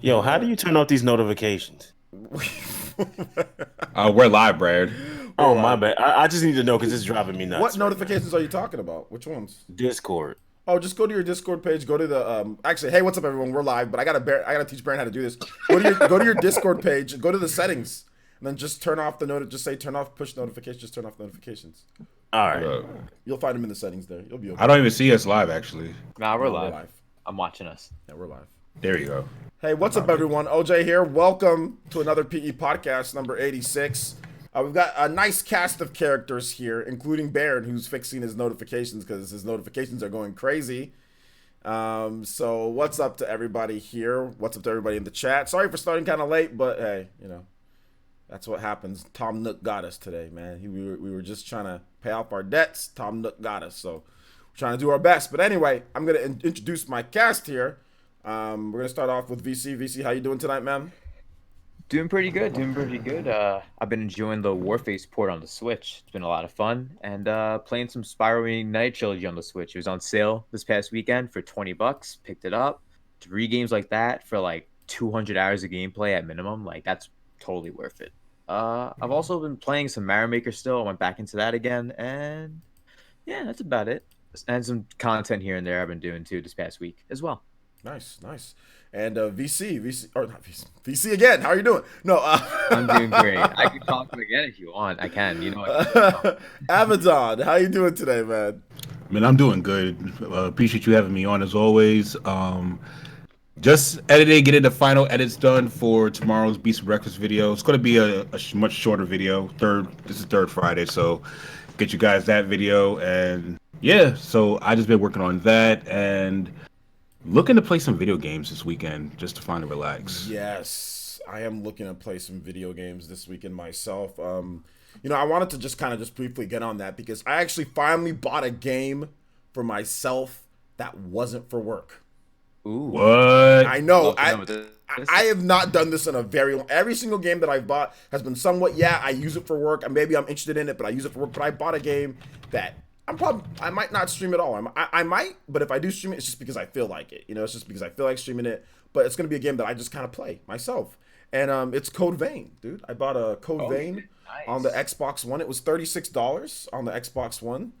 Yo, how do you turn off these notifications? We're live, Brad. Oh, We're my live. bad. I just need to know because it's driving me What nuts right now. notifications are you talking about? Which ones? Discord. Oh, just go to your Discord page. Go to the Actually, hey, what's up, everyone? We're live, but I gotta teach Baron how to do this. Go to your Discord page. Go to the settings, and then just turn off the note. Just say turn off push notifications. Just turn off notifications. All Hold right. up. You'll find them in the settings there. You'll be I okay. don't even see us live, actually. Nah, we're No, we're live. live. I'm watching us. Yeah, we're live. There you go. Hey, what's My up, bad. everyone? OJ here. Welcome to another PE podcast, number 86. We've got a nice cast of characters here, including Baron, who's fixing his notifications because his notifications are going crazy. So what's up to everybody here? What's up to everybody in the chat? Sorry for starting kind of late, but hey, that's what happens. Tom Nook got us today, man. We were just trying to pay off our debts. Tom Nook got us, so we're trying to do our best. But anyway, I'm gonna introduce my cast here. We're gonna start off with VC. VC, how you doing tonight, man? Doing pretty good. Doing pretty good. I've been enjoying the Warface port on the Switch. It's been a lot of fun, and playing some Spyro Reignited Trilogy on the Switch. It was on sale this past weekend for $20. Picked it up. 3 games like that for like 200 hours of gameplay at minimum. Like that's totally worth it. I've also been playing some Mario Maker still. I went back into that again, and yeah, that's about it. And some content here and there I've been doing too this past week as well. Nice, nice. And VC, or not VC, VC again. How are you doing? No, I'm doing great. I can talk again if you want. I can. You know what? Abaddon, how you doing today, man? I mean, I'm doing good. Appreciate you having me on as always. Just editing, getting the final edits done for tomorrow's Beast of Breakfast video. It's going to be a much shorter video. This is third Friday, so get you guys that video. And yeah, so I just been working on that and looking to play some video games this weekend just to finally relax. Yes, I am looking to play some video games this weekend myself. I wanted to just briefly get on that because I actually finally bought a game for myself that wasn't for work. Ooh. What? I know. Love to know what this I have not done this in a very long. Every single game that I've bought has been somewhat. Yeah, I use it for work, and maybe I'm interested in it, but I use it for work. But I bought a game that I might not stream at all. I might, but if I do stream it, it's just because I feel like it. It's just because I feel like streaming it. But it's gonna be a game that I just kind of play myself, and it's Code Vein, dude. I bought a Code Vein on the nice. Xbox One. It was $36 on the Xbox One.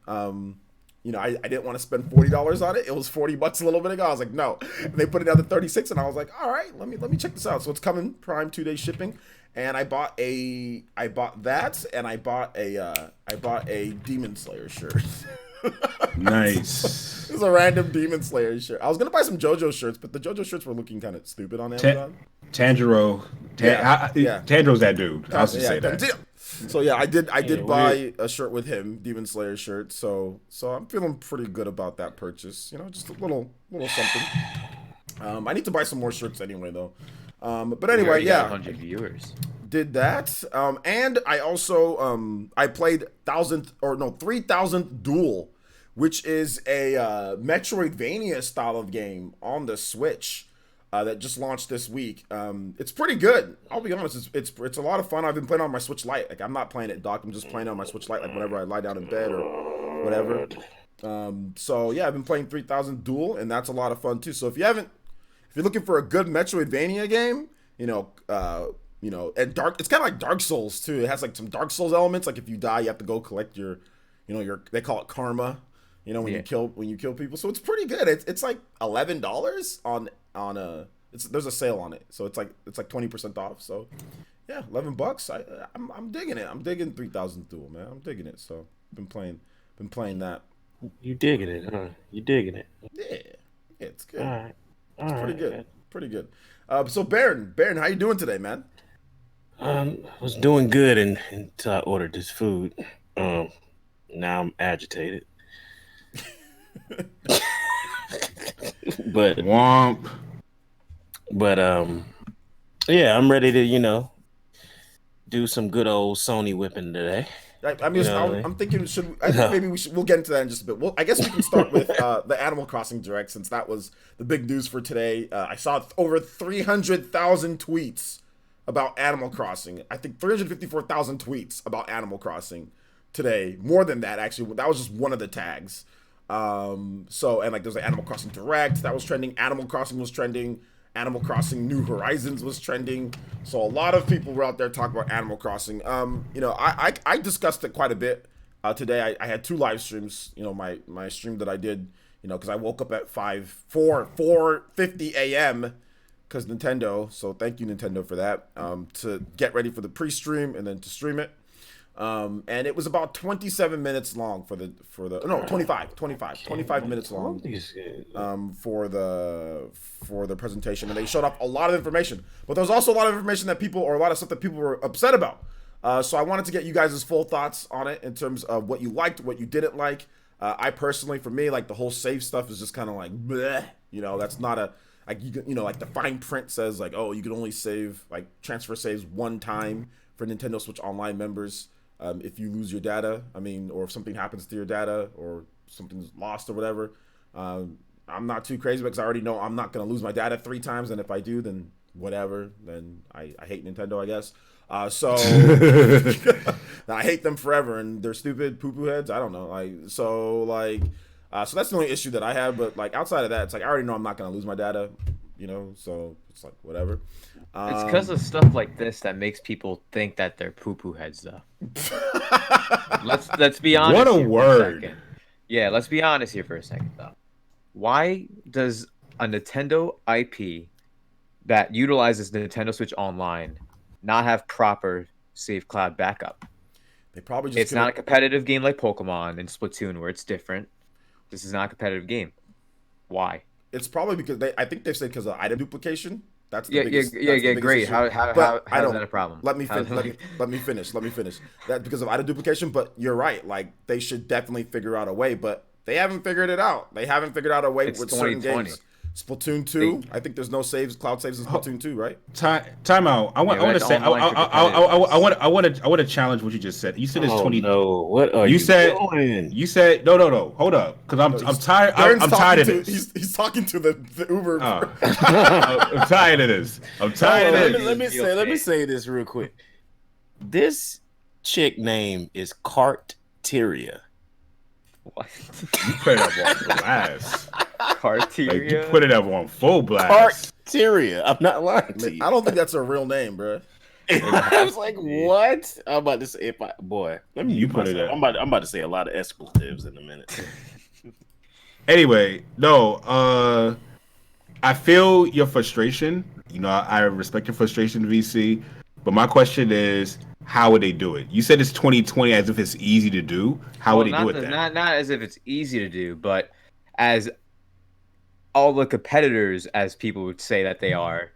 I didn't want to spend $40 on it. It was $40 a little bit ago. I was like, no. And they put it down to 36, and I was like, all right, let me check this out. So it's coming Prime 2-day shipping, and I bought that, and I bought a Demon Slayer shirt. Nice. It's a random Demon Slayer shirt. I was gonna buy some JoJo shirts, but the JoJo shirts were looking kind of stupid on Ta- Amazon. Tanjiro. Yeah. Tanjiro's that dude. I'll just say Yeah, that. so yeah, I did Yeah, buy a shirt with him, Demon Slayer shirt. So I'm feeling pretty good about that purchase. Just a little something. I need to buy some more shirts anyway though. But We anyway, already got yeah, 100 viewers. did that. And I also I played 3000th Duel, which is a Metroidvania style of game on the Switch. That just launched this week. It's pretty good. I'll be honest. It's a lot of fun. I've been playing on my Switch Lite. Like I'm not playing it docked. I'm just playing on my Switch Lite. Like whenever I lie down in bed or whatever. So yeah, I've been playing 3000 Duel, and that's a lot of fun too. So if you're looking for a good Metroidvania game, and it's kind of like Dark Souls too. It has like some Dark Souls elements. Like if you die, you have to go collect your they call it karma. When Yeah. you kill people. So it's pretty good. It's like $11 on a there's a sale on it. So it's like 20% off. So yeah, $11. I'm digging it. I'm digging 3000 Duel, man. I'm digging it. So been playing that. You digging it, huh? You digging it. Yeah. Yeah, it's All good. right. All It's pretty right, good. man. Pretty good. So Baron, how you doing today, man? I was doing good until I ordered this food. Um, Now I'm agitated. But Womp. but yeah, I'm ready to, do some good old Sony whipping today. I mean, You know what I mean? I'm thinking I think maybe we'll get into that in just a bit. Well, I guess we can start with the Animal Crossing Direct since that was the big news for today. I saw over 300,000 tweets about Animal Crossing. I think 354,000 tweets about Animal Crossing today. More than that, actually. That was just one of the tags. And like there's an Animal Crossing Direct that was trending. Animal Crossing was trending. Animal Crossing New Horizons was trending. So a lot of people were out there talking about Animal Crossing. You know, I discussed it quite a bit today. I had 2 live streams. You know, my stream that I did. You know, because I woke up at 4:50 a.m. because Nintendo. So thank you Nintendo for that. To get ready for the pre-stream and then to stream it. And it was about 27 minutes long for the no 25 minutes long for the presentation, and they showed off a lot of information, but there was also a lot of information that people, or a lot of stuff that people were upset about. So I wanted to get you guys' full thoughts on it in terms of what you liked, what you didn't like. I personally, for me, like the whole save stuff is just kind of like bleh, you know, that's not a like you know, like the fine print says like, oh, you can only save, like, transfer saves 1 time for Nintendo Switch Online members. If you lose your data, I mean, or if something happens to your data or something's lost or whatever, I'm not too crazy because I already know I'm not going to lose my data 3 times. And if I do, then whatever, then I hate Nintendo, I guess. So I hate them forever, and they're stupid poo-poo heads. I don't know. So that's the only issue that I have. But like outside of that, it's like I already know I'm not going to lose my data, you know, so it's like whatever. It's because of stuff like this that makes people think that they're poo-poo heads, though. Let's be honest. What a here word! For a second. Yeah, let's be honest here for a second, though. Why does a Nintendo IP that utilizes Nintendo Switch Online not have proper save cloud backup? They probably just it's not a competitive game like Pokemon and Splatoon where it's different. This is not a competitive game. Why? It's probably because I think they've said because of item duplication. That's the yeah, biggest, yeah, that's yeah. the Great. issue. How is that a problem? Let me finish. That because of item duplication. But you're right. Like they should definitely figure out a way, but they haven't figured it out. They haven't figured out a way with certain games. Splatoon 2. I think there's no saves, cloud saves in Splatoon 2, right? Time out. I want to say I want to challenge what you just said. You said it's 20. No, what are you doing? You said no. Hold up, because I'm tired. I'm tired of this. He's talking to the Uber. Oh. I'm tired of this. Let me say this real quick. This chick name is Carteria. What? You put it up on blast. Carteria? Like, you put it up on full blast. Carteria. I'm not lying to you. I don't think that's a real name, bro. I was like, what? I'm about to say, let me. You put it up. I'm about to say a lot of expletives in a minute. Anyway, no. I feel your frustration. You know, I respect your frustration, VC. But my question is, how would they do it? You said it's 2020 as if it's easy to do. How would they do it? Not as if it's easy to do, but as all the competitors, as people would say that they are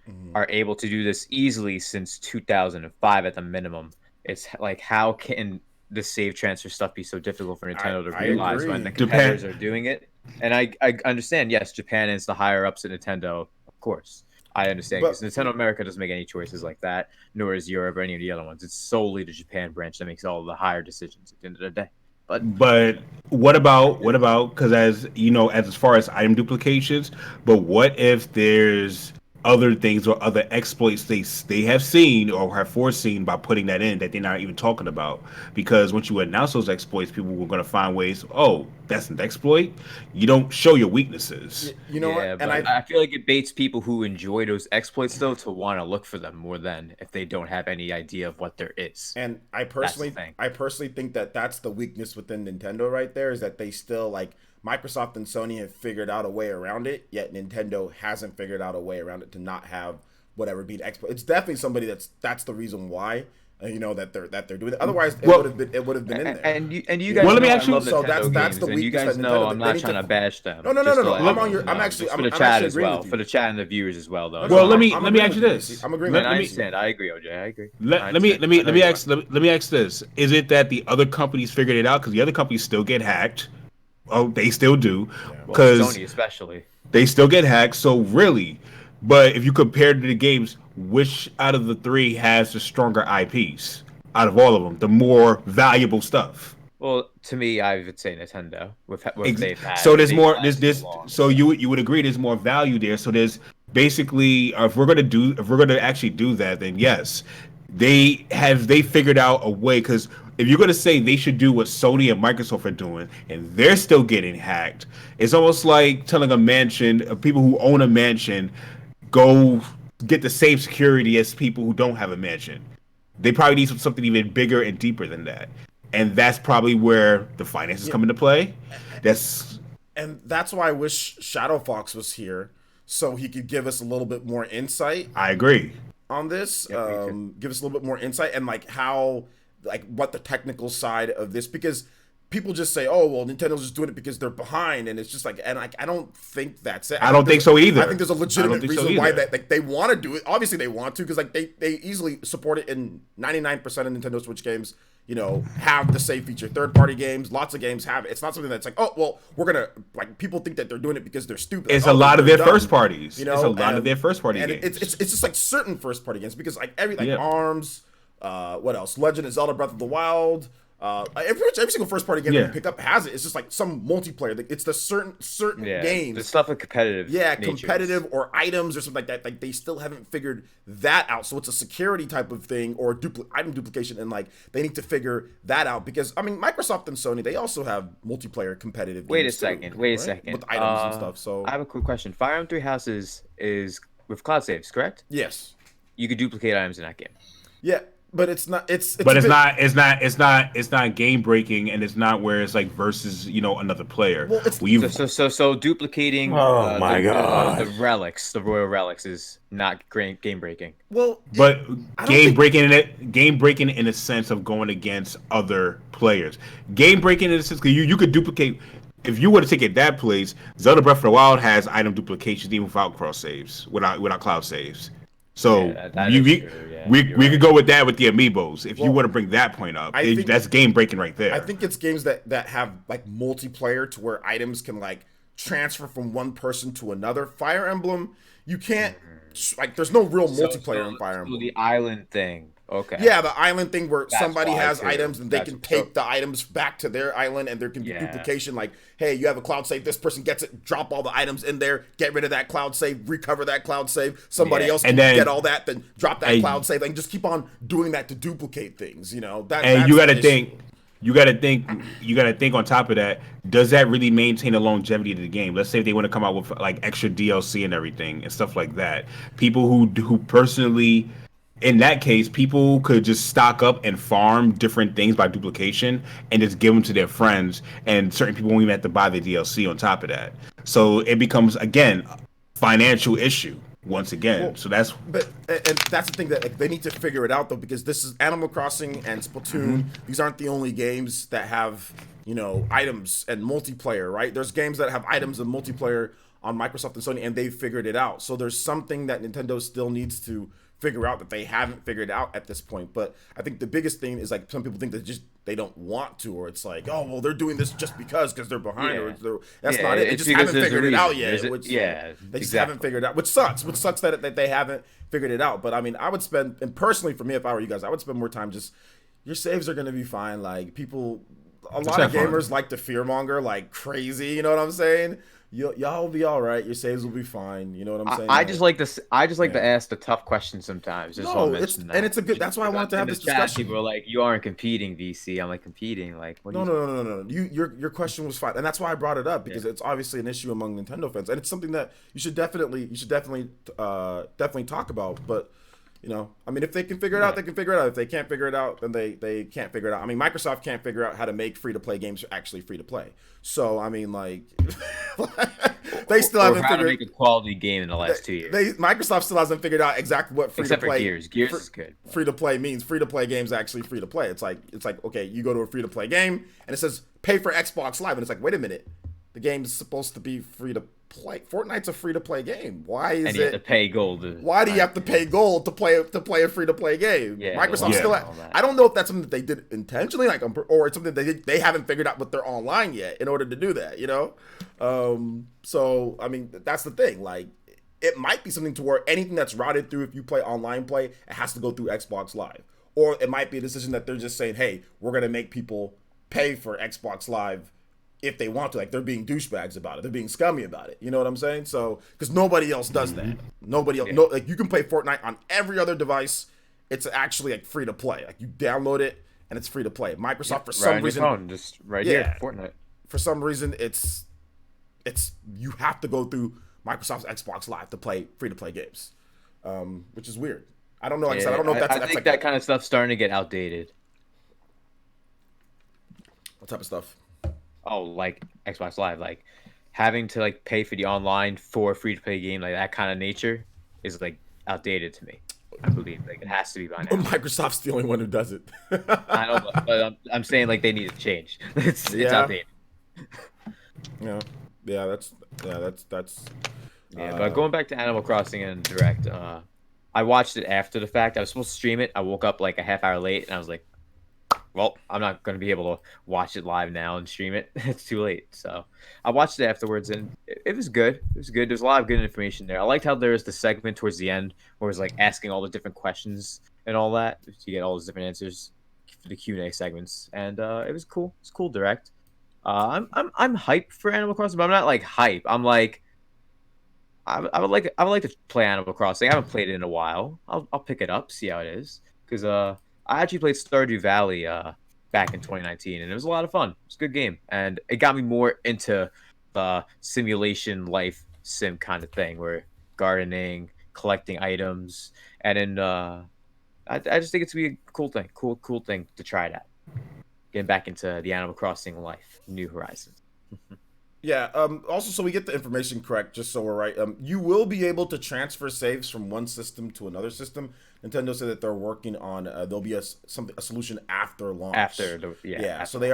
able to do this easily since 2005 at the minimum. It's like, how can the save transfer stuff be so difficult for Nintendo to realize when the competitors are doing it? And I understand, yes, Japan is the higher ups at Nintendo, of course. I understand, because Nintendo America doesn't make any choices like that, nor is Europe or any of the other ones. It's solely the Japan branch that makes all the higher decisions at the end of the day. But what about because as you know, as far as item duplications, but what if there's other things or other exploits they have seen or have foreseen by putting that in that they're not even talking about? Because once you announce those exploits, people were going to find ways. Oh, that's an exploit. You don't show your weaknesses. You know what? And I feel like it baits people who enjoy those exploits though to want to look for them more than if they don't have any idea of what there is. And I personally think that that's the weakness within Nintendo right there, is that they still, like, Microsoft and Sony have figured out a way around it, yet Nintendo hasn't figured out a way around it to not have whatever be an exploit. It's definitely somebody that's the reason why, you know, that they're doing it. Otherwise, it would have been in there. And you guys, well, let me ask you. So that's the weakness. You guys know I'm not trying to bash them. No. I'm actually for the chat as well, for the chat and the viewers as well, though. Well, let me ask you this. I'm agreeing. I understand. I agree, OJ. I agree. Let me ask this: is it that the other companies figured it out? Because the other companies still get hacked. Oh, they still do, because Sony especially. They still get hacked. So really, but if you compare to the games, which out of the 3 has the stronger IPs out of all of them, the more valuable stuff? Well, to me, I would say Nintendo. With they've had. So there's more. So you would agree there's more value there. So there's basically, if we're gonna actually do that, then yes, they figured out a way. Because if you're gonna say they should do what Sony and Microsoft are doing, and they're still getting hacked, it's almost like telling a mansion, people who own a mansion, go get the same security as people who don't have a mansion. They probably need something even bigger and deeper than that. And that's probably where the finances come into play. That's why I wish Shadow Fox was here so he could give us a little bit more insight I agree. on this. Give us a little bit more insight and like how, like what the technical side of this, because people just say, oh well, Nintendo's just doing it because they're behind, and it's just like, and like I don't think that's it. I don't think so either. I think there's a legitimate reason why that like they want to do it. Obviously they want to, because like they easily support it in 99% of Nintendo Switch games. You know, have the save feature. Third-party games, lots of games have it. It's not something that's like, oh, well, we're gonna like. People think that they're doing it because they're stupid. It's like, a lot of their first parties. You know, it's a lot of their first party games. It's just like certain first-party games, because like ARMS, what else? Legend of Zelda: Breath of the Wild. Every single first-party game that you pick up has it. It's just like some multiplayer. It's the certain games. The stuff with competitive. Competitive or items or something like that. Like they still haven't figured that out. So it's a security type of thing or item duplication, and like they need to figure that out, because I mean Microsoft and Sony, they also have multiplayer competitive. Wait games a second. too, Wait a right? second. With items and stuff. So I have a quick question. Fire Emblem Three Houses is with cloud saves, correct? yes, You could duplicate items in that game. yeah. But it's not. It's not game breaking, and it's not where it's like versus another player. Well, it's so duplicating. Oh my God. The relics, the royal relics, is not game breaking. well, But game breaking in a sense of going against other players. Game breaking in a sense because you could duplicate. If you were to take it that place, Zelda Breath of the Wild has item duplications even without cross saves, without cloud saves. So we could go with that with the amiibos if you want to bring that point up. That's game breaking right there. I think it's games that have like multiplayer to where items can like transfer from one person to another. Fire Emblem, you can't like. There's no real multiplayer in Fire Emblem. The island thing. Okay. Yeah, the island thing where That's somebody has too. items and they can take the items back to their island, and there can be duplication. Like, hey, you have a cloud save, this person gets it, drop all the items in there, get rid of that cloud save, recover that cloud save. Somebody else can get all that, then drop that cloud save, and just keep on doing that to duplicate things. You know, and you got to think. You got to think on top of that, does that really maintain the longevity of the game? Let's say if they want to come out with like extra DLC and everything and stuff like that. People who personally, in that case, people could just stock up and farm different things by duplication and just give them to their friends, and certain people won't even have to buy the DLC on top of that. So it becomes, again, a financial issue once again. Well, so that's and that's the thing that like, they need to figure it out though, because this is Animal Crossing and Splatoon. These aren't the only games that have items and multiplayer, right? There's games that have items and multiplayer on Microsoft and Sony, and they've figured it out. So there's something that Nintendo still needs to figure out that they haven't figured out at this point. But I think the biggest thing is like some people think that just they don't want to, or it's like, oh well, they're doing this just because they're behind, or that's not it. They just haven't figured it out yet. They just haven't figured it out, which sucks. Which sucks that they haven't figured it out. But I mean, I would spend, and personally for me, if I were you guys, I would spend more time just. Your saves are gonna be fine. Like people, a lot of gamers like to fearmonger like crazy. You know what I'm saying? Y'all will be all right. Your saves will be fine. You know what I'm saying? I just like this. I just like to ask the tough questions sometimes. It's a good. That's why I wanted to have this discussion. People are like, "You aren't competing, VC." I'm like, "Competing? Like, what?" No. Your question was fine, and that's why I brought it up, because it's obviously an issue among Nintendo fans, and it's something that you should definitely talk about. But I mean, if they can figure it out, they can figure it out. If they can't figure it out, then they can't figure it out. I mean, Microsoft can't figure out how to make free-to-play games actually free-to-play. So, I mean, like, they still haven't figured out how to make a quality game in the last 2 years. Microsoft still hasn't figured out exactly what free-to-play. Except for Gears. Gears is good. Free-to-play means. Free-to-play games actually free-to-play. It's like, okay, you go to a free-to-play game, and it says pay for Xbox Live, and it's like, wait a minute, the game is supposed to be free-to-play. Fortnite's a free-to-play game. Why is you have to pay gold? Why do you have to pay gold to play a free-to-play game? Microsoft still. I don't know if that's something that they did intentionally, like, or it's something they haven't figured out with their online yet in order to do that. So I mean, that's the thing. Like, it might be something to where anything that's routed through, if you play online play, it has to go through Xbox Live, or it might be a decision that they're just saying, hey, we're gonna make people pay for Xbox Live if they want to. Like, they're being douchebags about it. They're being scummy about it. You know what I'm saying? So, because nobody else does that. Nobody else. No, like, you can play Fortnite on every other device. It's actually like free to play. Like, you download it and it's free to play. Microsoft, for some reason, phone, just here, Fortnite. For some reason, it's you have to go through Microsoft's Xbox Live to play free to play games, which is weird. I don't know. Like I said, I Yeah, don't know if I that's think like that kind of stuff's starting to get outdated. what type of stuff. Oh, like Xbox Live, like having to like pay for the online for a free to play game, like that kind of nature is like outdated to me. I believe like it has to be by now. Microsoft's the only one who does it. I know, but I'm saying like they need to change. It's Yeah. outdated. Yeah, yeah, that's. Yeah, but going back to Animal Crossing and Direct, I watched it after the fact. I was supposed to stream it. I woke up like a half hour late, and I was like, "Well, I'm not going to be able to watch it live now and stream it. It's too late." So I watched it afterwards, and it was good. It was good. There's a lot of good information there. I liked how there was the segment towards the end where it was like asking all the different questions and all that. You get all those different answers for the Q&A segments, and it was cool. It's cool. Direct. I'm hyped for Animal Crossing, but I'm not like hype. I'm like I would like to play Animal Crossing. I haven't played it in a while. I'll pick it up, see how it is. Because I actually played Stardew Valley back in 2019, and it was a lot of fun. It's a good game, and it got me more into the simulation life sim kind of thing, where gardening, collecting items, and then I just think it's gonna be a cool thing to try it out. Getting back into the Animal Crossing life, New Horizons. Yeah. Also, so we get the information correct, just so we're right. You will be able to transfer saves from one system to another system. Nintendo said that they're working on. There'll be a solution after launch. After so they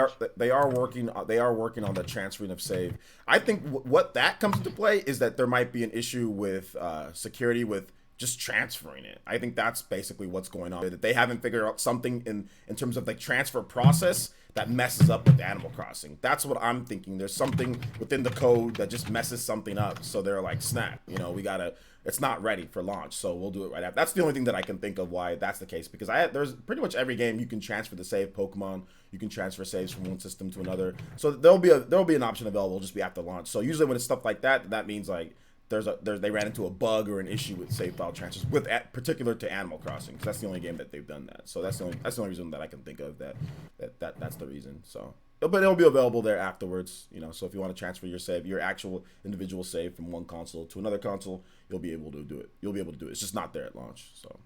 are working on the transferring of save. I think what that comes into play is that there might be an issue with security with just transferring it. I think that's basically what's going on. That they haven't figured out something in terms of like transfer process that messes up with Animal Crossing. That's what I'm thinking. There's something within the code that just messes something up. So they're like, snap, it's not ready for launch, so we'll do it right after. That's the only thing that I can think of why that's the case. Because there's pretty much every game you can transfer the save. Pokemon, you can transfer saves from one system to another. So there'll be an option available just be after launch. So usually when it's stuff like that, that means like they ran into a bug or an issue with save file transfers with particular to Animal Crossing, because that's the only game that they've done that. So that's the only reason that I can think of that's the reason. So but it'll be available there afterwards, so if you want to transfer your save, your actual individual save from one console to another console, you'll be able to do it. It's just not there at launch. So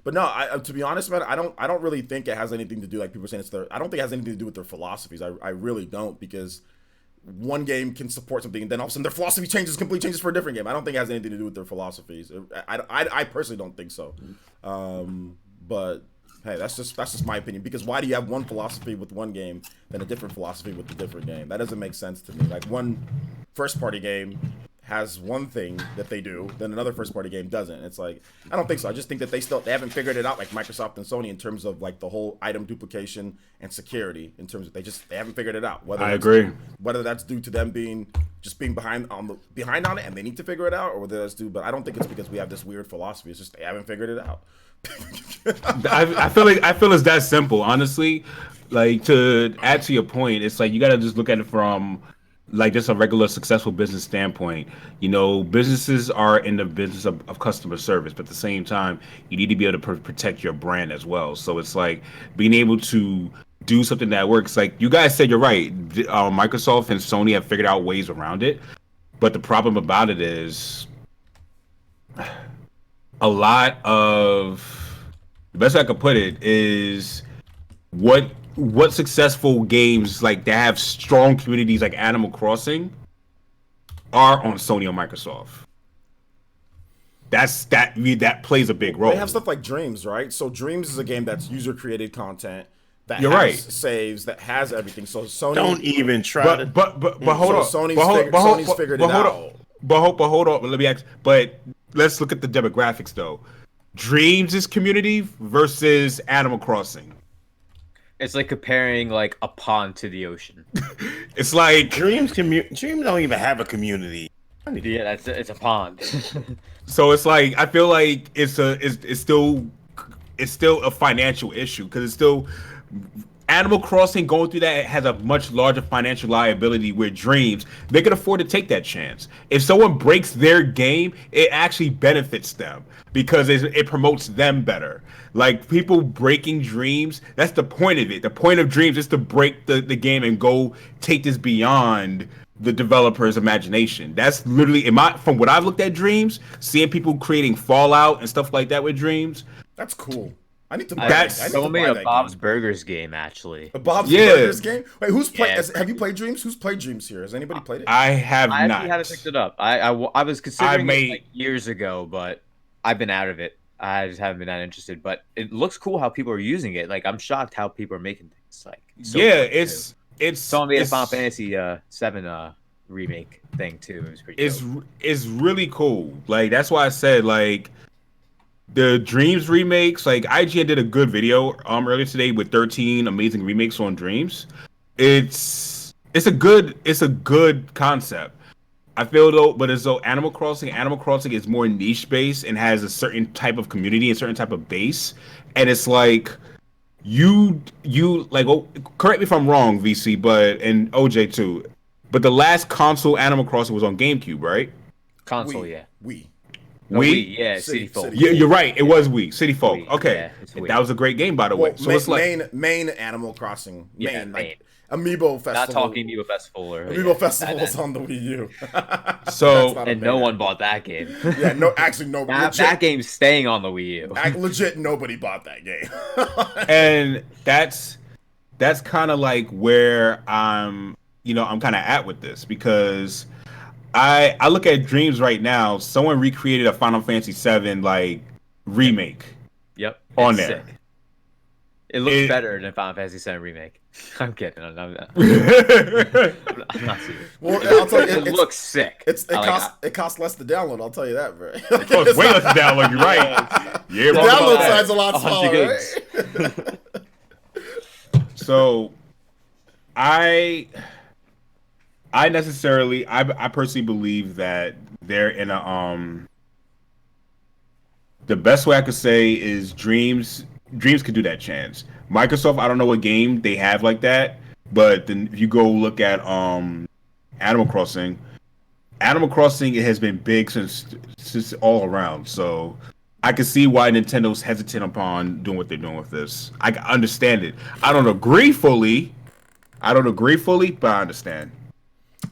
but no, to be honest, man, I don't really think it has anything to do, like people are saying I don't think it has anything to do with their philosophies. I really don't, because one game can support something and then all of a sudden their philosophy completely changes for a different game. I don't think it has anything to do with their philosophies. I personally don't think so. But hey, that's just my opinion, because why do you have one philosophy with one game then a different philosophy with a different game? That doesn't make sense to me. Like, one first party game has one thing that they do, then another first party game doesn't. It's like, I don't think so. I just think that they haven't figured it out, like Microsoft and Sony, in terms of like the whole item duplication and security, in terms of they haven't figured it out. I agree. Whether that's due to them being behind on it and they need to figure it out, or whether that's due, but I don't think it's because we have this weird philosophy. It's just they haven't figured it out. I feel it's that simple, honestly. Like, to add to your point, it's like you gotta just look at it from like just a regular successful business standpoint. Businesses are in the business of customer service, but at the same time, you need to be able to protect your brand as well. So it's like being able to do something that works. Like you guys said, you're right. Microsoft and Sony have figured out ways around it, but the problem about it is a lot of, the best I could put it is what successful games like that have strong communities like Animal Crossing are on Sony or Microsoft. That plays a big role. They have stuff like Dreams, right? So Dreams is a game that's user created content that You're has right. saves, that has everything. So Sony Don't even try to. But hold on. Sony's figured it out. But hold on. Let me ask. But let's look at the demographics though. Dreams' community versus Animal Crossing. It's like comparing like a pond to the ocean. It's like Dreams don't even have a community. Yeah, it's a pond. So it's like, I feel like it's still a financial issue, because it's still Animal Crossing going through that has a much larger financial liability, where Dreams, they can afford to take that chance. If someone breaks their game, it actually benefits them because it promotes them better. Like, people breaking Dreams, that's the point of it. The point of Dreams is to break the game and go take this beyond the developer's imagination. That's literally from what I've looked at Dreams, seeing people creating Fallout and stuff like that with Dreams. That's cool. I need to buy That's that. I need Someone to buy made a that Bob's game. Burgers game, actually. A Bob's Yeah. Burgers game? Wait, who's played? Yeah. Have you played Dreams? Who's played Dreams here? Has anybody played it? I have I not. actually haven't picked it up. I was considering made- it like years ago, but I've been out of it. I just haven't been that interested. But it looks cool how people are using it. Like I'm shocked how people are making things. Like so Yeah, quick, too. it's Someone made a it's- Final Fantasy 7 remake thing too. It was pretty. Dope. It's really cool. Like that's why I said like the Dreams remakes. Like IGN did a good video earlier today with 13 amazing remakes on Dreams. It's a good concept. I feel though, but as though Animal Crossing is more niche based and has a certain type of community, a certain type of base, and it's like you like. Oh, correct me if I'm wrong, VC, and OJ too. But the last console Animal Crossing was on GameCube, right? Console, yeah. We. No, Wii? yeah, City City Folk. Folk. Yeah, you're right. It was Wii. City Folk. Wii, Okay, yeah, it's Wii. that was a great game, by the way. Well, So it's like main Animal Crossing. Yeah, Main, main. like Amiibo Festival. Not talking Amiibo Festival or Amiibo Festival was on the Wii U. So- That's not a and no banner. one bought that game. Yeah, no, actually, no. that game's staying on the Wii U. Legit, nobody bought that game. and that's kind of like where I'm kind of at with this because I look at Dreams right now. Someone recreated a Final Fantasy VII like remake. Yep. On it's there. sick. It looks better than Final Fantasy VII remake. I'm kidding. I'm not serious. Well, I'll tell you, It looks sick. It costs less to download. I'll tell you that, bro. Oh, it's way less to download. You're right. Yeah, The wrong about download that. size a lot 100 smaller, gigs. right? So I personally believe that they're in a the best way I could say is Dreams could do that chance. Microsoft, I don't know what game they have like that, but then if you go look at Animal Crossing it has been big since all around. So I can see why Nintendo's hesitant upon doing what they're doing with this. I understand it. I don't agree fully, but I understand.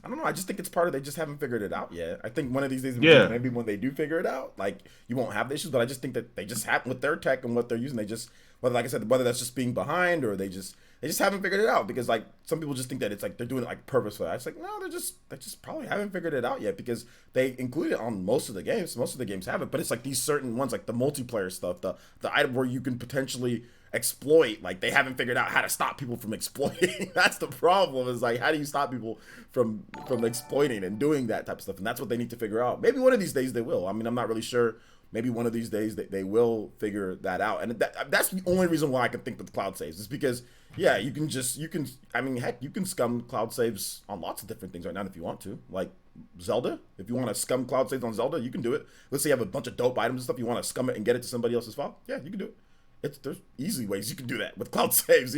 I don't know. I just think it's part of they just haven't figured it out yet. I think one of these days, Yeah. maybe when they do figure it out, like you won't have the issues. But I just think that they just have with their tech and what they're using. They just like I said, whether that's just being behind or they just haven't figured it out because like some people just think that it's like they're doing it like purposefully. I just like no, they just probably haven't figured it out yet because they include it on most of the games. Most of the games have it, but it's like these certain ones like the multiplayer stuff, the item where you can potentially exploit. Like they haven't figured out how to stop people from exploiting. That's the problem. Is like how do you stop people from exploiting and doing that type of stuff? And that's what they need to figure out. Maybe one of these days they will. I mean, I'm not really sure. Maybe one of these days they will figure that out. And that's the only reason why I can think that the cloud saves is because yeah, you can I mean heck, you can scum cloud saves on lots of different things right now if you want to. Like Zelda, if you want to scum cloud saves on Zelda, you can do it. Let's say you have a bunch of dope items and stuff, you want to scum it and get it to somebody else's file. Yeah, you can do it. There's easy ways you can do that with cloud saves,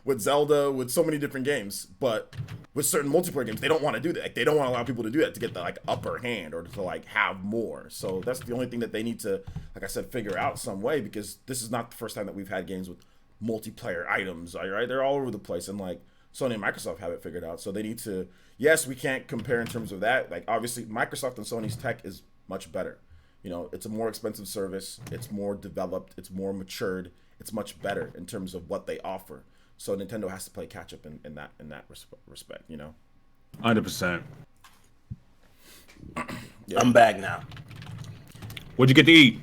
with Zelda, with so many different games. But with certain multiplayer games, they don't want to do that. Like, they don't want to allow people to do that to get the like upper hand or to like have more. So that's the only thing that they need to, like I said, figure out some way because this is not the first time that we've had games with multiplayer items. Right? They're all over the place, and like Sony and Microsoft have it figured out. So they need to. Yes, we can't compare in terms of that. Like obviously, Microsoft and Sony's tech is much better. It's a more expensive service. It's more developed. It's more matured. It's much better in terms of what they offer. So Nintendo has to play catch up in that respect. 100%. Yeah. I'm back now. What'd you get to eat?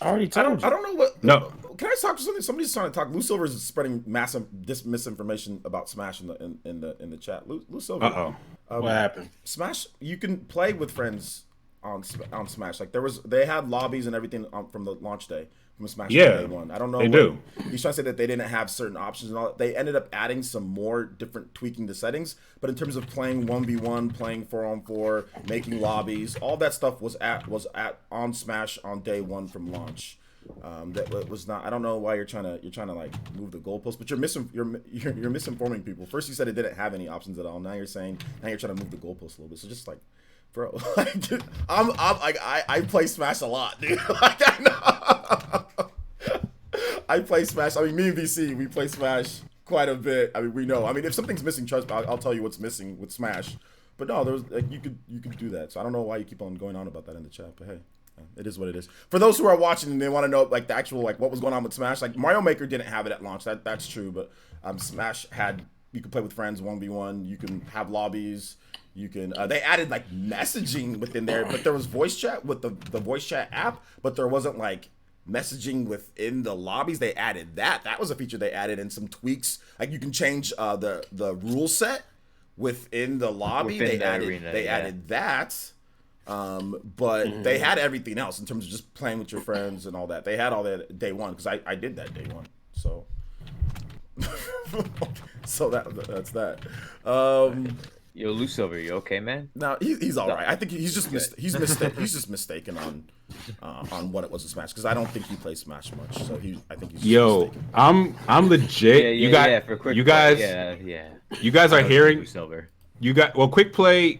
I already told you. I don't know what. No. Can I talk to something? Somebody's trying to talk. Lou Silver is spreading massive misinformation about Smash in the chat. Lou Silver. What happened? Smash. You can play with friends on Smash. Like they had lobbies and everything from the launch day from Smash Yeah, Day 1. I don't know. they do. He's trying to say that they didn't have certain options and all. They ended up adding some more different tweaking the settings, but in terms of playing 1v1, playing 4-on-4, making lobbies, all that stuff was on Smash on day 1 from launch. That was not. I don't know why you're trying to like move the goalpost, but you're misinforming people. First you said it didn't have any options at all. Now you're trying to move the goalpost a little bit. So just like, bro, like, I'm like I play Smash a lot, dude. Like I know. I play Smash. I mean, me and VC, we play Smash quite a bit. I mean, we know. I mean, if something's missing, trust me, I'll tell you what's missing with Smash. But no, there's like you could do that. So I don't know why you keep on going on about that in the chat. But hey, it is what it is. For those who are watching and they want to know like the actual like what was going on with Smash, like Mario Maker didn't have it at launch. That's true. But Smash had, you could play with friends 1v1. You can have lobbies. You can. They added like messaging within there, but there was voice chat with the voice chat app, but there wasn't like messaging within the lobbies. They added that. That was a feature they added, and some tweaks. Like you can change the rule set within the lobby. Within they the added arena, they yeah. added that. But they had everything else in terms of just playing with your friends and all that. They had all that day one because I did that day one. So so that's that. Yo, loose over, you okay, man? No, he's all right. I think he's just he's just mistaken on what it was to Smash because I don't think he plays Smash much. So I think he's just mistaken. I'm legit. You guys, yeah. You guys are hearing. Loose over. You got quick play.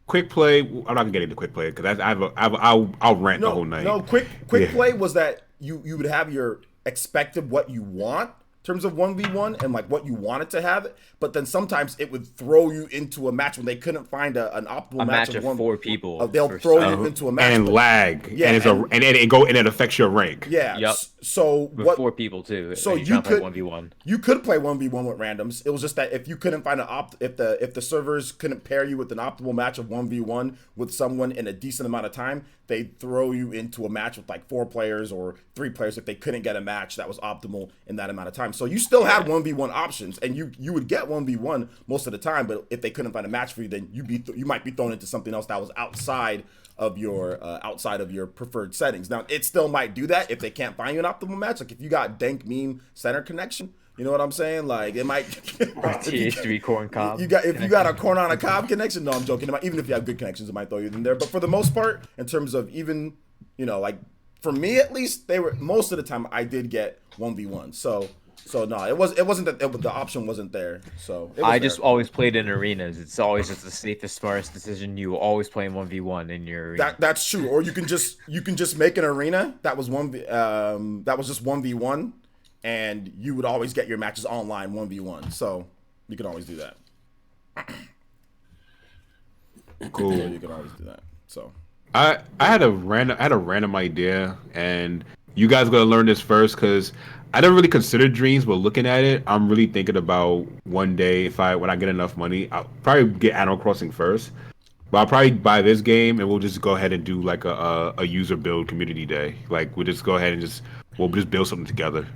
I'm not gonna get into quick play because I'll rant the whole night. No, quick play was that you would have your expected what you want in terms of 1v1 and like what you wanted to have, but then sometimes it would throw you into a match when they couldn't find an optimal match of one, 4 people. they'll throw you into a match and lag. Yeah, and it affects your rank. Yeah. Yep. So with 4 people too. So you could play 1v1. You could play 1v1 with randoms. It was just that if you couldn't find if the servers couldn't pair you with an optimal match of 1v1 with someone in a decent amount of time, they'd throw you into a match with like 4 players or 3 players if they couldn't get a match that was optimal in that amount of time. So you still had 1v1 options, and you would get 1v1 most of the time. But if they couldn't find a match for you, then you might be thrown into something else that was outside of your preferred settings. Now it still might do that if they can't find you an optimal match. Like if you got dank meme center connection, you know what I'm saying? Like it might TH3 corn cob. If you got a corn on a cob connection, no, I'm joking. Even if you have good connections, it might throw you in there. But for the most part, in terms of even, like for me at least, they were most of the time I did get 1v1. So no, it wasn't that the option wasn't there. So I just always played in arenas. It's always just the safest, smartest decision. You always play in 1v1 in your arena. That's true. Or you can just make an arena that was just 1v1, and you would always get your matches online 1v1. So you can always do that. Cool. Yeah, you can always do that. So I had a random idea, and you guys gotta learn this first because I don't really consider dreams, but looking at it, I'm really thinking about one day when I get enough money, I'll probably get Animal Crossing first. But I'll probably buy this game and we'll just go ahead and do like a user build community day. Like we'll just go ahead and we'll just build something together.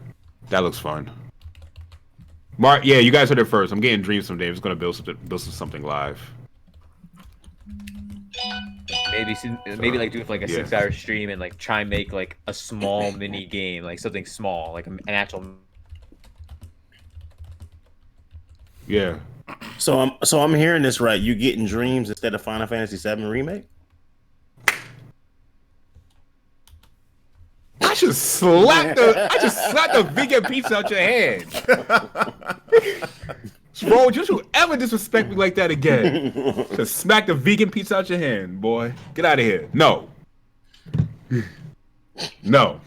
That looks fun. Mark, yeah, you guys heard it first. I'm getting dreams someday. I'm just gonna build something live. Maybe like do it for like a 6-hour stream and like try and make like a small mini game, like something small, like an actual. Yeah. So I'm hearing this right. You getting dreams instead of Final Fantasy VII remake? I just slapped the vegan pizza out your hand. Bro, don't you ever disrespect me like that again. Just smack the vegan pizza out your hand, boy. Get out of here. No. No.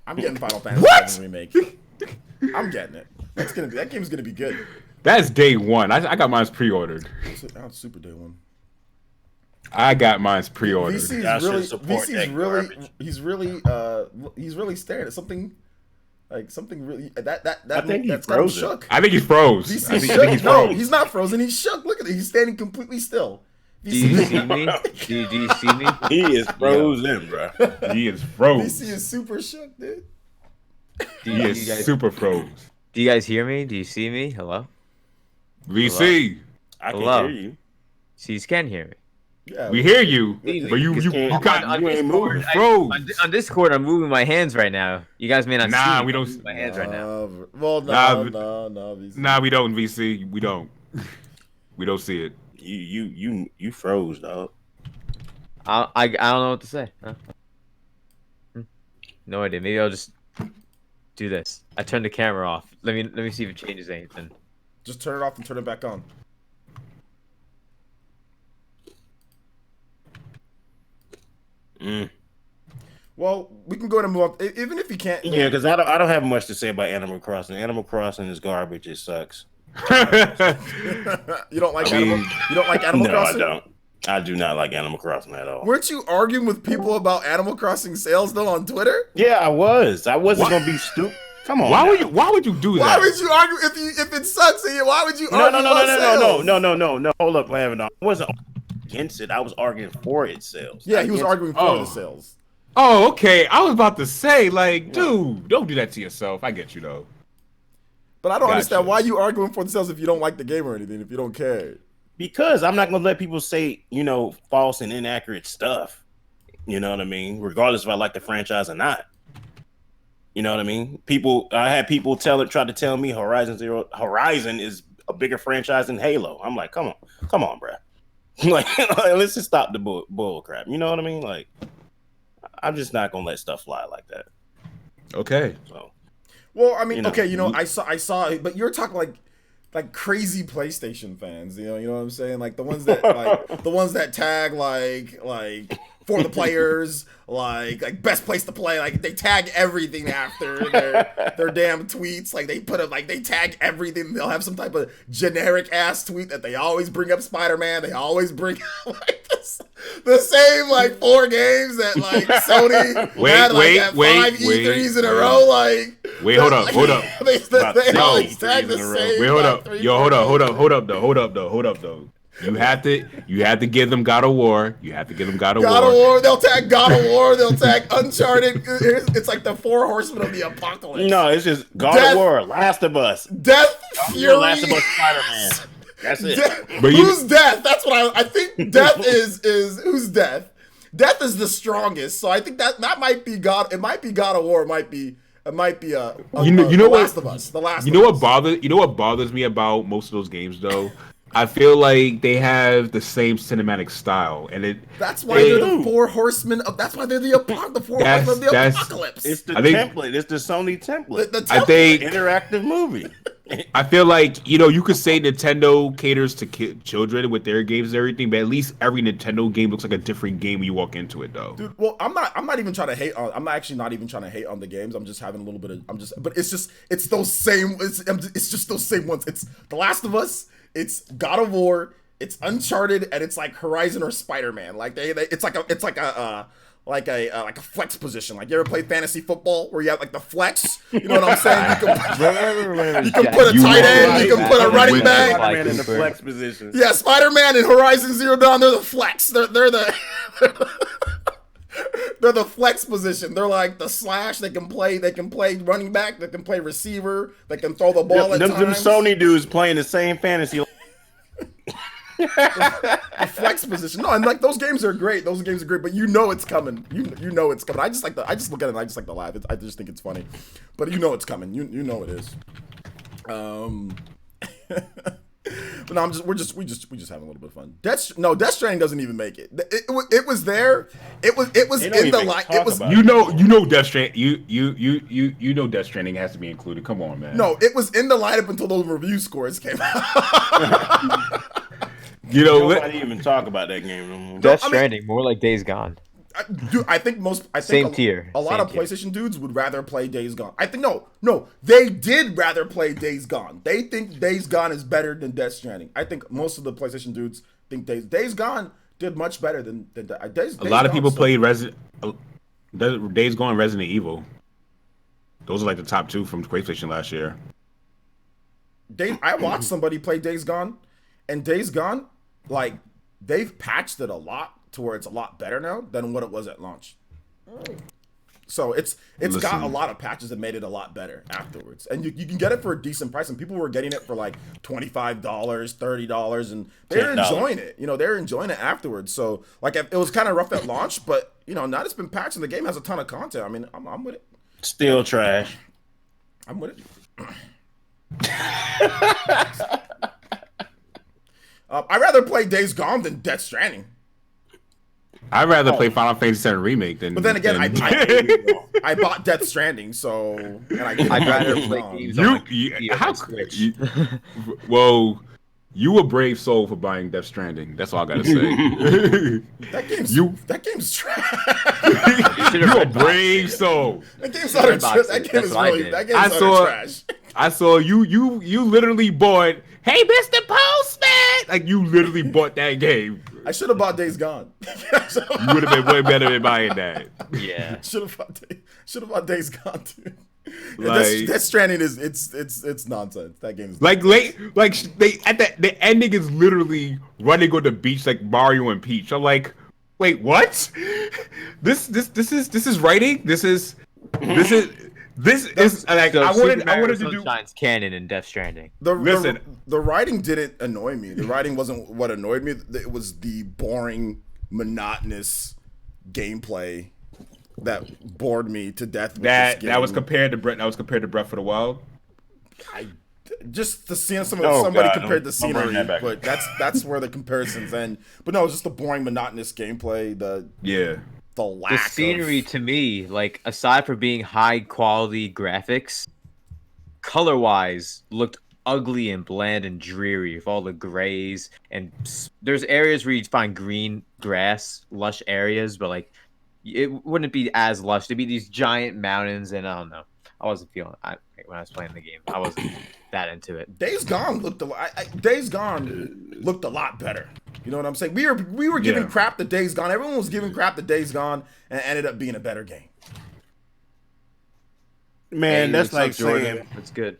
I'm getting Final Fantasy VII remake. I'm getting it. That game's gonna be good. That's day one. I got mine pre-ordered. That's super day one. I got mine pre-ordered. He's really staring at something. Like something really that's got him shook. I think he's froze. I think he's froze. No, he's not frozen. He's shook. Look at it. He's standing completely still. Do you see me? Do you see me? He is frozen, bro. He is froze. DC is super shook, dude. He is super froze. Do you guys hear me? Do you see me? Hello? VC. I can Hello? hear you. So you can hear me. Yeah, we hear you, but you ain't moving. Froze. On Discord, I'm moving my hands right now. You guys may not see me. We don't. My hands right now. Well, no. VC. Nah, we don't. VC, we don't. We don't see it. You froze, dog. I don't know what to say. Huh? No idea. Maybe I'll just do this. I turned the camera off. Let me see if it changes anything. Just turn it off and turn it back on. Well, we can go ahead and move on. Even if you can't, Yeah, because I don't have much to say about Animal Crossing. Animal Crossing is garbage. It sucks. you don't like Animal. You don't like Animal No, Crossing? I don't. I do not like Animal Crossing at all. Weren't you arguing with people about Animal Crossing sales though on Twitter? Yeah, I was. I wasn't gonna be stupid. Come on. Why now. would you? Why would you do Why that? would you argue if it sucks? Why would you No, argue no, no, about no, sales? no. Hold up, Lavender. I wasn't against it. I was arguing for its sales. Yeah, Not he was against arguing for the sales. Oh, okay. I was about to say, like, dude, don't do that to yourself. I get you though. But I don't Gotcha. understand why you arguing for the sales if you don't like the game or anything, if you don't care. Because I'm not gonna let people say, false and inaccurate stuff. You know what I mean? Regardless if I like the franchise or not. You know what I mean? I had people try to tell me Horizon is a bigger franchise than Halo. I'm like, come on, bro. like, let's just stop the bull crap. You know what I mean? Like, I'm just not gonna let stuff fly like that. Okay. So, well, I mean, okay, I saw, but you're talking like crazy PlayStation fans. You know what I'm saying? Like the ones that tag like for the players, like best place to play. Like they tag everything after their damn tweets. Like they put up, like they tag everything. They'll have some type of generic ass tweet that they always bring up Spider-Man. They always bring up like the same like 4 games that like Sony had like at 5 E3s in a row. Like hold up. they always tag the same. Wait, hold up. Yo, hold up though. You have to give them God of War. God of War. They'll tag God of War. They'll tag Uncharted. It's like the 4 horsemen of the apocalypse. No, it's just God of War, Last of Us, Death, Fury, Last of Us, Spider-Man. That's it. Who's Death? That's what I think. Death is who's Death? Death is the strongest. So I think that might be God. It might be God of War. It might be the Last of Us. The Last. What bothers me about most of those games though? I feel like they have the same cinematic style, and that's why they're the 4 horsemen of. That's why they're the 4 horsemen of the apocalypse. It's the template. It's the Sony template. The template. I think interactive movie. I feel like you could say Nintendo caters to children with their games and everything, but at least every Nintendo game looks like a different game when you walk into it, though. Dude, well, I'm not even trying to hate on. I'm actually not even trying to hate on the games. I'm just having a little bit of. But it's those same. It's just those same ones. It's The Last of Us. It's God of War, it's Uncharted, and it's like Horizon or Spider-Man. Like it's like a flex position. Like you ever play fantasy football where you have like the flex? You know what I'm saying? You can put a tight end, you can put a running back. Spider-Man in the flex position. Yeah, Spider-Man and Horizon Zero Dawn, they're the flex. They're the they're the flex position. They're like the slash. They can play running back. They can play receiver. They can throw the ball at times. Them Sony dudes playing the same fantasy. The flex position. No, and like those games are great. Those games are great, but you know it's coming. You know it's coming. I just look at it and I just like to laugh. I just think it's funny, but you know it's coming. You know it is. But no, we just having a little bit of fun. Death Stranding doesn't even make it. It was there. It was in the line. It was Death Stranding. You know Death Stranding has to be included. Come on, man. No, it was in the lineup until those review scores came out. Nobody even talk about that game no more. Death Stranding, more like Days Gone. I think same tier. A lot of PlayStation dudes would rather play Days Gone. I think no, they did rather play Days Gone. They think Days Gone is better than Death Stranding. I think most of the PlayStation dudes think Days Gone did much better than Days. A lot of people played Days Gone, Resident Evil. Those are like the top 2 from PlayStation last year. I watched somebody play Days Gone, and Days Gone, like they've patched it a lot to where it's a lot better now than what it was at launch. So it's got a lot of patches that made it a lot better afterwards. And you can get it for a decent price, and people were getting it for like $25, $30, and they're enjoying it. They're enjoying it afterwards. So like it was kind of rough at launch, but now that it's been patched and the game has a ton of content. I mean, I'm with it. Still trash. I'm with it. I'd rather play Days Gone than Death Stranding. I'd rather play Final Fantasy VII Remake than. But then again, I bought Death Stranding, so and I'd rather play games on Well, You a brave soul for buying Death Stranding. That's all I gotta say. That game's trash. You a brave soul. That game's utter trash. That game is really. That game's utter trash. I saw you literally bought. Hey, Mr. Postman! Like you literally bought that game. I should have bought Days Gone. You would have been way better than buying that. Yeah. Should have bought Days Gone, dude. Like, Death Stranding is it's nonsense. That game is the ending is literally running on the beach like Mario and Peach. I'm like, wait, what? This is writing. This is like so I wanted to do Sunshine's canon in Death Stranding. The writing didn't annoy me. The writing wasn't what annoyed me. It was the boring, monotonous gameplay that bored me to death. That was compared to Breath of the Wild. Just to see somebody compared the scenery, but that's where the comparisons end. But no, it's just the boring, monotonous gameplay. The scenery to me, like aside from being high quality graphics, color wise looked ugly and bland and dreary with all the grays, and there's areas where you'd find green grass, lush areas, but like it wouldn't be as lush. There'd be these giant mountains, and I don't know. I wasn't feeling it when I was playing the game. I wasn't that into it. Days Gone looked a lot better. You know what I'm saying? We were giving crap to Days Gone. Everyone was giving crap to Days Gone, and it ended up being a better game. Man, that's like saying it's good.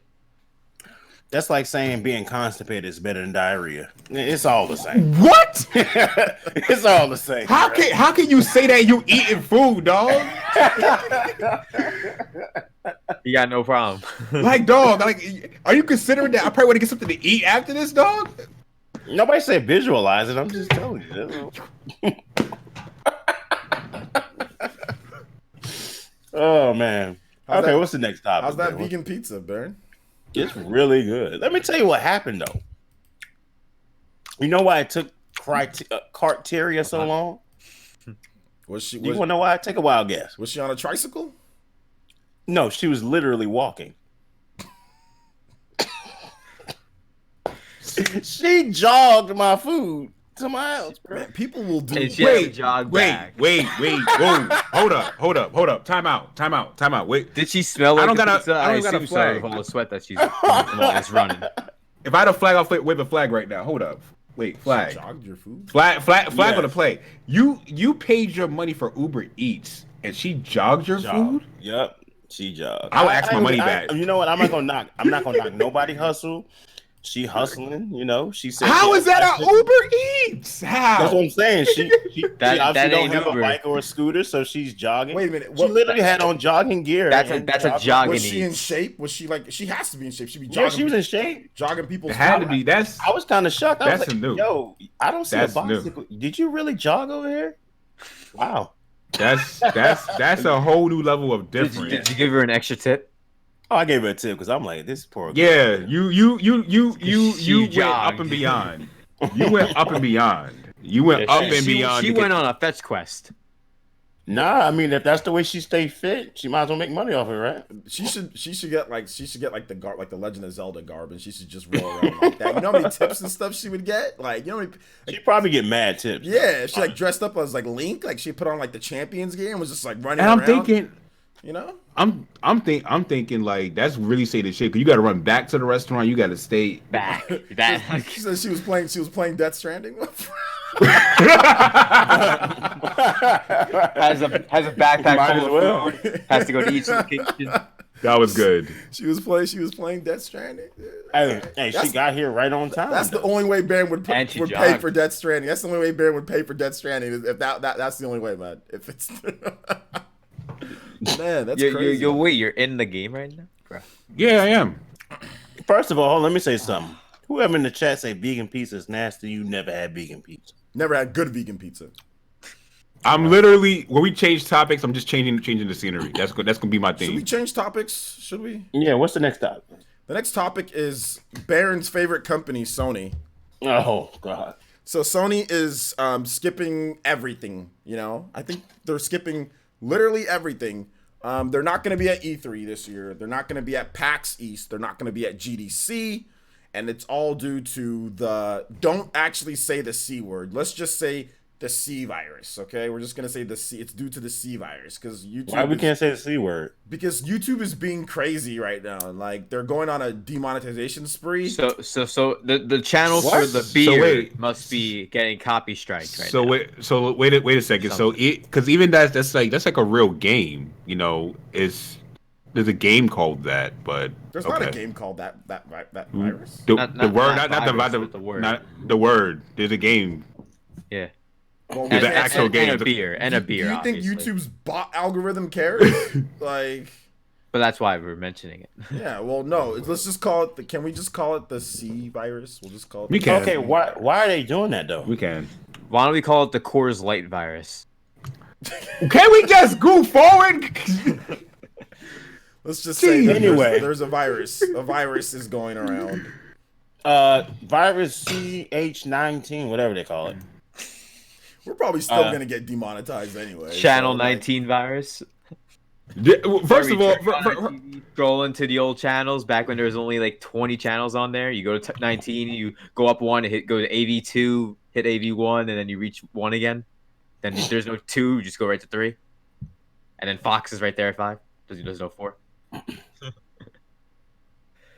That's like saying being constipated is better than diarrhea. It's all the same. What? It's all the same. How can you say that you eating food, dog? You got no problem. Like, dog, like, are you considering that I probably want to get something to eat after this, dog? Nobody said visualize it. I'm just telling you. Oh man. Okay, what's the next topic? How's that vegan pizza, Baron? It's really good. Let me tell you what happened though. You know why it took Carteria so long? You want to know why? Take a wild guess. Was she on a tricycle? No, she was literally walking. She jogged my food to my house, bro. Man, people will do. Wait, whoa, hold up. Time out. Wait. Did she smell like I don't got a flag. All the sweat that she's running. If I had a flag, I'll wave a flag right now. Hold up. Wait, flag. She jogged your food? Flag on the play. You paid your money for Uber Eats and she jogged your food? Yep. She jogged. I'll ask my money back. You know what? I'm not gonna knock nobody hustle. She hustling, you know. She said, "How is that an Uber Eats? How?" That's what I'm saying. She obviously don't have Uber. a bike or a scooter, so she's jogging. Wait a minute. She literally had on jogging gear. That's a jogging. Was she in shape? Was she like? She has to be in shape. She'd be jogging. Yeah, she was in shape. Jogging people's. It had to be. I was kind of shocked. I was that's like, new. Yo, I don't see a bicycle. Did you really jog over here? Wow. That's a whole new level of difference. Did you give her an extra tip? Oh, I gave her a tip because I'm like, this poor girl. Yeah, you went up and beyond. You went up and beyond. You went up and beyond. She went on a fetch quest. Nah, I mean, if that's the way she stay fit, she might as well make money off it, right? She should get like the Legend of Zelda garb, and she should just roll around like that. You know how many tips and stuff she would get? Like, you know, she'd probably get mad tips. Yeah, she like dressed up as like Link, like she put on like the Champions gear and was just like running. And I'm around, thinking, you know, I'm thinking like that's really say the shit. Cause you got to run back to the restaurant. You got to stay back. She said she was playing Death Stranding. has a backpack full of food. Has to go to each location. That was good. She was playing Death Stranding. Hey, she got here right on time. That's the only way Baron would pay for Death Stranding. That's the only way Baron would pay for Death Stranding. If that's the only way, man. If it's man, that's crazy. You're in the game right now, bro. Yeah, I am. First of all, let me say something. Whoever in the chat say vegan pizza is nasty, you never had vegan pizza. Never had good vegan pizza. I'm literally when we change topics, I'm just changing the scenery. That's gonna be my thing. Should we change topics? Should we? Yeah. What's the next topic? The next topic is Baron's favorite company, Sony. Oh God. So Sony is skipping everything. You know, I think they're skipping literally everything. They're not going to be at E3 this year. They're not going to be at PAX East. They're not going to be at GDC. and it's all due to the don't actually say the C word. Let's just say the C virus. Okay, we're just gonna say the C. It's due to the C virus because YouTube. Why we can't say the C word? Because YouTube is being crazy right now. Like they're going on a demonetization spree. So the channel What? for the So beer wait. must be getting copy striked right So now. wait a second. So because even that's like a real game, you know, there's a game called that, but There's not a game called that virus. The Not word, not not virus, the but the word. not the word. There's a game. Yeah. Well, There's an actual game. And a beer. And a beer. Do you think obviously. YouTube's bot algorithm cares? Like, But that's why we're mentioning it. yeah. Well, no. Let's just call it. Can we just call it the C virus? We'll just call it. We can. Okay, why are they doing that though? We can. Why don't we call it the Coors Light virus? Can we just go forward? Let's just say that Anyway. there's a virus. A virus is going around. Virus CH19, whatever they call it. We're probably still gonna get demonetized anyway. Channel so, like, 19 virus. First of all, Scroll into the old channels back when there was only like 20 channels on there. You go to 19, you go up one, go to AV2, hit AV1, and then you reach 1 again. Then if there's no 2, you just go right to 3. And then Fox is right there at 5. There's no 4.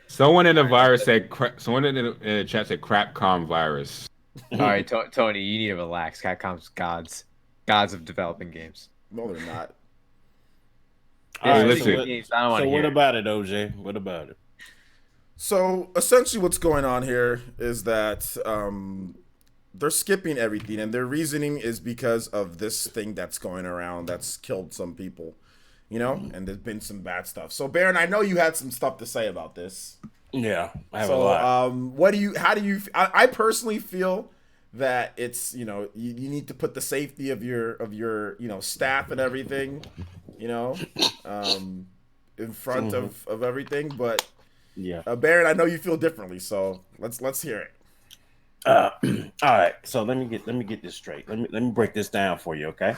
someone in the virus said. Someone in the chat said "crapcom virus." All right, Tony, you need to relax. Capcom's gods of developing games. no, they're not. All right, listen. so Games, I don't want so to what hear. about it, OJ? What about it? So essentially, what's going on here is that they're skipping everything, and their reasoning is because of this thing that's going around that's killed some people, you know, and there's been some bad stuff. So, Baron, I know you had some stuff to say about this. Yeah, I have a So, lot. how do you? I personally feel that it's you need to put the safety of your staff and everything, in front of everything, but. Yeah. Baron, I know you feel differently, so let's hear it. All right. So let me get this straight. Let me break this down for you, okay?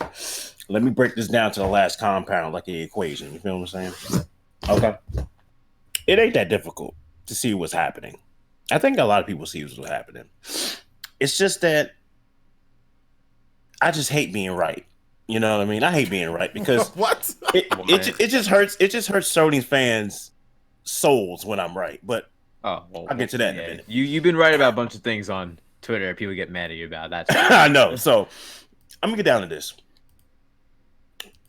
Let me break this down to the last compound, like the equation. You feel what I'm saying? Okay. It ain't that difficult to see what's happening. I think a lot of people see what's happening. It's just that I just hate being right. You know what I mean? I hate being right because What? it just hurts. It just hurts Sony fans' souls when I'm right. But Oh, well, I'll get to that in a minute. You've been right about a bunch of things on Twitter. People get mad at you about that. I know. So I'm gonna get down to this.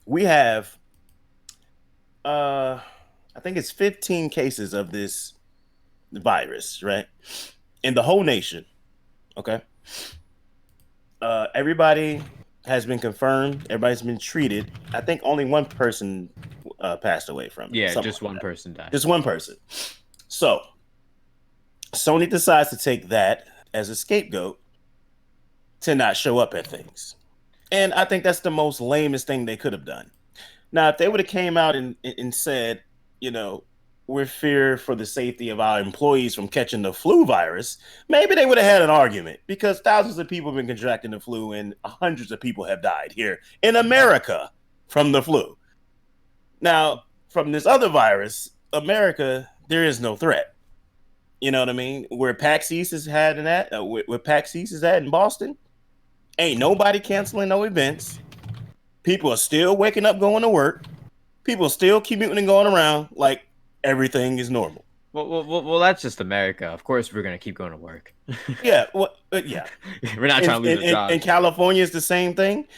We have, I think it's 15 cases of this virus, right, in the whole nation. Okay. Everybody has been confirmed. Everybody's been treated. I think only one person passed away from it. Yeah, Something just like one that. person died. Just one person. So Sony decides to take that as a scapegoat to not show up at things. And I think that's the most lamest thing they could have done. Now, if they would have came out and said, we're fear for the safety of our employees from catching the flu virus, maybe they would have had an argument because thousands of people have been contracting the flu and hundreds of people have died here in America from the flu. Now, from this other virus, America, there is no threat. You know what I mean? Where PAX East is had in that, where PAX East is at in Boston, ain't nobody canceling no events. People are still waking up, going to work. People are still commuting and going around like everything is normal. Well, that's just America. Of course, we're gonna keep going to work. Yeah, yeah. We're not trying to lose a job. In California, it's the same thing.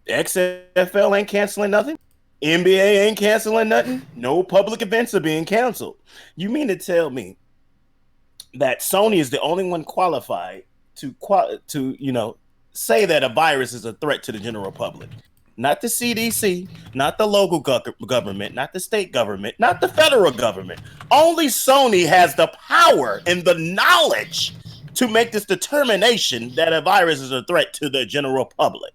XFL ain't canceling nothing. NBA ain't canceling nothing. No public events are being canceled. You mean to tell me that Sony is the only one qualified to say that a virus is a threat to the general public? Not the CDC, not the local government, not the state government, not the federal government. Only Sony has the power and the knowledge to make this determination that a virus is a threat to the general public.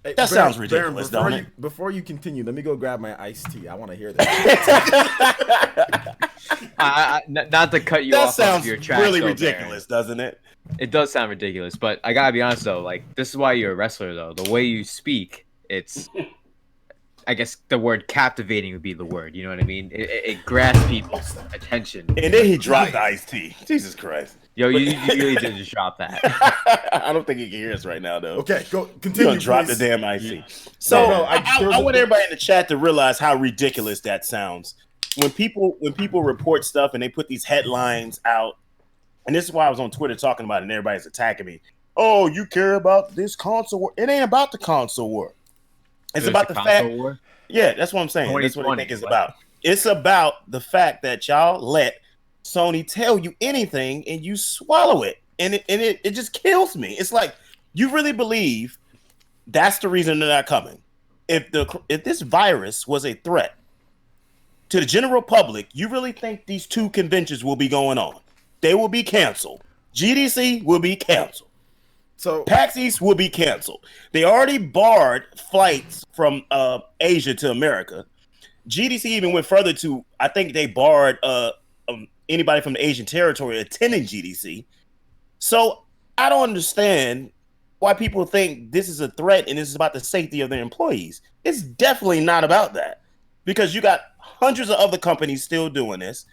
Hey, That sounds ridiculous, don't it? Before you continue, let me go grab my iced tea. I want to hear this. Not to cut you That off sounds of your track, really though, ridiculous, doesn't it? It does sound ridiculous, but I gotta be honest though. Like, this is why you're a wrestler, though. The way you speak, it's I guess the word captivating would be the word. You know what I mean? It grasps people's attention. And then he dropped the iced tea. Jesus Christ. Yo, you really did just drop that. I don't think he can hear us right now, though. Okay, go You continue. gonna drop the Please. damn iced tea. So No, I want everybody in the chat to realize how ridiculous that sounds. When people report stuff and they put these headlines out, and this is why I was on Twitter talking about it, and everybody's attacking me. Oh, you care about this console war? It ain't about the console war. It's about the fact. War? Yeah, that's what I'm saying. That's what I think it's about. It's about the fact that y'all let Sony tell you anything and you swallow it. And it just kills me. It's like, you really believe that's the reason they're not coming. If this virus was a threat to the general public, you really think these two conventions will be going on? They will be canceled. GDC will be canceled. So PAX East will be canceled. They already barred flights from Asia to America. GDC even went further to, I think they barred anybody from the Asian territory attending GDC. So I don't understand why people think this is a threat and this is about the safety of their employees. It's definitely not about that, because you got hundreds of other companies still doing this,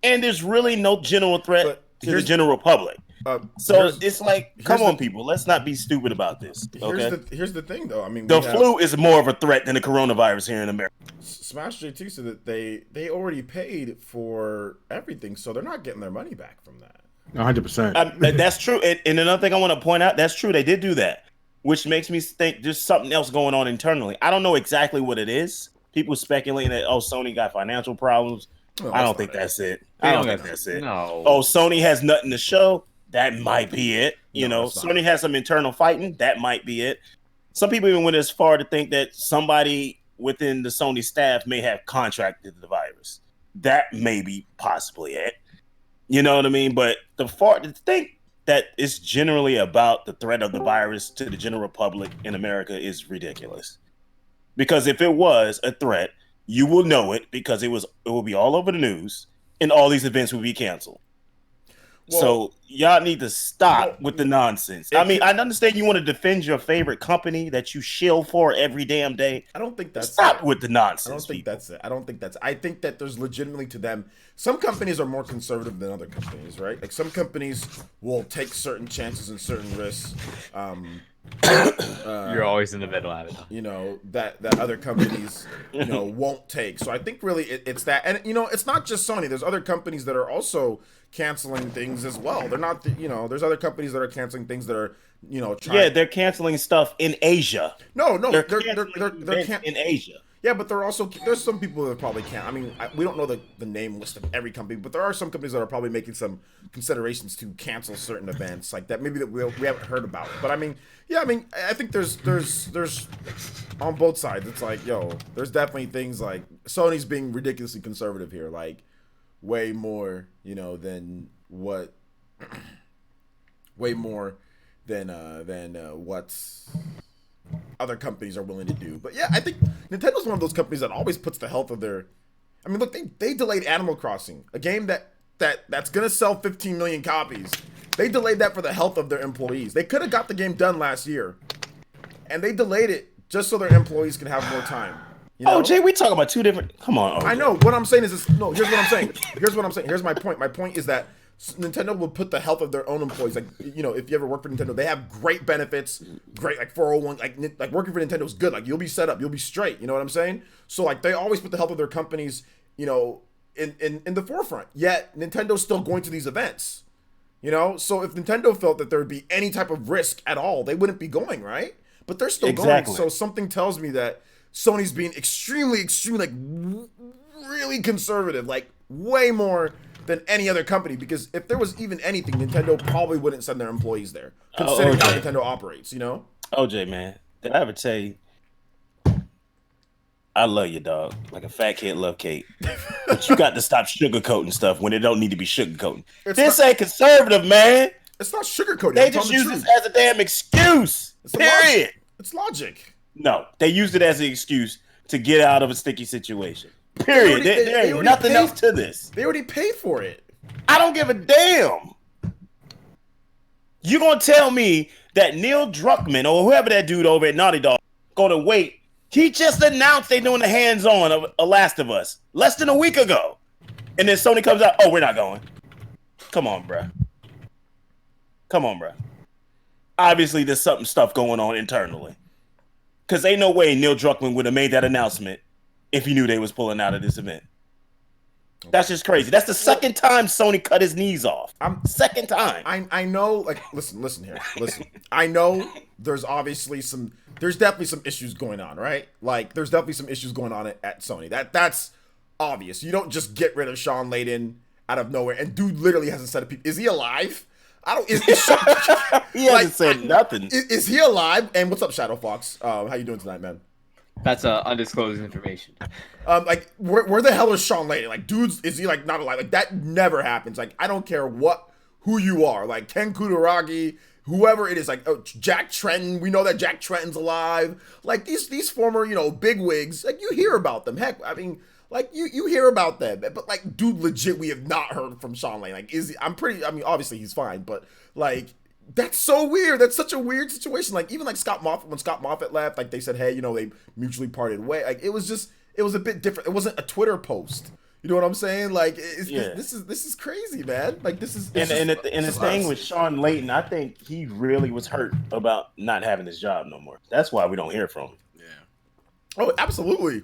and there's really no general threat to the general public. So it's like, come on, people, let's not be stupid about this. Okay. Here's the thing, though. I mean, the flu is more of a threat than the coronavirus here in America. Smash JT said that they already paid for everything, so they're not getting their money back from that. 100%. That's true. And another thing I want to point out, that's true. They did do that, which makes me think there's something else going on internally. I don't know exactly what it is. People speculating that, Sony got financial problems. No, I don't think that's it. I don't think that's it. No. Oh, Sony has nothing to show. That might be it. Sony has some internal fighting. That might be it. Some people even went as far to think that somebody within the Sony staff may have contracted the virus. That may be possibly it. You know what I mean? But to think that it's generally about the threat of the virus to the general public in America is ridiculous. Because if it was a threat, you will know it, because it will be all over the news, and all these events will be canceled. Well, so y'all need to stop with the nonsense. I mean, I understand you want to defend your favorite company that you shill for every damn day. I don't think that's stop with the nonsense. I don't think that's it. I think that there's legitimately, to them, some companies are more conservative than other companies, right? Like, some companies will take certain chances and certain risks. You're always in the middle of it. That other companies, won't take. So I think really it's that. And, it's not just Sony. There's other companies that are also canceling things as well. They're not, there's other companies that are canceling things that are, they're canceling stuff in Asia. No, they're in Asia. Yeah, but there's some people that probably can't. I mean, we don't know the name list of every company, but there are some companies that are probably making some considerations to cancel certain events like that, maybe that we haven't heard about. But I mean, I think there's on both sides. It's like, there's definitely things like Sony's being ridiculously conservative here, like way more, than what, way more than what's other companies are willing to do. But yeah, I think Nintendo's one of those companies that always puts the health of their. I mean, look, they delayed Animal Crossing, a game that's gonna sell 15 million copies. They delayed that for the health of their employees. They could have got the game done last year, and they delayed it just so their employees can have more time. Oh, Jay, we talking about two different. Come on. I know. What I'm saying is this. No, here's what I'm saying. Here's my point. My point is that Nintendo will put the health of their own employees. Like, if you ever work for Nintendo, they have great benefits, great, like 401, like working for Nintendo is good. Like, you'll be set up, you'll be straight. You know what I'm saying? So like, they always put the health of their companies, in the forefront. Yet Nintendo's still going to these events. So if Nintendo felt that there would be any type of risk at all, they wouldn't be going, right? But they're still going. So something tells me that Sony's being extremely, like really conservative, like way more than any other company, because if there was even anything, Nintendo probably wouldn't send their employees there, considering how Nintendo operates, OJ, man, did I ever tell you I love you, dog, like a fat kid love cake, but you got to stop sugarcoating stuff when it don't need to be sugarcoating. This ain't conservative, man. It's not sugarcoating. They just use this as a damn excuse. Period. It's logic. No, they used it as an excuse to get out of a sticky situation. Period. There ain't nothing else to this. They already paid for it. I don't give a damn. You gonna tell me that Neil Druckmann or whoever that dude over at Naughty Dog gonna wait He just announced they're doing the hands-on of a Last of Us less than a week ago. And then Sony comes out, oh, we're not going. Come on, bro. Obviously, there's stuff going on internally. Because ain't no way Neil Druckmann would have made that announcement if he knew they was pulling out of this event. That's just crazy. That's the second time Sony cut his knees off. Second time. I know, like, listen here. Listen. I know there's definitely some issues going on, right? Like, there's definitely some issues going on at Sony. That's obvious. You don't just get rid of Sean Layden out of nowhere. And dude literally hasn't said it. Is he alive? Is Sean, he hasn't said nothing. Is he alive? And what's up, Shadow Fox? How you doing tonight, man? That's undisclosed information. Like, where the hell is Sean Layden? Like, dudes, is he like not alive? Like, that never happens. Like, I don't care who you are. Like, Ken Kutaragi, whoever it is. Like, Jack Trenton. We know that Jack Trenton's alive. Like, these former, bigwigs. Like, you hear about them. Heck, I mean, like, you hear about them. But like, dude, legit, we have not heard from Sean Layden. Like, obviously he's fine, but like, that's so weird. That's such a weird situation. Like, even like Scott Moffat, when Scott Moffat left, like, they said, hey, they mutually parted way. Like, it was a bit different. It wasn't a Twitter post. You know what I'm saying? Like, this is crazy, man. Like, this is. And the thing with Sean Layden, I think he really was hurt about not having his job no more. That's why we don't hear from him. Yeah. Oh, absolutely.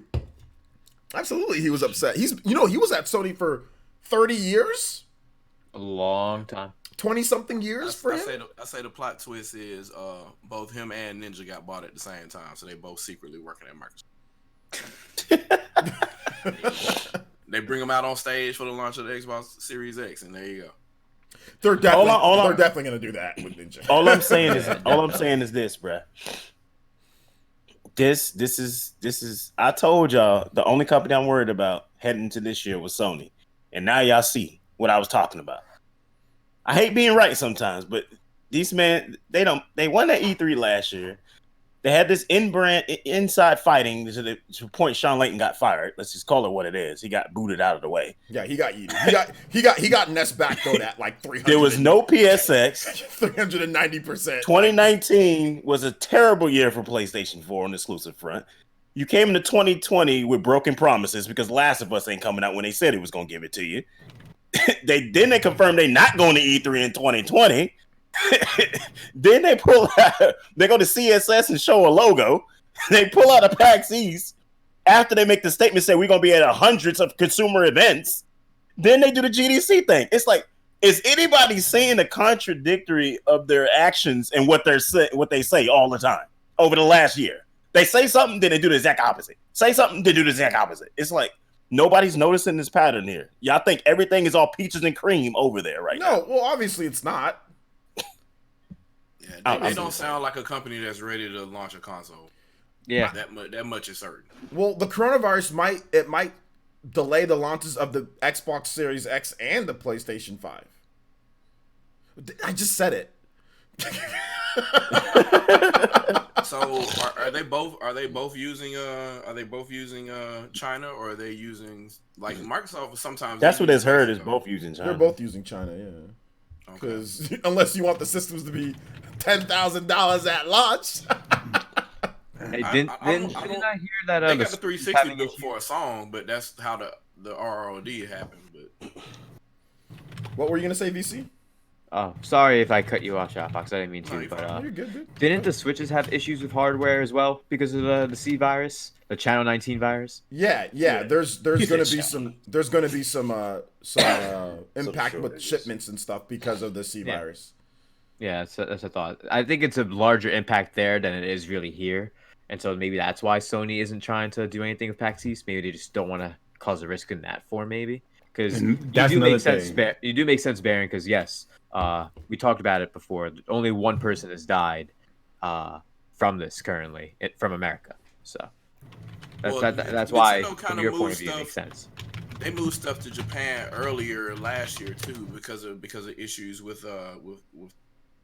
Absolutely, he was upset. He was at Sony for 30 years. A long time. 20-something years for him. I say the plot twist is both him and Ninja got bought at the same time, so they both secretly working at Microsoft. They bring him out on stage for the launch of the Xbox Series X, and there you go. They're definitely gonna do that with Ninja. All I'm saying is this, bruh. This is. I told y'all the only company I'm worried about heading into this year was Sony, and now y'all see what I was talking about. I hate being right sometimes, but these men, they won that E3 last year. They had this inside fighting to the point Sean Layden got fired. Let's just call it what it is. He got booted out of the way. Yeah, he got yeeted. He got Ness back though at like 300. There was no PSX. 390%. 2019 was a terrible year for PlayStation 4 on the exclusive front. You came into 2020 with broken promises because Last of Us ain't coming out when they said it was going to give it to you. They confirmed they're not going to E3 in 2020. Then they pull out, they go to CSS and show a logo. They pull out a PAX East after they make the statement say we're going to be at hundreds of consumer events. Then they do the GDC thing. It's like, is anybody seeing the contradictory of their actions and what they say all the time over the last year? They say something, then they do the exact opposite. Say something, they do the exact opposite. It's like, nobody's noticing this pattern here. Y'all think everything is all peaches and cream over there right now. No, well, obviously it's not. Yeah, they don't sound like a company that's ready to launch a console. Yeah, that much is certain. Well, the coronavirus might delay the launches of the Xbox Series X and the PlayStation 5. I just said it. So are they both using China, or are they using like Microsoft? Sometimes that's what it's heard is both using China. They're both using China, yeah. Because unless you want the systems to be $10,000 at launch. Hey, didn't I hear that? They got the 360 built for a song, but that's how the ROD happened. But what were you gonna say, VC? Oh, sorry if I cut you off, Shotbox. I didn't mean to. You're good, dude. Didn't the Switches have issues with hardware as well because of the C virus, the Channel 19 virus? Yeah. There's gonna be some impact with shipments and stuff because of the C virus. Yeah, that's a thought. I think it's a larger impact there than it is really here, and so maybe that's why Sony isn't trying to do anything with PAX East. Maybe they just don't want to cause a risk in that form, maybe. Because you do make sense, Baron. Because yes, we talked about it before. Only one person has died from this currently from America. So that's why, from your point of view, it makes sense. They moved stuff to Japan earlier last year too because of issues with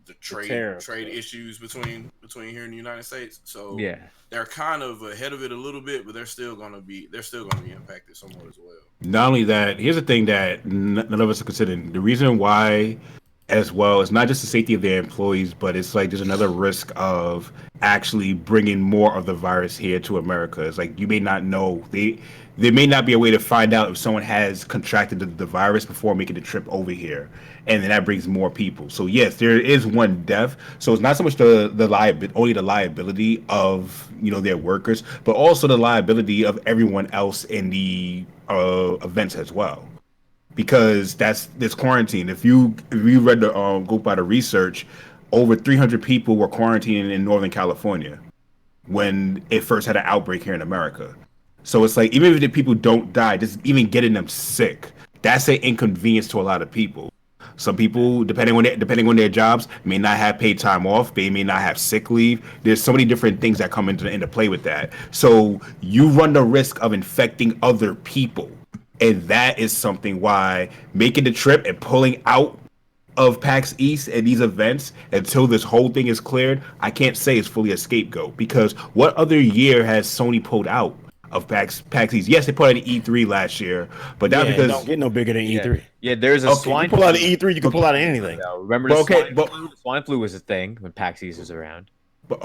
the trade issues between here in the United States. So yeah, they're kind of ahead of it a little bit, but they're still gonna be impacted somewhat as well. Not only that, here's the thing that none of us are considering. The reason why as well. It's not just the safety of their employees, but it's like there's another risk of actually bringing more of the virus here to America. It's like you may not know there may not be a way to find out if someone has contracted the virus before making the trip over here, and then that brings more people. So yes, there is one death. So it's not so much the liability, only the liability of their workers, but also the liability of everyone else in the events as well, because this quarantine. If you read the go by the research, over 300 people were quarantining in Northern California when it first had an outbreak here in America. So it's like even if the people don't die, just even getting them sick, that's an inconvenience to a lot of people. Some people, depending on their jobs, may not have paid time off. They may not have sick leave. There's so many different things that come into play with that. So you run the risk of infecting other people. And that is something why making the trip and pulling out of PAX East and these events until this whole thing is cleared, I can't say it's fully a scapegoat, because what other year has Sony pulled out of PAX East? Yes, they put out an E3 last year, but that's because don't get no bigger than E3. Yeah, there's a swine. You pull out an E3, you can pull out anything. Remember the swine flu? The swine flu was a thing when PAX East was around. But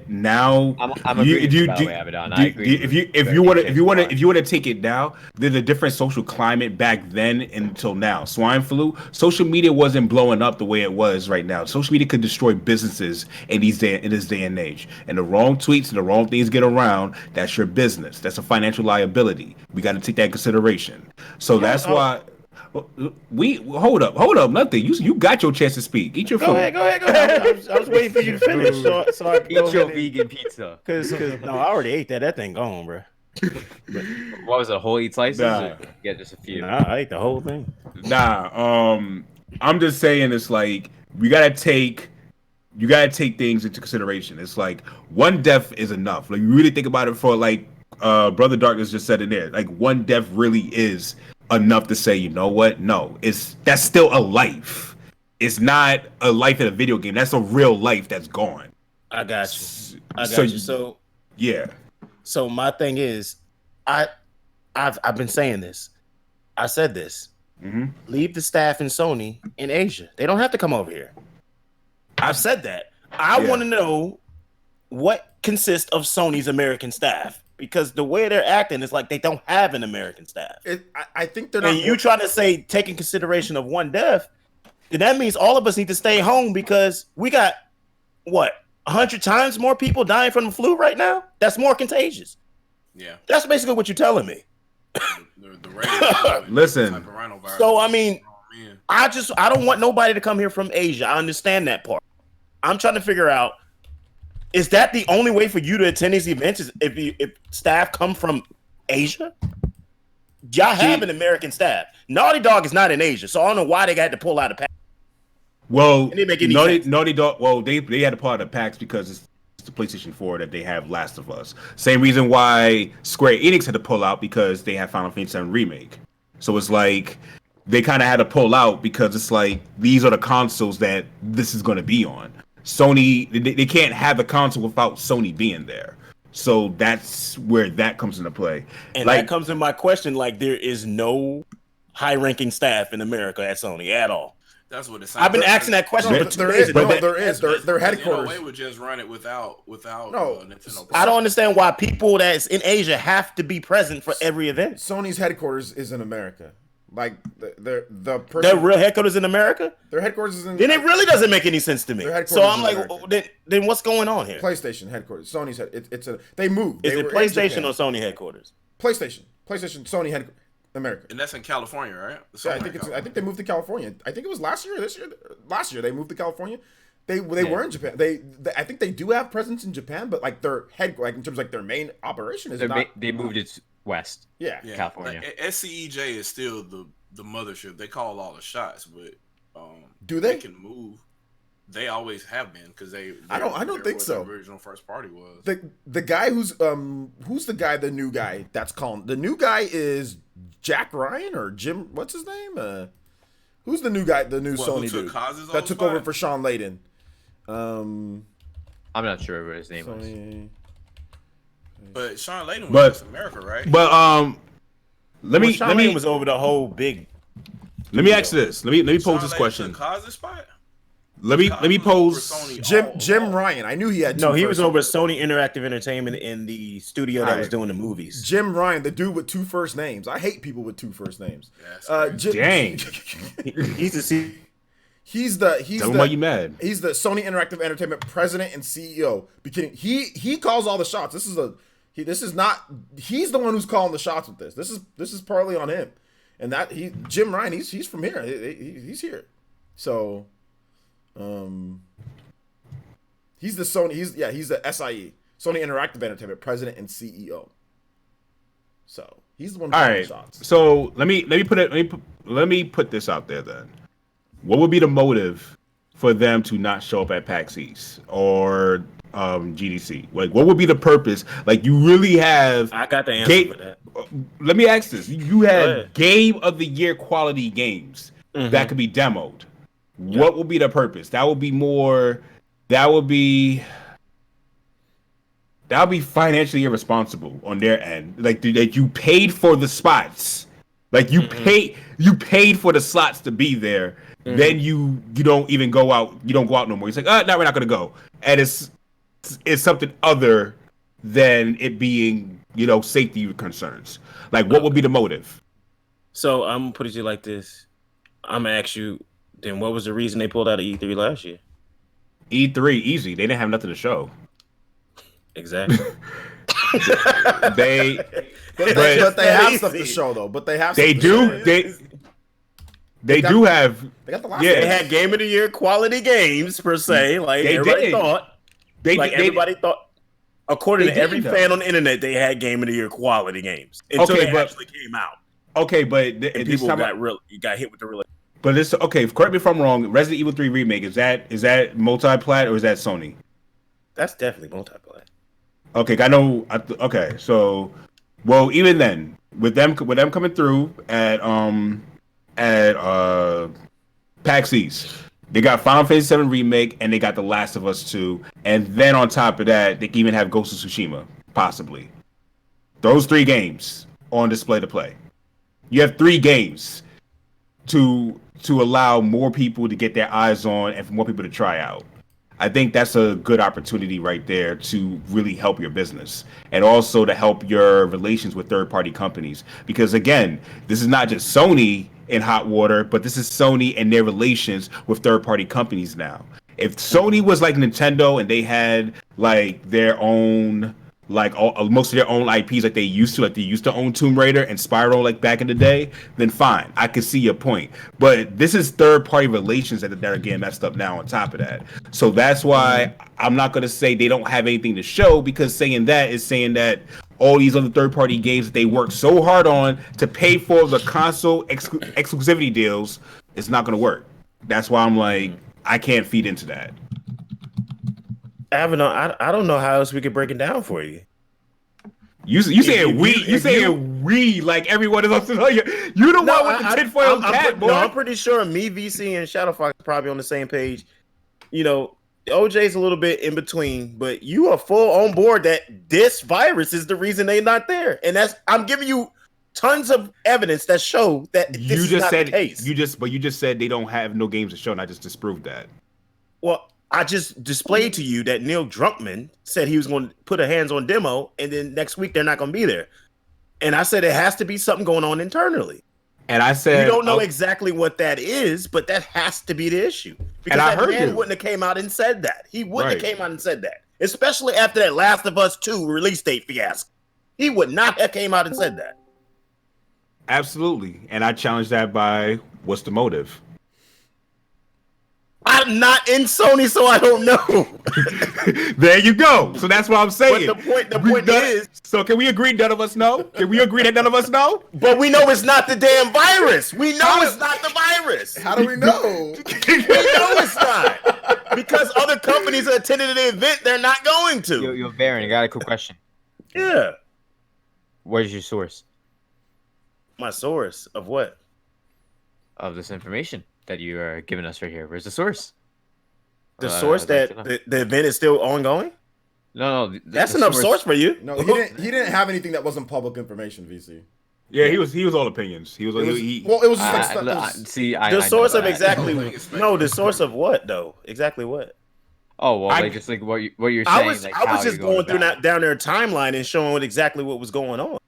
now I'm agreeing, by the way, Abaddon. I agree. If you want to take it now, there's a different social climate back then until now. Swine flu, social media wasn't blowing up the way it was right now. Social media could destroy businesses in this day and age. And the wrong tweets and the wrong things get around, that's your business. That's a financial liability. We got to take that in consideration. So that's why. We hold up. Nothing. You got your chance to speak. Eat your food. Go ahead. I was waiting for you to finish. So I can eat your vegan pizza. Cause no, I already ate that. That thing gone, bro. What was it? Whole eat slices? Nah. Yeah, just a few. Nah, I ate the whole thing. I'm just saying, it's like you gotta take things into consideration. It's like one death is enough. Like you really think about it, for like Brother Darkness just said in there, like one death really is enough to say, you know what? No, that's still a life. It's not a life in a video game. That's a real life that's gone. I got you. So yeah. So my thing is, I've been saying this. I said this. Mm-hmm. Leave the staff in Sony in Asia. They don't have to come over here. I've said that. I want to know what consists of Sony's American staff. Because the way they're acting is like they don't have an American staff. I think they're not. And you trying to say taking consideration of one death, then that means all of us need to stay home, because we got 100 times more people dying from the flu right now. That's more contagious. Yeah, that's basically what you're telling me. Listen. So I mean, I don't want nobody to come here from Asia. I understand that part. I'm trying to figure out, is that the only way for you to attend these events? Is if staff come from Asia? Y'all have an American staff. Naughty Dog is not in Asia, so I don't know why they had to pull out of PAX. Well, Naughty Dog. Well, they had to pull out of PAX because it's the PlayStation 4 that they have Last of Us. Same reason why Square Enix had to pull out, because they have Final Fantasy VII Remake. So it's like they kind of had to pull out because it's like these are the consoles that this is going to be on. Sony, they can't have a console without Sony being there. So that's where that comes into play. And that comes in my question, like there is no high-ranking staff in America at Sony at all. That's what it sounds. I've been asking that question for 2 days. There is. Their headquarters. They would just run it without Nintendo. I don't understand why people that's in Asia have to be present for every event. Sony's headquarters is in America. Like their real headquarters in America. Their headquarters is in. Then it really doesn't make any sense to me. So I'm like, then what's going on here? PlayStation headquarters. Sony's they moved. Is it PlayStation or Sony headquarters? PlayStation, Sony headquarters. America. And that's in California, right? Yeah, I think they moved to California. I think it was last year, last year they moved to California. They were in Japan. They I think they do have presence in Japan, but like their in terms of like their main operation is they moved it west. Yeah. California. Like, SCEJ is still the mothership. They call all the shots, but do they can move? They always have been, because I don't think so. The original first party was the guy who's the new guy that's calling. The new guy is Jack Ryan or Jim. What's his name? Who's the new guy? The new Sony dude that took over for Sean Layden. I'm not sure what his name was. But Sean Layden was in America, right? But let me was over the whole big Let me ask this. Let me pose this question. Let me pose Jim Ryan. I knew he had. No, he was over Sony Interactive Entertainment in the studio that was doing the movies. Jim Ryan, the dude with 2 first names. I hate people with 2 first names. Dang. He's Tell him why you mad. He's the Sony Interactive Entertainment president and CEO. He calls all the shots. He's the one who's calling the shots with this. This is partly on him. And Jim Ryan, he's from here. He's here. So he's the Sony, he's the SIE, Sony Interactive Entertainment president and CEO. So he's the one calling the shots. So let me put this out there then. What would be the motive for them to not show up at PAX East or GDC? Like, what would be the purpose? Like, you really have. I got the answer for that. Let me ask this: you have Game of the Year quality games that could be demoed. Yep. What would be the purpose? That would be financially irresponsible on their end. Like, that you paid for the spots. Like, you paid for the slots to be there. Then you don't even go out. You don't go out no more. It's like, no, we're not gonna go. And it's something other than it being, safety concerns. Like, what would be the motive? So I'm gonna put it to you like this. I'm gonna ask you, then what was the reason they pulled out of E3 last year? E3, easy. They didn't have nothing to show. Exactly. But they have stuff to show though. They do. They do have. They got the last. Yeah, they had Game of the Year quality games per se. Like everybody thought. According to every fan on the internet, they had Game of the Year quality games until they actually came out. Okay, but people got hit with the real. But it's okay. Correct me if I'm wrong. Resident Evil 3 remake is that multi-plat or is that Sony? That's definitely multi-plat. Okay, I know. Okay, so even then, with them coming through at PAX East, they got Final Fantasy VII remake and they got The Last of Us 2, and then on top of that, they can even have Ghost of Tsushima, possibly. Those 3 games on display to play. You have 3 games to allow more people to get their eyes on and for more people to try out. I think that's a good opportunity right there to really help your business and also to help your relations with third-party companies. Because again, this is not just Sony in hot water, but this is Sony and their relations with third-party companies now. If Sony was like Nintendo and they had like their own, like most of their own IPs like they used to own Tomb Raider and Spyro like back in the day, then fine, I could see your point. But this is third-party relations that are getting messed up now on top of that. So that's why I'm not going to say they don't have anything to show, because saying that is saying that all these other third-party games that they work so hard on to pay for the console exclusivity deals, it's not going to work. That's why I'm like, I can't feed into that. I don't know how else we could break it down for you. You saying we like everyone is also you the one with the tinfoil cap, boy. No, I'm pretty sure me, VC, and Shadowfox are probably on the same page. OJ's a little bit in between, but you are full on board that this virus is the reason they're not there, and I'm giving you tons of evidence that show that this is not the case. You just said they don't have no games to show, and I just disproved that. Well, I just displayed to you that Neil Druckmann said he was going to put a hands-on demo, and then next week they're not going to be there. And I said it has to be something going on internally. And I said we don't know exactly what that is, but that has to be the issue. Because that man wouldn't have came out and said that. He wouldn't have came out and said that, especially after that Last of Us 2 release date fiasco. He would not have came out and said that. Absolutely, and I challenge that by what's the motive? I'm not in Sony, so I don't know. There you go. So that's what I'm saying. But the point is... So can we agree none of us know? Can we agree that none of us know? But we know it's not the damn virus. We know it's not the virus. How do we know? We know it's not. Because other companies that attended the event, they're not going to. Yo, Baron, I got a quick question. Yeah. What is your source? My source of what? Of this information that you are giving us right here. Where's the source? The source that the event is still ongoing? No. That's enough source for you. No, he didn't have anything that wasn't public information, VC. Yeah, he was all opinions. It was just the source of exactly the source of what though? Exactly what? Oh well, like just like what you're saying. I was just going through down their timeline and showing exactly what was going on.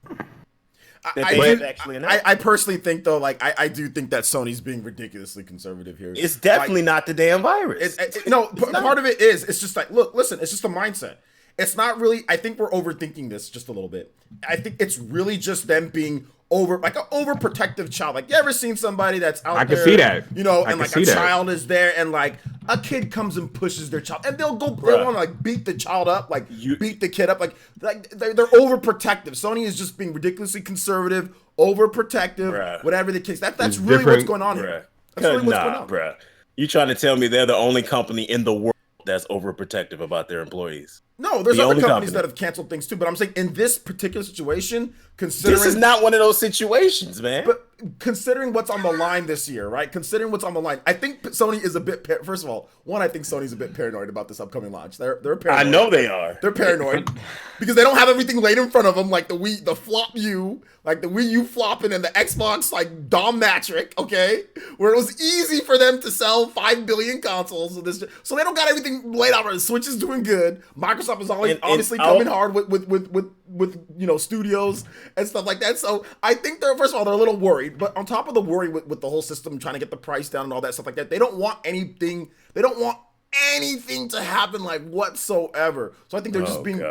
I personally think though, like I do think that Sony's being ridiculously conservative here. It's definitely not the damn virus. Part of it is. It's just like, look, listen. It's just a mindset. It's not really. I think we're overthinking this just a little bit. I think it's really just them being like an overprotective child. Like, you ever seen somebody that's out there? I can see that. And like a child is there, and like a kid comes and pushes their child, and they'll want to like beat the child up, like beat the kid up, like they're overprotective. Sony is just being ridiculously conservative, overprotective, whatever the case. That's really what's going on here. That's really what's going on, bruh. You trying to tell me they're the only company in the world that's overprotective about their employees? No, there's other companies that have canceled things too, but I'm saying in this particular situation, considering this is not one of those situations, man. But considering what's on the line this year, right? Considering what's on the line, I think Sony is a bit. First of all, I think Sony's a bit paranoid about this upcoming launch. They're paranoid. I know they are. They're paranoid because they don't have everything laid in front of them, like the Flop U, like the Wii U flopping and the Xbox like Dom Matric, okay, where it was easy for them to sell 5 billion consoles. So they don't got everything laid out. The Switch is doing good. Microsoft is obviously coming hard with studios and stuff like that. So I think they're, first of all, they're a little worried, but on top of the worry with the whole system trying to get the price down and all that stuff like that, they don't want anything to happen like whatsoever. So I think they're just being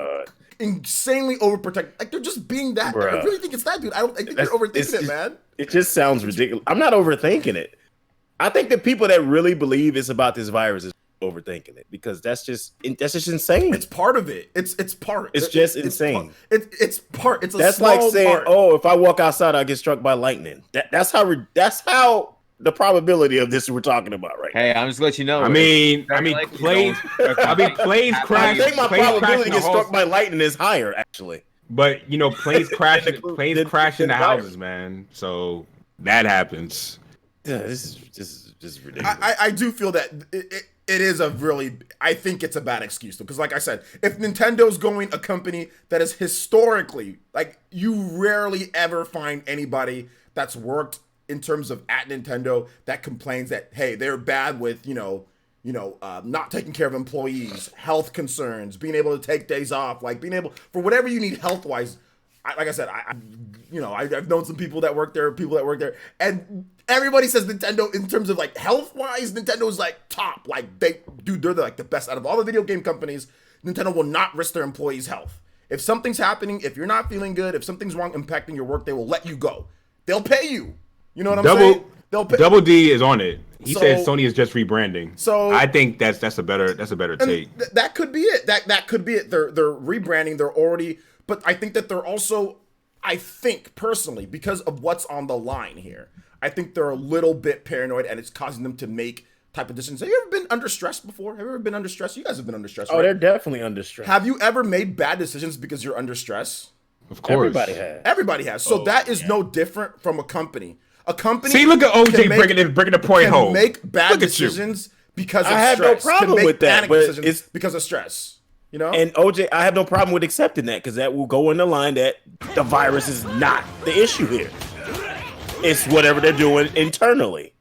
insanely overprotective. Like, they're just being that. Bruh. I really think it's that, dude. I think you're overthinking it, man. It just sounds ridiculous. I'm not overthinking it. I think the people that really believe it's about this virus is overthinking it, because that's just insane. It's part of it. It's part. It's just insane. It's part. It's a that's small like saying, part. oh, if I walk outside, I'll get struck by lightning. That's how the probability of this we're talking about right now. Hey, I'm just gonna let you know. Planes crash. I think my probability to get struck by lightning is higher, actually. But planes crash into houses, man. So that happens. Yeah, this is just ridiculous. I do feel that it is a really, I think it's a bad excuse though, because like I said, if Nintendo's going a company that is historically, like, you rarely ever find anybody that's worked in terms of at Nintendo that complains that, hey, they're bad with not taking care of employees, health concerns, being able to take days off, like being able for whatever you need health wise. Like I said, I've known some people that work there, and everybody says Nintendo, in terms of like health wise, Nintendo's like top. Like they're like the best out of all the video game companies. Nintendo will not risk their employees' health. If something's happening, if you're not feeling good, if something's wrong impacting your work, they will let you go. They'll pay you. You know what I'm saying? Double D is on it. He said Sony is just rebranding. So I think that's a better take. That could be it. That could be it. They're rebranding. They're already. But I think that they're also, I think personally, because of what's on the line here, I think they're a little bit paranoid, and it's causing them to make type of decisions. Have you ever been under stress before? Have you ever been under stress? You guys have been under stress, right? Oh, they're definitely under stress. Have you ever made bad decisions because you're under stress? Of course. Everybody has. So that is no different from a company. A company. See, look at OJ bringing the point home. Make bad decisions because of stress. I have no problem with that, but it's because of stress. And OJ, I have no problem with accepting that, because that will go in the line that the virus is not the issue here. It's whatever they're doing internally.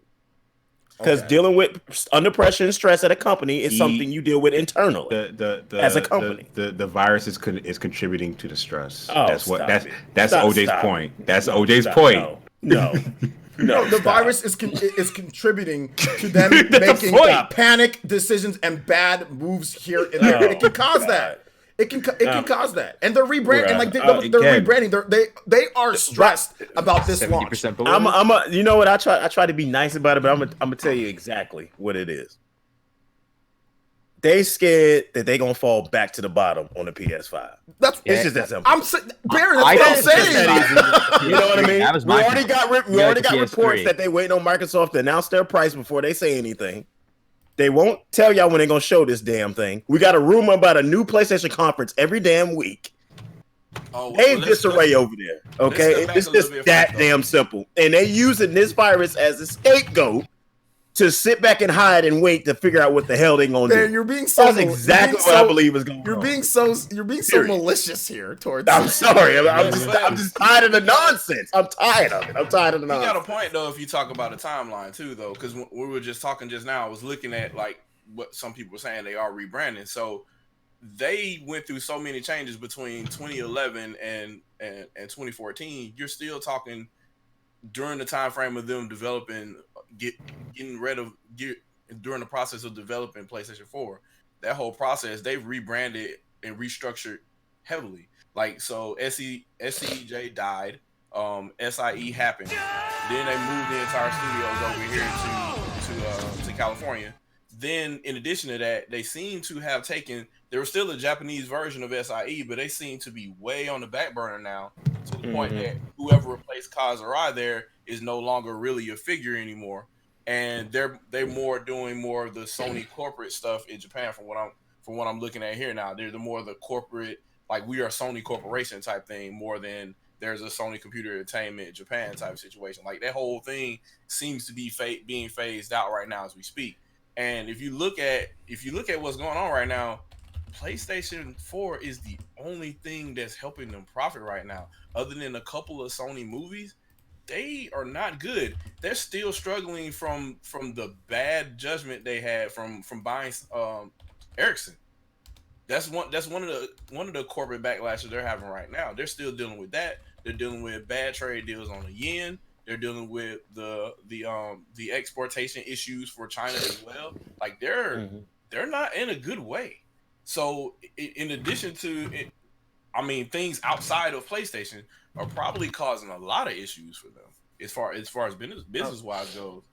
Because dealing with under pressure and stress at a company is something you deal with internally as a company. The virus is contributing to the stress. Oh, that's OJ's point. That's OJ's point. No. The virus is contributing to them making panic decisions and bad moves here and there. It can cause that. It can cause that. And they're rebranding. Like they're rebranding. They are stressed about this launch. You know what? I try to be nice about it, but I'm gonna tell you exactly what it is. They scared that they gonna fall back to the bottom on the PS5. It's just that simple. Baron, that's what I'm saying. You know what I mean? We already got reports that they waiting on Microsoft to announce their price before they say anything. They won't tell y'all when they're gonna show this damn thing. We got a rumor about a new PlayStation conference every damn week. Hey, disarray over there. Okay, it's just that damn simple, and they using this virus as a scapegoat to sit back and hide and wait to figure out what the hell they gonna do. You're being so. That's exactly what I believe is going on. You're being so malicious here towards. I'm sorry. I'm just tired of the nonsense. I'm tired of it. I'm tired of the nonsense. You got a point though if you talk about a timeline too though, because we were just talking just now. I was looking at like what some people were saying they are rebranding. So they went through so many changes between 2011 and 2014. You're still talking during the time frame of them developing, during the process of developing PlayStation 4. That whole process, they've rebranded and restructured heavily. Like, so SCJ died, SIE happened. Then they moved the entire studios over here to California. Then, in addition to that, they seem to have taken. There was still a Japanese version of SIE, but they seem to be way on the back burner now, to the point that whoever replaced Kazurai there is no longer really a figure anymore, and they're more doing more of the Sony corporate stuff in Japan. From what I'm looking at here now, they're the more the corporate, like we are Sony Corporation type thing, more than there's a Sony Computer Entertainment Japan type situation. Like that whole thing seems to be being phased out right now as we speak. And if you look at what's going on right now, PlayStation 4 is the only thing that's helping them profit right now. Other than a couple of Sony movies, they are not good. They're still struggling from the bad judgment they had from buying Ericsson. That's one of the corporate backlashes they're having right now. They're still dealing with that. They're dealing with bad trade deals on the yen. They're dealing with the exportation issues for China as well. Like they're not in a good way. So in addition to it, I mean, things outside of PlayStation are probably causing a lot of issues for them as far as business wise goes.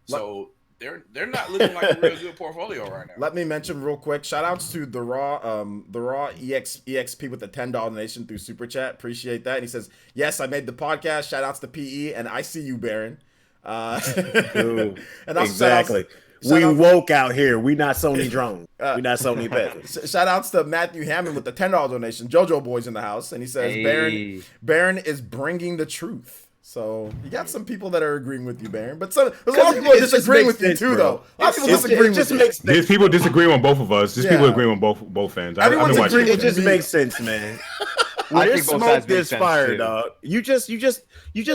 So they're not looking like a real good portfolio right now. Let me mention real quick. Shout outs to the Raw EXP with the $10 donation through Super Chat. Appreciate that. And he says, "Yes, I made the podcast. Shout outs to PE, and I see you, Baron." And exactly. We woke out here. We not Sony drone. We not Sony peasants. Shout outs to Matthew Hammond with the $10 donation. JoJo Boy's in the house, and he says, hey. Baron is bringing the truth. So you got some people that are agreeing with you, Baron, but there's a lot of people disagreeing with you too, though. A lot of people disagreeing with you. There's people disagreeing on both of us. There's people agreeing on both fans. It just makes sense, man. When there's smoke, there's fire, dog. You just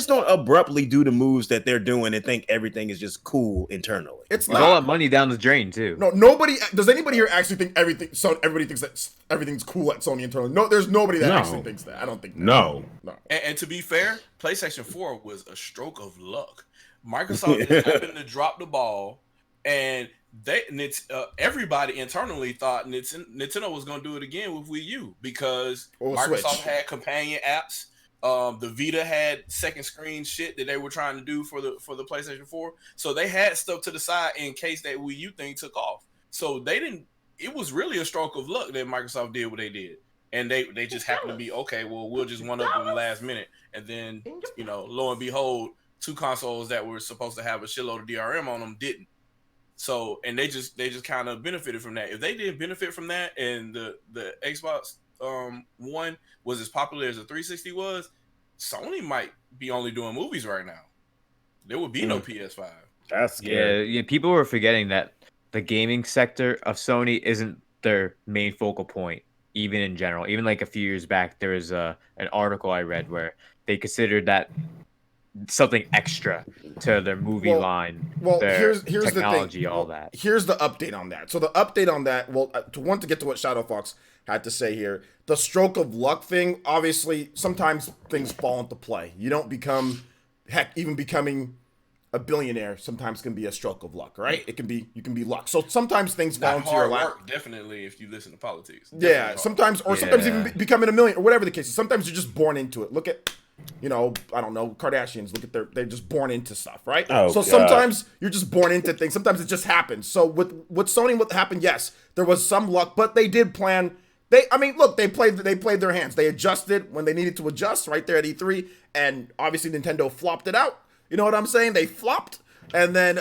don't abruptly do the moves that they're doing and think everything is just cool internally. It's not all that money down the drain too. No, does anybody here actually think everything? So everybody thinks that everything's cool at Sony internally. No, there's nobody that actually thinks that. I don't think that. No. And to be fair, PlayStation 4 was a stroke of luck. Microsoft just happened to drop the ball, and everybody internally thought Nintendo was going to do it again with Wii U because Microsoft had companion apps. The Vita had second screen shit that they were trying to do for the PlayStation 4. So they had stuff to the side in case that Wii U thing took off. So it was really a stroke of luck that Microsoft did what they did. And they just happened to be, okay, well, we'll just one up in the last minute. And then, lo and behold, two consoles that were supposed to have a shitload of DRM on them didn't. So, and they just kind of benefited from that. If they didn't benefit from that and the Xbox One was as popular as the 360 was, Sony might be only doing movies right now. There would be no PS5. That's scary. Yeah, people were forgetting that the gaming sector of Sony isn't their main focal point, even in general. Even like a few years back, there was an article I read where they considered that something extra to their movie line. Well, here's technology, the thing. All that. Here's the update on that. So the update on that, well, to get to what Shadow Fox had to say here, the stroke of luck thing, obviously, sometimes things fall into play. You don't become, even becoming a billionaire sometimes can be a stroke of luck, right? You can be luck. So sometimes things fall into your lap. Definitely, if you listen to politics. Yeah, sometimes even becoming a millionaire, or whatever the case is. Sometimes you're just born into it. Look at, I don't know, Kardashians. Look at they're just born into stuff, right? Sometimes you're just born into things. Sometimes it just happens. So with Sony, what happened? Yes, there was some luck, but they did plan. They played their hands. They adjusted when they needed to adjust right there at E3, and obviously Nintendo flopped it out. You know what I'm saying? They flopped, and then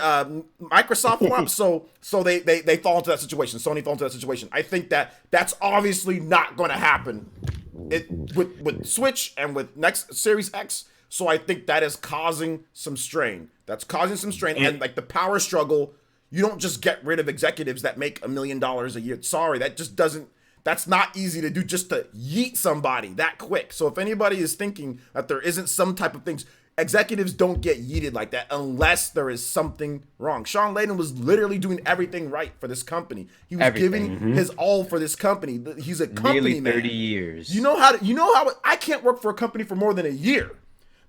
Microsoft flopped. So they fall into that situation. Sony fall into that situation. I think that's obviously not going to happen with Switch and with next Series X. So I think that is causing some strain. And like the power struggle You don't just get rid of executives that make $1 million a year. Sorry, that just doesn't. That's not easy to do, just to yeet somebody that quick. So if anybody is thinking that there isn't some type of things, executives don't get yeeted like that unless there is something wrong. Sean Layden was literally doing everything right for this company. He was giving his all for this company. He's a company man. 30 years. You know how I can't work for a company for more than a year.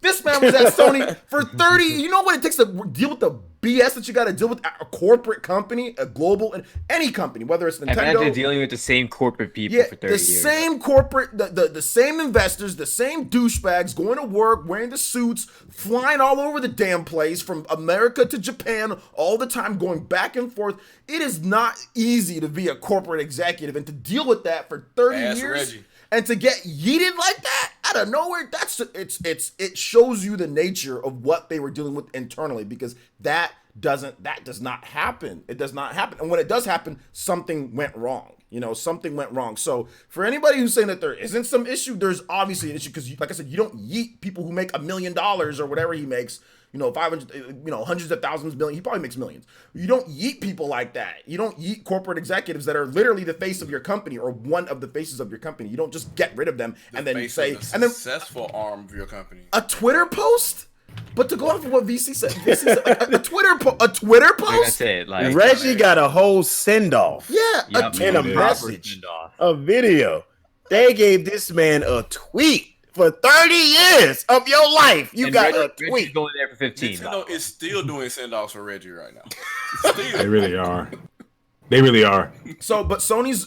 This man was at Sony for 30. You know what it takes to deal with the BS that you got to deal with at a corporate company, a global, and any company, whether it's Nintendo. Imagine dealing with the same corporate people for 30 years. The same corporate, the same investors, the same douchebags going to work, wearing the suits, flying all over the damn place from America to Japan all the time, going back and forth. It is not easy to be a corporate executive and to deal with that for 30 years. Reggie. And to get yeeted like that out of nowhere, it shows you the nature of what they were dealing with internally, because that does not happen. It does not happen. And when it does happen, something went wrong. Something went wrong. So for anybody who's saying that there isn't some issue, there's obviously an issue, because like I said, you don't yeet people who make $1 million or whatever he makes. 500, hundreds of thousands, millions. He probably makes millions. You don't yeet people like that. You don't yeet corporate executives that are literally the face of your company or one of the faces of your company. You don't just get rid of them and then say, and then successful arm of your company. A Twitter post. But to go off of what VC said, a Twitter post. That's it. Like Reggie got a whole send off. Yeah, and a message, a video. They gave this man a tweet. For 30 years of your life, you got a tweet. Reggie's going there for 15. Nintendo is still doing send-offs for Reggie right now. They really are. They really are. So, but Sony's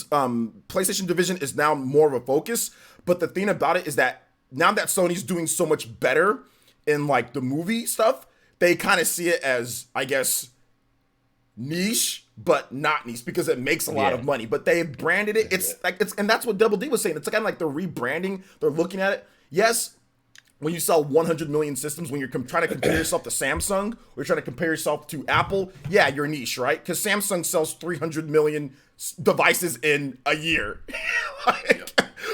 PlayStation division is now more of a focus. But the thing about it is that now that Sony's doing so much better in like the movie stuff, they kind of see it as, I guess, niche, but not niche, because it makes a lot of money. But they branded it. And that's what Double D was saying. It's kind of like they're rebranding. They're looking at it. Yes, when you sell 100 million systems, when you're trying to compare yourself to Samsung, or you're trying to compare yourself to Apple, yeah, you're niche, right? Because Samsung sells 300 million devices in a year.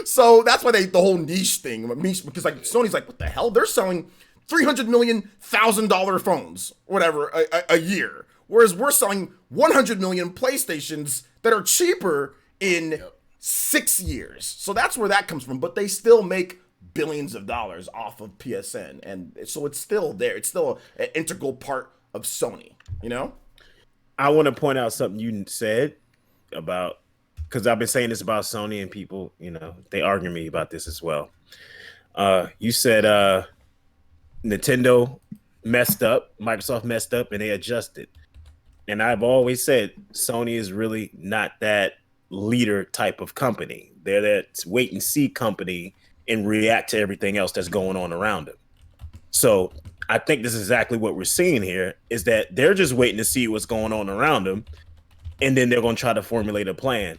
So that's why the whole niche thing, because like Sony's like, what the hell? They're selling 300 million $1,000 phones, whatever, a year. Whereas we're selling 100 million PlayStations that are cheaper in 6 years. So that's where that comes from. But they still make billions of dollars off of PSN. And so it's still there. It's still an integral part of Sony, I want to point out something you said about, because I've been saying this about Sony, and people, they argue me about this as well. You said Nintendo messed up, Microsoft messed up, and they adjusted. And I've always said Sony is really not that leader type of company. They're that wait and see company and react to everything else that's going on around them. So I think this is exactly what we're seeing here, is that they're just waiting to see what's going on around them, and then they're going to try to formulate a plan.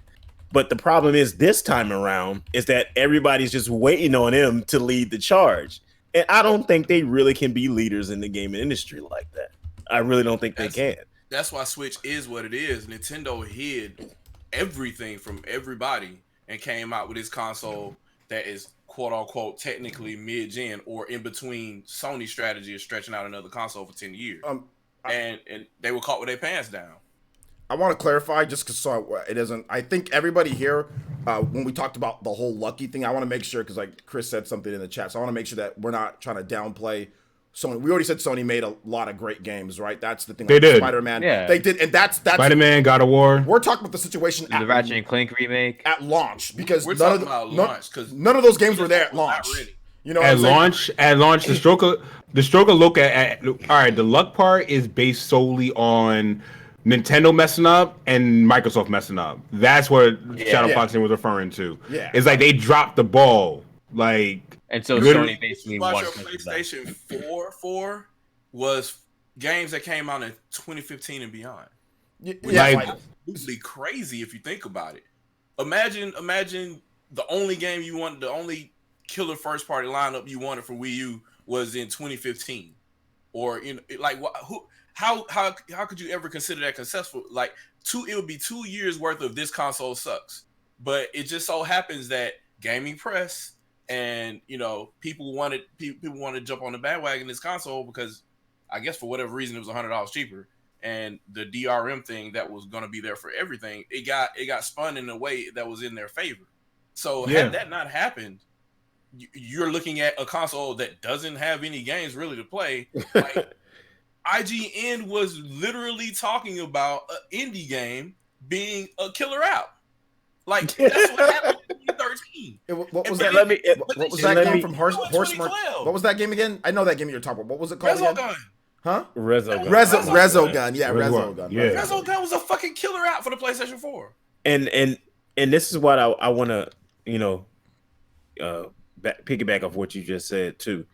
But the problem is this time around is that everybody's just waiting on them to lead the charge. And I don't think they really can be leaders in the gaming industry like that. I really don't think they can. That's why Switch is what it is. Nintendo hid everything from everybody and came out with this console that is quote unquote technically mid-gen, or in between Sony's strategy of stretching out another console for 10 years. And they were caught with their pants down. I want to clarify, just because it isn't. I think everybody here, when we talked about the whole lucky thing, I want to make sure, because like Chris said something in the chat, so I want to make sure that we're not trying to downplay Sony. We already said Sony made a lot of great games, right? That's the thing. They did. Spider-Man. Yeah. They did, and that's Spider-Man, God of War. We're talking about the situation the Ratchet and Clank remake at launch, because we're talking about launch, because none of those games were there at launch. At launch, the stroke of look at all right. The luck part is based solely on Nintendo messing up and Microsoft messing up. That's what Shadow Foxing was referring to. Yeah, it's like they dropped the ball, like, and so Sony basically won. Your PlayStation 4 was games that came out in 2015 and beyond. Like absolutely crazy if you think about it. Imagine the only game you wanted, the only killer first party lineup you wanted for Wii U was in 2015, or how could you ever consider that successful? Like it would be 2 years worth of this console sucks, but it just so happens that gaming press and people wanted to jump on the bandwagon this console because I guess for whatever reason it was $100 cheaper. and the DRM thing that was going to be there for everything, it got spun in a way that was in their favor. So had that not happened, you're looking at a console that doesn't have any games really to play. Like IGN was literally talking about an indie game being a killer app. Like that's what happened in 2013. What was that? What was that game from Horsemark? What was that game again? I know that game you're talking about. What was it called again? Huh? Resogun. Resogun. Yeah, Resogun. Yeah. Resogun was a fucking killer app for the PlayStation 4. And this is what I want to, piggyback off what you just said too.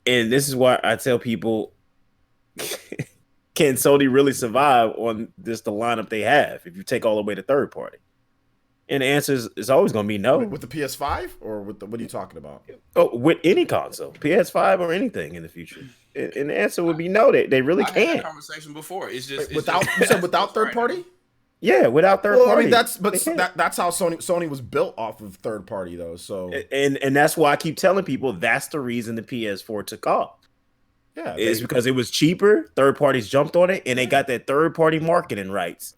And this is why I tell people, can Sony really survive on the lineup they have if you take all the way to third party? And the answer is always going to be no. With the PS5 or with what are you talking about? Oh, with any console, PS5 or anything in the future. And the answer would be no. They really can't. I had that conversation before. It's just without you said without third party. Yeah, without third party. I mean that's how Sony was built off of third party though. So and that's why I keep telling people that's the reason the PS4 took off. Yeah, it's because it was cheaper. Third parties jumped on it, and they got that third party marketing rights.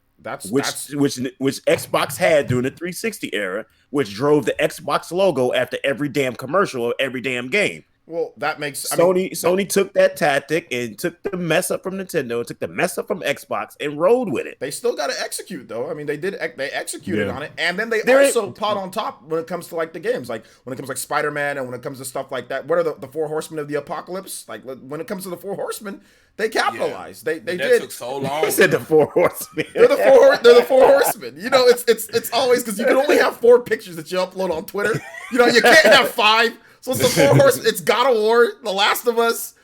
Which Xbox had during the 360 era, which drove the Xbox logo after every damn commercial of every damn game. Well, that makes Sony took that tactic and took the mess up from Nintendo and took the mess up from Xbox and rode with it. They still got to execute though. I mean, they executed on it, and then they also pot on top when it comes to like the games, like when it comes to like Spider-Man and when it comes to stuff like that. What are the four horsemen of the apocalypse? Like when it comes to the four horsemen, they capitalized. They did. Took so long. He said the four horsemen. They're the four horsemen. You know, it's always because you can only have 4 pictures that you upload on Twitter. You know, you can't have 5. So it's the 4 horsemen. It's God of War, The Last of Us,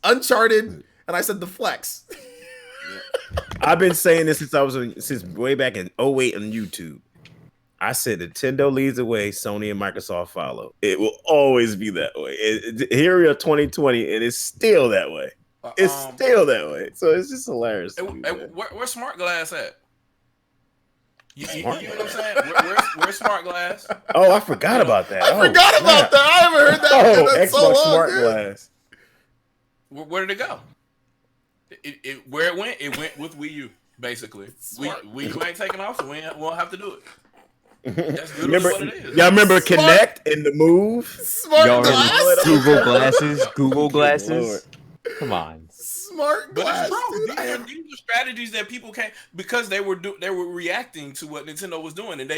Uncharted, and I said the Flex. I've been saying this since way back in 2008 on YouTube. I said Nintendo leads the way, Sony and Microsoft follow. It will always be that way. Here we are 2020, and it's still that way. It's still that way. So it's just hilarious. Where's Smart Glass at? You know what I'm saying? Where's Smart Glass? Oh, I forgot about that. I forgot about that. I haven't heard that. Xbox so Smart Glass. Where did it go? Where it went with Wii U, basically. Wii U ain't taking off, so we won't have to do it. That's what it is. Y'all remember Connect and the Move? Smart Glass? Google Glasses. Come on. Smart Glass. But it's true. These are strategies that people can't, because they were reacting to what Nintendo was doing, and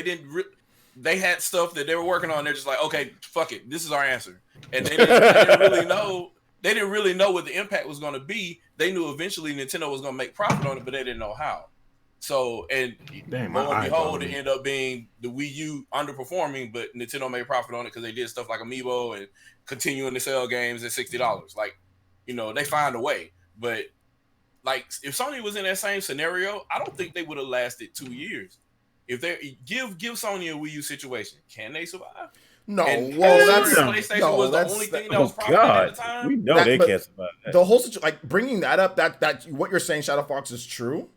they had stuff that they were working on. They're just like, okay, fuck it, this is our answer, and they didn't really know. They didn't really know what the impact was going to be. They knew eventually Nintendo was going to make profit on it, but they didn't know how. So, and lo and behold, it ended up being the Wii U underperforming, but Nintendo made profit on it because they did stuff like Amiibo and continuing to sell games at $60. Like, you know, they find a way. But like, if Sony was in that same scenario, I don't think they would have lasted 2 years. If they give Sony a Wii U situation, can they survive? No, PlayStation was the only thing that was profitable at the time. We know they can't survive that. The whole situation, like bringing that up, that what you're saying, Shadow Fox, is true,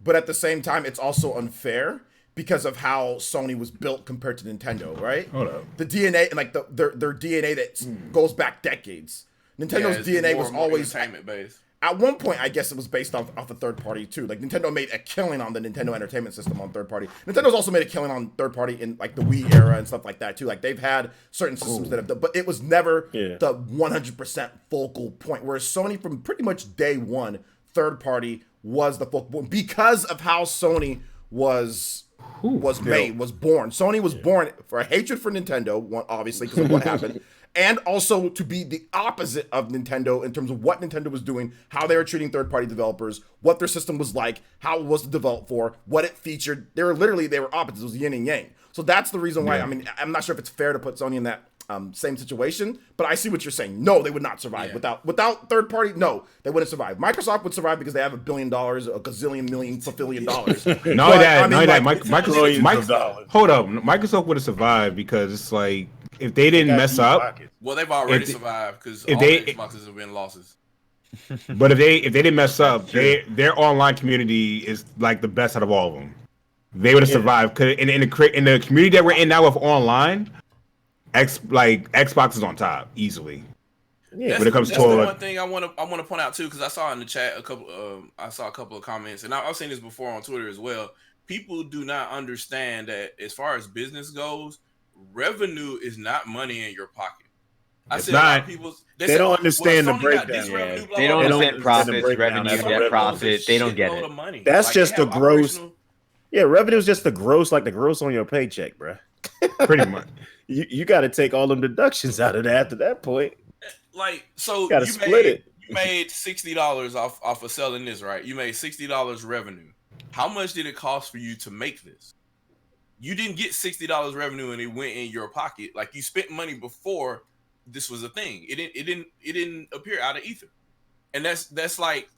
but at the same time, it's also unfair because of how Sony was built compared to Nintendo, right? Hold up. The DNA and like their DNA that goes back decades. Nintendo's DNA was always entertainment based. At one point, I guess it was based off the third party too. Like Nintendo made a killing on the Nintendo Entertainment System on third party. Nintendo's also made a killing on third party in like the Wii era and stuff like that too. Like they've had certain systems that have done, but it was never the 100% focal point. Whereas Sony, from pretty much day one, third party was the focal point because of how Sony was born. Sony was born for a hatred for Nintendo, one obviously because of what happened. And also to be the opposite of Nintendo in terms of what Nintendo was doing, how they were treating third-party developers, what their system was like, how it was developed for, what it featured. They were opposites. It was yin and yang. So that's the reason why. I mean, I'm not sure if it's fair to put Sony in that same situation, but I see what you're saying. No, they would not survive without third-party. No, they wouldn't survive. Microsoft would survive because they have $1 billion, a gazillion million, $1 dollars. Hold up, Microsoft would have survived because it's like, if they didn't mess up, well, they've already survived because all the Xboxes have been losses. But if they didn't mess up, their online community is like the best out of all of them. They would have survived. Cause in the community that we're in now with online, Xbox is on top easily. when it comes to one thing I want to point out too, because I saw in the chat a couple of comments, and I've seen this before on Twitter as well. People do not understand that as far as business goes, revenue is not money in your pocket. It's not. They don't understand the breakdown. They don't understand profits, revenue, net profit. They don't get it. That's just the gross. Yeah, revenue is just the gross, like the gross on your paycheck, bro. Pretty much. You got to take all them deductions out of that after that point. Like, so you got to split it. You made $60 off of selling this, right? You made $60 revenue. How much did it cost for you to make this? You didn't get $60 revenue and it went in your pocket. Like, you spent money before this was a thing. It didn't appear out of ether. And that's like,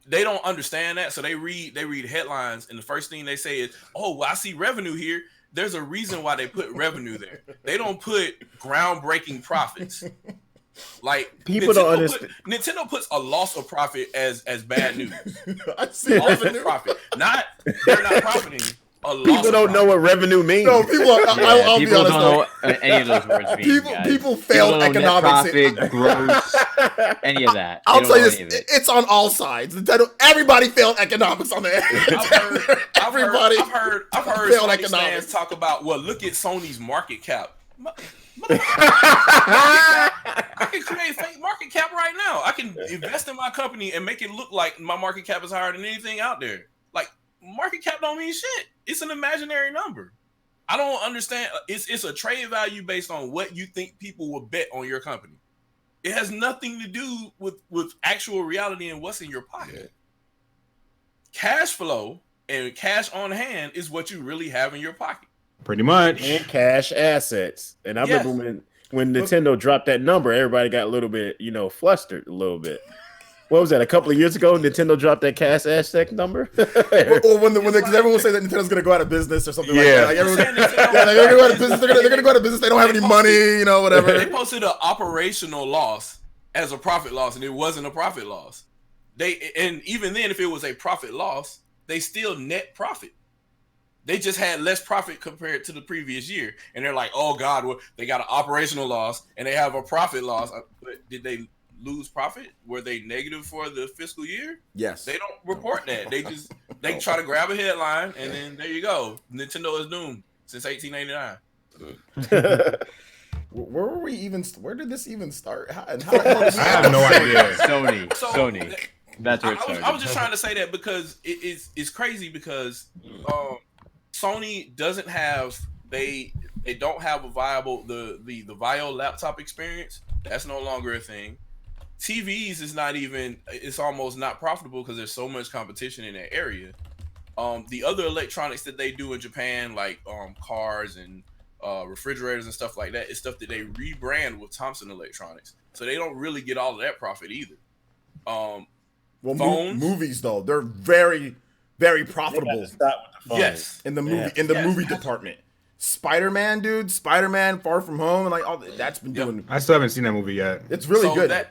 they don't understand that. So they read headlines, and the first thing they say is, "Oh, well, I see revenue here." There's a reason why they put revenue there. They don't put groundbreaking profits. Like, people don't understand. Nintendo puts a loss of profit as bad news. I see loss of profit. They're not profiting. People don't know what revenue means. No, people. I'll be honest. Don't know any of those words mean. People failed economics. Net profit, gross, any of that. I'll tell you this: it's on all sides. Everybody failed economics on the end. Everybody. I've heard failed Sony economics. fans talk about, well, look at Sony's market cap. I can create fake market cap right now. I can invest in my company and make it look like my market cap is higher than anything out there. Like, market cap don't mean shit. It's an imaginary number. I don't understand. It's a trade value based on what you think people will bet on your company. It has nothing to do with actual reality and what's in your pocket. Cash flow and cash on hand is what you really have in your pocket. Pretty much. And cash assets. And I remember when Nintendo dropped that number, everybody got a little bit, flustered a little bit. What was that? A couple of years ago, Nintendo dropped that cash asset number. Or when everyone say that Nintendo's gonna go out of business or something like that. Like they're gonna go out of business. They're gonna go out of business. They don't have any money, whatever. They posted an operational loss as a profit loss, and it wasn't a profit loss. And even then, if it was a profit loss, they still net profit. They just had less profit compared to the previous year, and they're like, "Oh God, well, they got an operational loss and they have a profit loss." But did they lose profit? Were they negative for the fiscal year? Yes. They don't report that. They try to grab a headline, and then there you go. Nintendo is doomed since 1889. Where did this even start? I have no idea. Sony. That's where it started. I was just trying to say that because it's crazy because Sony doesn't have they don't have a viable the VAIO laptop experience. That's no longer a thing. TVs is not even, it's almost not profitable because there's so much competition in that area. The other electronics that they do in Japan, like cars and refrigerators and stuff like that, is stuff that they rebrand with Thompson Electronics. So they don't really get all of that profit either. Phones, movies though, they're very, very profitable. Yes, in the movie department. Spider-Man, dude, Spider-Man, Far From Home, and like all that's been doing. I still haven't seen that movie yet. It's really good.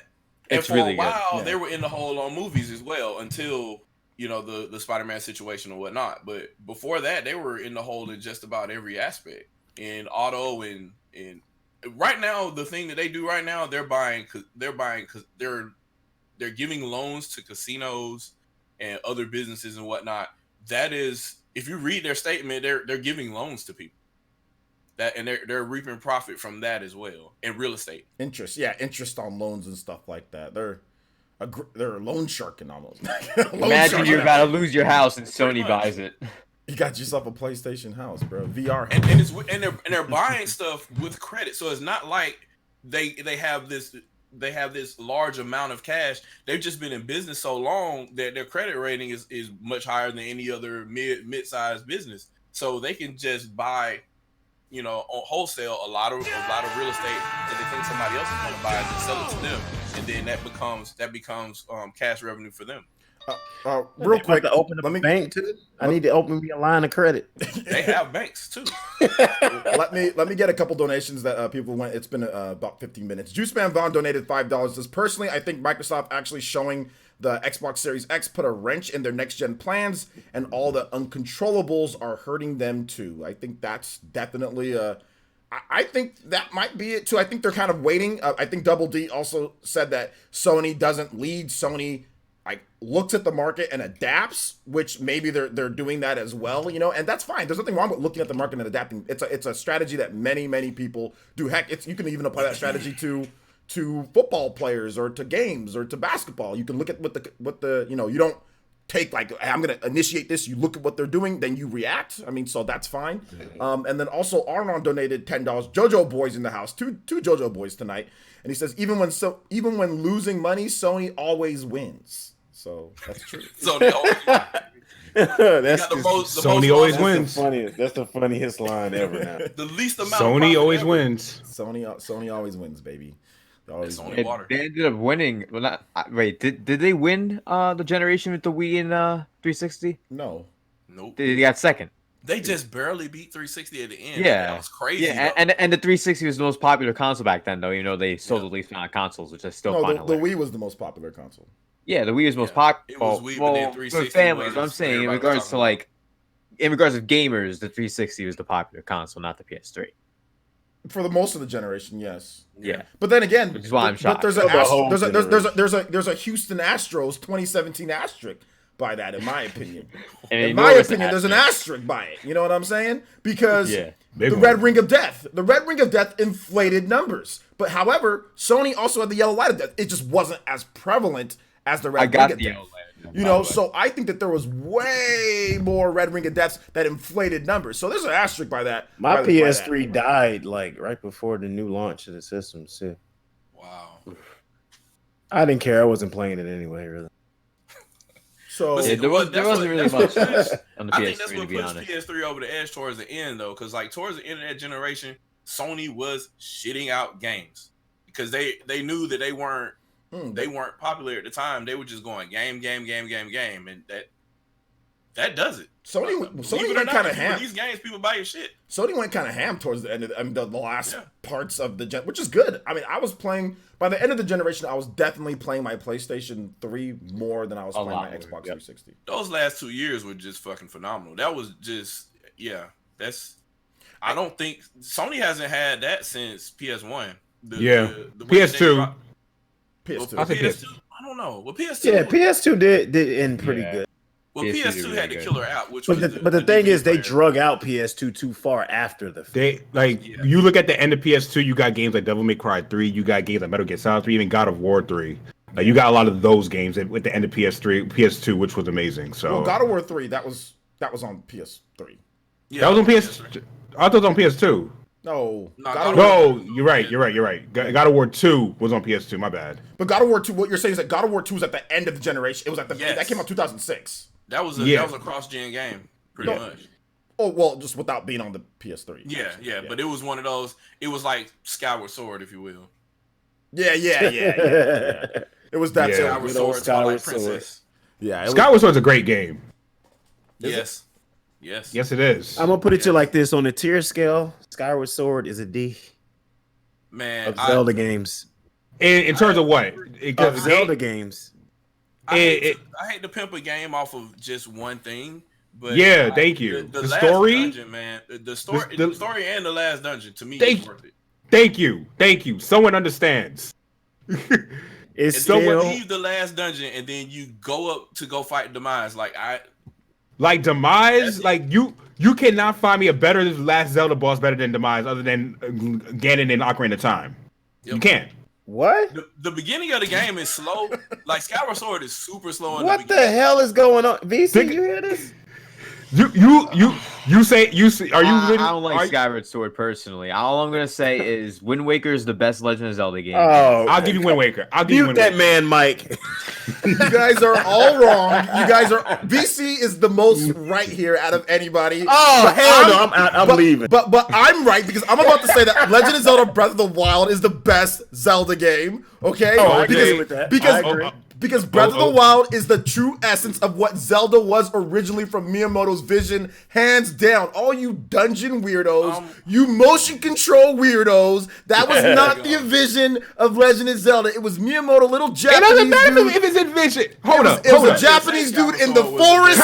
And for a while, they were in the hole on movies as well until the Spider-Man situation and whatnot. But before that, they were in the hole in just about every aspect in auto and right now the thing that they do right now, they're giving loans to casinos and other businesses and whatnot. That is, if you read their statement, they're giving loans to people. That and they're reaping profit from that as well in real estate. Interest on loans and stuff like that. They're loan sharking almost. Imagine you're about to lose your house and Sony buys it. You got yourself a PlayStation house, bro. VR. And they're buying stuff with credit, so it's not like they have this large amount of cash. They've just been in business so long that their credit rating is much higher than any other mid-sized business. So they can just buy, on wholesale a lot of real estate that they think somebody else is going to buy and sell it to them, and then that becomes cash revenue for them. Real quick, to open a bank too. I need to open me a line of credit. They have banks too. let me get a couple donations that people went. It's been about 15 minutes. Juiceman Vaughn donated $5. Says, personally, I think Microsoft actually showing the Xbox Series X put a wrench in their next gen plans, and all the uncontrollables are hurting them too. I think that's definitely a I think that might be it too. I think they're kind of waiting. I think Double D also said that Sony doesn't lead. Sony like looks at the market and adapts, which maybe they're doing that as well, you know, and that's fine. There's nothing wrong with looking at the market and adapting. It's a strategy that many people do. Heck, you can even apply that strategy to football players or to games or to basketball. You can look at what the you know, you don't take like, hey, I'm gonna initiate this. You look at what they're doing, then you react. I mean, so that's fine. And then also Arnon donated $10. JoJo Boys in the house, two JoJo Boys tonight, and he says even when losing money, Sony always wins. So that's true. Sony always wins. Sony always wins. That's the funniest line ever. Now. The least amount. Sony always wins. Sony always wins, baby. They ended up winning. Well, not wait. Did they win the generation with the Wii and 360? No. Nope. They got second. They just barely beat 360 at the end. Yeah, that was crazy. Yeah, and the 360 was the most popular console back then, though. You know, they sold the least amount of consoles, which I still find the Wii was the most popular console. Yeah, the Wii was most popular. It was Wii, but then 360 for families. I'm saying in regards to like, in regards of gamers, the 360 was the popular console, not the PS3. For the most of the generation, yes. Yeah. But then again, which is why I'm shocked. There's a Houston Astros 2017 asterisk by that, in my opinion. In my opinion, there's an asterisk by it. You know what I'm saying? Because the Red Ring of Death inflated numbers. But however, Sony also had the Yellow Light of Death. It just wasn't as prevalent as the Red Ring of Death. You know, so I think that there was way more Red Ring of Deaths that inflated numbers. So there's an asterisk by that. My PS3 died like right before the new launch of the system too. Wow. I didn't care. I wasn't playing it anyway, really. So there wasn't really much on the PS3. I think that's what to be pushed honest. PS3 over the edge towards the end, though, because like towards the end of that generation, Sony was shitting out games because they knew that they weren't popular at the time. They were just going game, and that does it. Sony went kind of ham. These games, people buy your shit. Sony went kind of ham towards the end of the last parts of the gen, which is good. I mean, I was playing by the end of the generation. I was definitely playing my PlayStation 3 more than I was playing my Xbox 360. Those last 2 years were just fucking phenomenal. That was just I don't think Sony hasn't had that since PS1. The PS2. PS2. I don't know. Well, PS2. Yeah, PS2 did end pretty good. Well, PS2 had the killer app, which but the thing is, they drug out PS2 too far after the. You look at the end of PS2, you got games like Devil May Cry 3, you got games like Metal Gear Solid 3, even God of War 3. Like you got a lot of those games with the end of PS2, which was amazing. So God of War 3, that was on PS3. Yeah, that was on PS. I thought it was on PS2. No, you're right. God of War 2 was on PS2. My bad. But God of War 2, what you're saying is that God of War 2 was at the end of the generation. It was at that came out 2006. That was a cross-gen game, pretty much. Oh well, just without being on the PS3. Yeah. But it was one of those. It was like Skyward Sword, if you will. Yeah. It was that Skyward Sword, Twilight Princess. Yeah, Skyward Sword's a great game. Yes, it is. I'm gonna put it to you like this: on the tier scale, Skyward Sword is a D. Man, of Zelda games. In terms of what? Of Zelda games. I hate to pimp a game off of just one thing, but thank you. The last story, dungeon, man. The story and the last dungeon to me is worth it. Thank you. Someone understands. You leave the last dungeon and then you go up to go fight Demise. Like Demise, like you cannot find me a better last Zelda boss better than Demise, other than Ganon and Ocarina of Time. Yep. You can't. What? The beginning of the game is slow. Like Skyward Sword is super slow. What the hell is going on? VC, you hear this? You say are you? I don't like Skyward Sword personally. All I'm gonna say is Wind Waker is the best Legend of Zelda game. Oh, I'll give you Wind Waker. Mute that man, Mike. You guys are all wrong. VC is the most right here out of anybody. Oh hell no! I'm leaving. But I'm right because I'm about to say that Legend of Zelda: Breath of the Wild is the best Zelda game. Okay? Oh, I agree with that. Because Breath of the Wild is the true essence of what Zelda was originally from Miyamoto's vision, hands down. All you dungeon weirdos, you motion control weirdos, that was not the vision of Legend of Zelda. It was Miyamoto, little Japanese dude. It doesn't matter if it's in vision. Hold up. It was a Japanese dude in the forest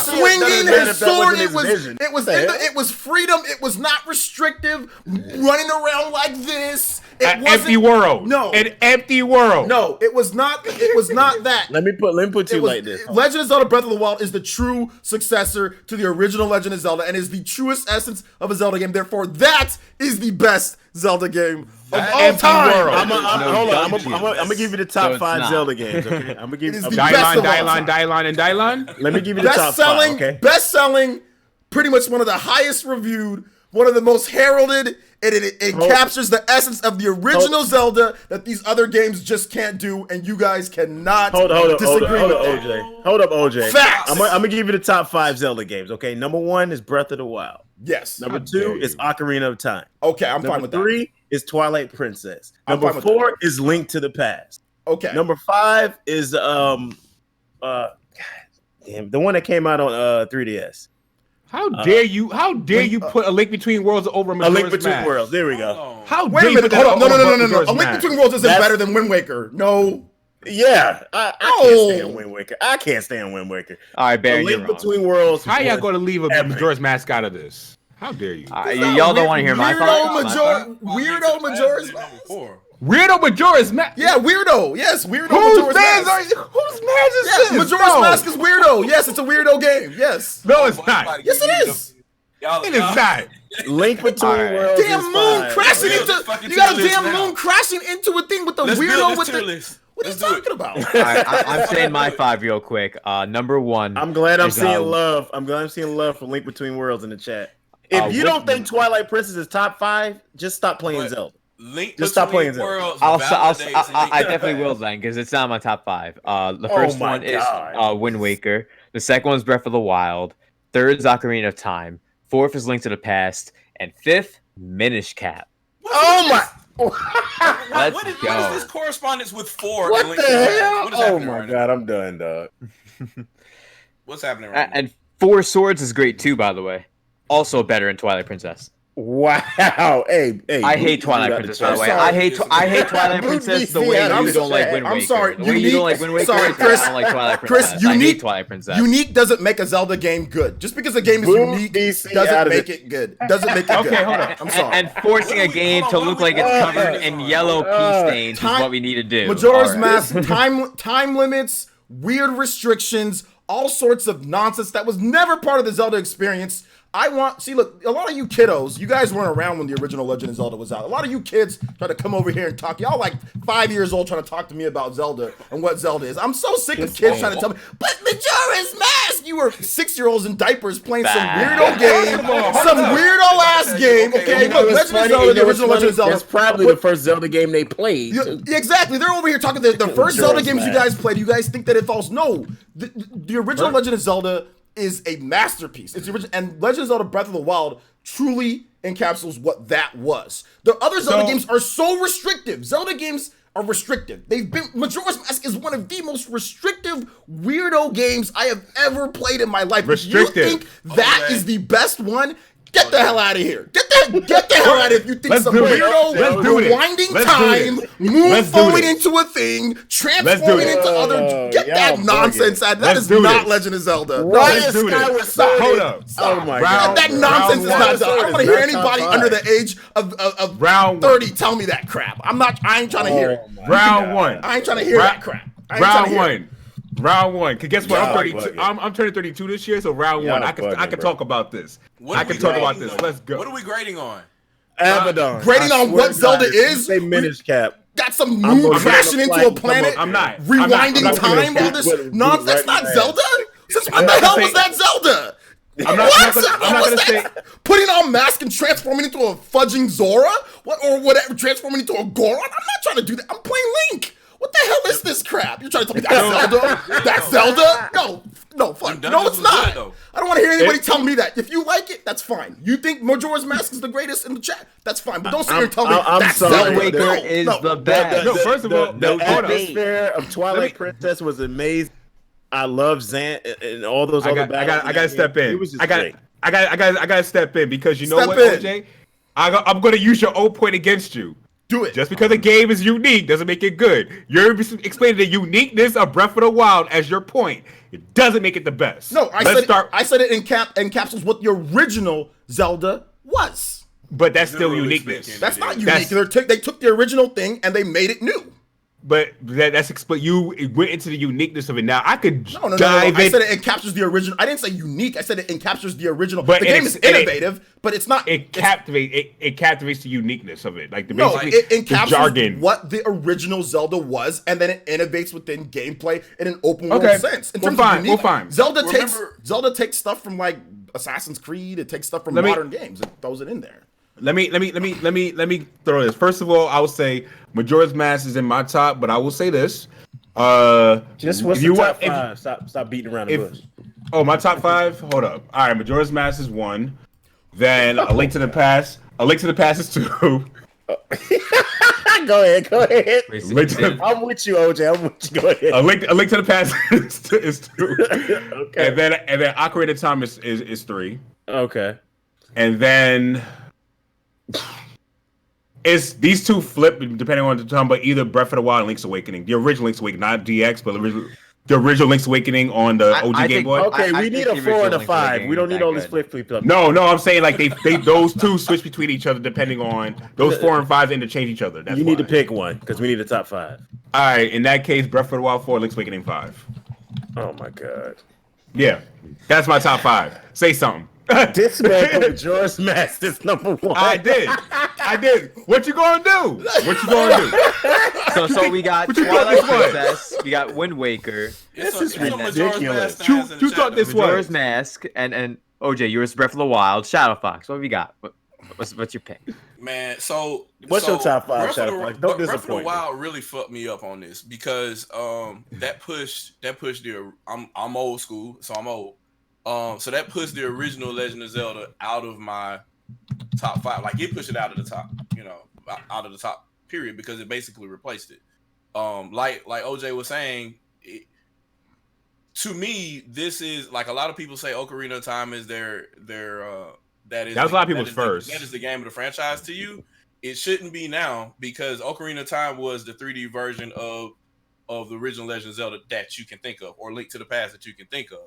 swinging his sword. It was freedom. It was not restrictive, running around like this. An empty world. No. An empty world. No, it was not that. Let me put you like this. Legend of Zelda Breath of the Wild is the true successor to the original Legend of Zelda and is the truest essence of a Zelda game. Therefore, that is the best Zelda game of all time. I'm gonna give you the top 5 Zelda games. Okay, I'm gonna give you Dylon. Let me give you the top 5. Okay, best-selling, pretty much one of the highest reviewed, one of the most heralded. It captures the essence of the original Zelda that these other games just can't do, and you guys cannot disagree with OJ. Hold up, OJ. Facts. I'm gonna give you the top 5 Zelda games. Okay, number 1 is Breath of the Wild. Yes. Number 2 is Ocarina of Time. Okay, I'm fine with that. Number 3 is Twilight Princess. Number 4 is Link to the Past. Okay. Number 5 is the one that came out on 3DS. How dare you put A Link Between Worlds over Majora's Mask? A Link Between Worlds. There we go. How Wait dare a minute. you Hold on. No. A Link Mask? Between Worlds isn't better than Wind Waker. No. Yeah, I can't stand Wind Waker. I can't stand Wind Waker. All right, Barry, A Link Between Worlds. How y'all going to leave a Majora's Mask out of this? How dare you? Y'all don't want to hear my thoughts? Weirdo Majora's Mask. Weirdo Majora's Mask. Yeah, weirdo. Yes, weirdo Whose Majora's Mask. Whose Mask is this? Majora's Mask is weirdo. Yes, it's a weirdo game. Yes. No, it's not. Yes, it is. It is not. Link Between Worlds. Damn moon crashing into. You got a damn moon crashing into a thing with the weirdo with the. What are you talking about? I'm saying my 5 real quick. Number 1. I'm glad I'm seeing love. I'm glad I'm seeing love for Link Between Worlds in the chat. If you don't think Twilight Princess is top 5, just stop playing Zelda. Just stop playing Zelda. I definitely will then, because it's not my top 5. The first one is Wind Waker. The second one is Breath of the Wild. Third is Ocarina of Time. Fourth is Link to the Past. And fifth, Minish Cap. Oh my! What is this correspondence with 4? What the hell? Oh my god, I'm done, dog. What's happening right now? And 4 Swords is great too, by the way. Also better in Twilight Princess. Wow. Hey. I hate Twilight Princess, by the way. I hate Twilight Princess the way you don't like Wind Waker. I'm sorry. The way you don't like Wind Waker. Sorry, Chris. I don't like Twilight Chris, Princess. I hate Twilight Princess. Unique doesn't make a Zelda game good. Just because a game is unique doesn't make it good. Doesn't make it good. Okay, hold on. I'm sorry. And forcing a game to look like it's covered in yellow pea stains is what we need to do. Majora's Mask, time limits, weird restrictions, all sorts of nonsense that was never part of the Zelda experience. Look, a lot of you kiddos, you guys weren't around when the original Legend of Zelda was out. A lot of you kids try to come over here and talk. Y'all like 5 years old trying to talk to me about Zelda and what Zelda is. I'm so sick of kids trying to tell me, but Majora's Mask! You were 6-year-olds in diapers playing some weirdo game, some weirdo ass game. Okay, look, Legend of Zelda, the original Legend of Zelda. That's probably the first Zelda game they played. Exactly. They're over here talking the first Zelda games you guys played. You guys think that it falls. No, the original Legend of Zelda is a masterpiece. It's the original, and Legend of Zelda Breath of the Wild truly encapsulates what that was. The other Zelda games are so restrictive. Zelda games are restrictive. Majora's Mask is one of the most restrictive weirdo games I have ever played in my life. Restrictive. If you think that is the best one, get the hell out of here. Get the hell out of here if you think some weirdo rewinding time, moon falling into a thing, transforming into other. Get that nonsense out. That is not Legend of Zelda. Hold up. Oh my god. That nonsense is not Zelda. I don't want to hear anybody under the age of 30 tell me that crap. I ain't trying to hear it. Round 1. I ain't trying to hear that crap. Round 1. Cause guess what? I'm 32. I'm turning 32 this year, so round 1. I can talk about this. Let's go. What are we grading on? Abaddon. Grading on what Zelda is? Say Minish Cap. Got some moon crashing into a planet. I'm not. Rewinding time. All this nonsense. That's not Zelda. Since when the hell was that Zelda? I'm not gonna say. Putting on mask and transforming into a fudging Zora? Or whatever, transforming into a Goron? I'm not trying to do that. I'm playing Link. What the hell is this crap? You're trying to tell me that's Zelda? That's Zelda? No, fuck. No, it's not. I don't want to hear anybody tell me that. If you like it, that's fine. You think Majora's Mask is the greatest in the chat? That's fine. But don't sit here and tell me that's Zelda. Wind Waker is the best. No, first of all, the atmosphere of Twilight Princess was amazing. I love Zant and all those other battles. I gotta step in. I gotta step in because you know Step what, in. OJ? I'm gonna use your old point against you. Do it. Just because a game is unique doesn't make it good. You're explaining the uniqueness of Breath of the Wild as your point. It doesn't make it the best. No, I said it encapsulates what the original Zelda was. But that's still uniqueness. That's not unique. They took the original thing and they made it new. But that's explain. You went into the uniqueness of it. Now I could no. I said it encaptures the original. I didn't say unique. I said it encaptures the original. But the game is innovative, but it's not. It captivates the uniqueness of it. Like it encapsulates jargon. What the original Zelda was, and then it innovates within gameplay in an open world sense. In terms of unique, Zelda takes stuff from like Assassin's Creed. It takes stuff from modern games and throws it in there. Let me throw this. First of all, I will say Majora's Mask is in my top, but I will say this. Just what's the top five? Stop beating around the bush. Oh, my top 5? Hold up. All right, Majora's Mask is 1. Then A Link to the Past. A Link to the Past is 2. Go ahead. I'm with you, OJ. I'm with you. Go ahead. A Link to the Past is 2. Okay. And then Ocarina of Time is 3. Okay. And then it's these two flip depending on the time, but either Breath of the Wild and Link's Awakening. The original Link's Awakening, not DX, but the original Link's Awakening on the OG Game Boy. Okay, we need a 4 and a 5. We don't need all this flip. No, I'm saying like they those two switch between each other depending on those 4 and 5 interchange each other. That's need to pick one because we need a top 5. All right, in that case, Breath of the Wild 4, Link's Awakening 5. Oh my god. Yeah, that's my top 5. Say something. This man put Majora's Mask is number 1. I did. What you gonna do? So we got Twilight Princess, we got Wind Waker. This is ridiculous. You thought this was Majora's Mask and OJ, yours Breath of the Wild, Shadow Fox. What have we got? What's your pick? Man, what's your top 5, Shadow Fox? Don't disappoint. Breath of the Wild really fucked me up on this because that pushed the I'm old school, so I'm old. So that pushed the original Legend of Zelda out of my top 5. Like it pushed it out of the top, out of the top period because it basically replaced it. Like OJ was saying, to me, this is like a lot of people say Ocarina of Time is their that is a lot of people's first. That is the game of the franchise to you. It shouldn't be now because Ocarina of Time was the 3D version of the original Legend of Zelda that you can think of, or Link to the Past that you can think of.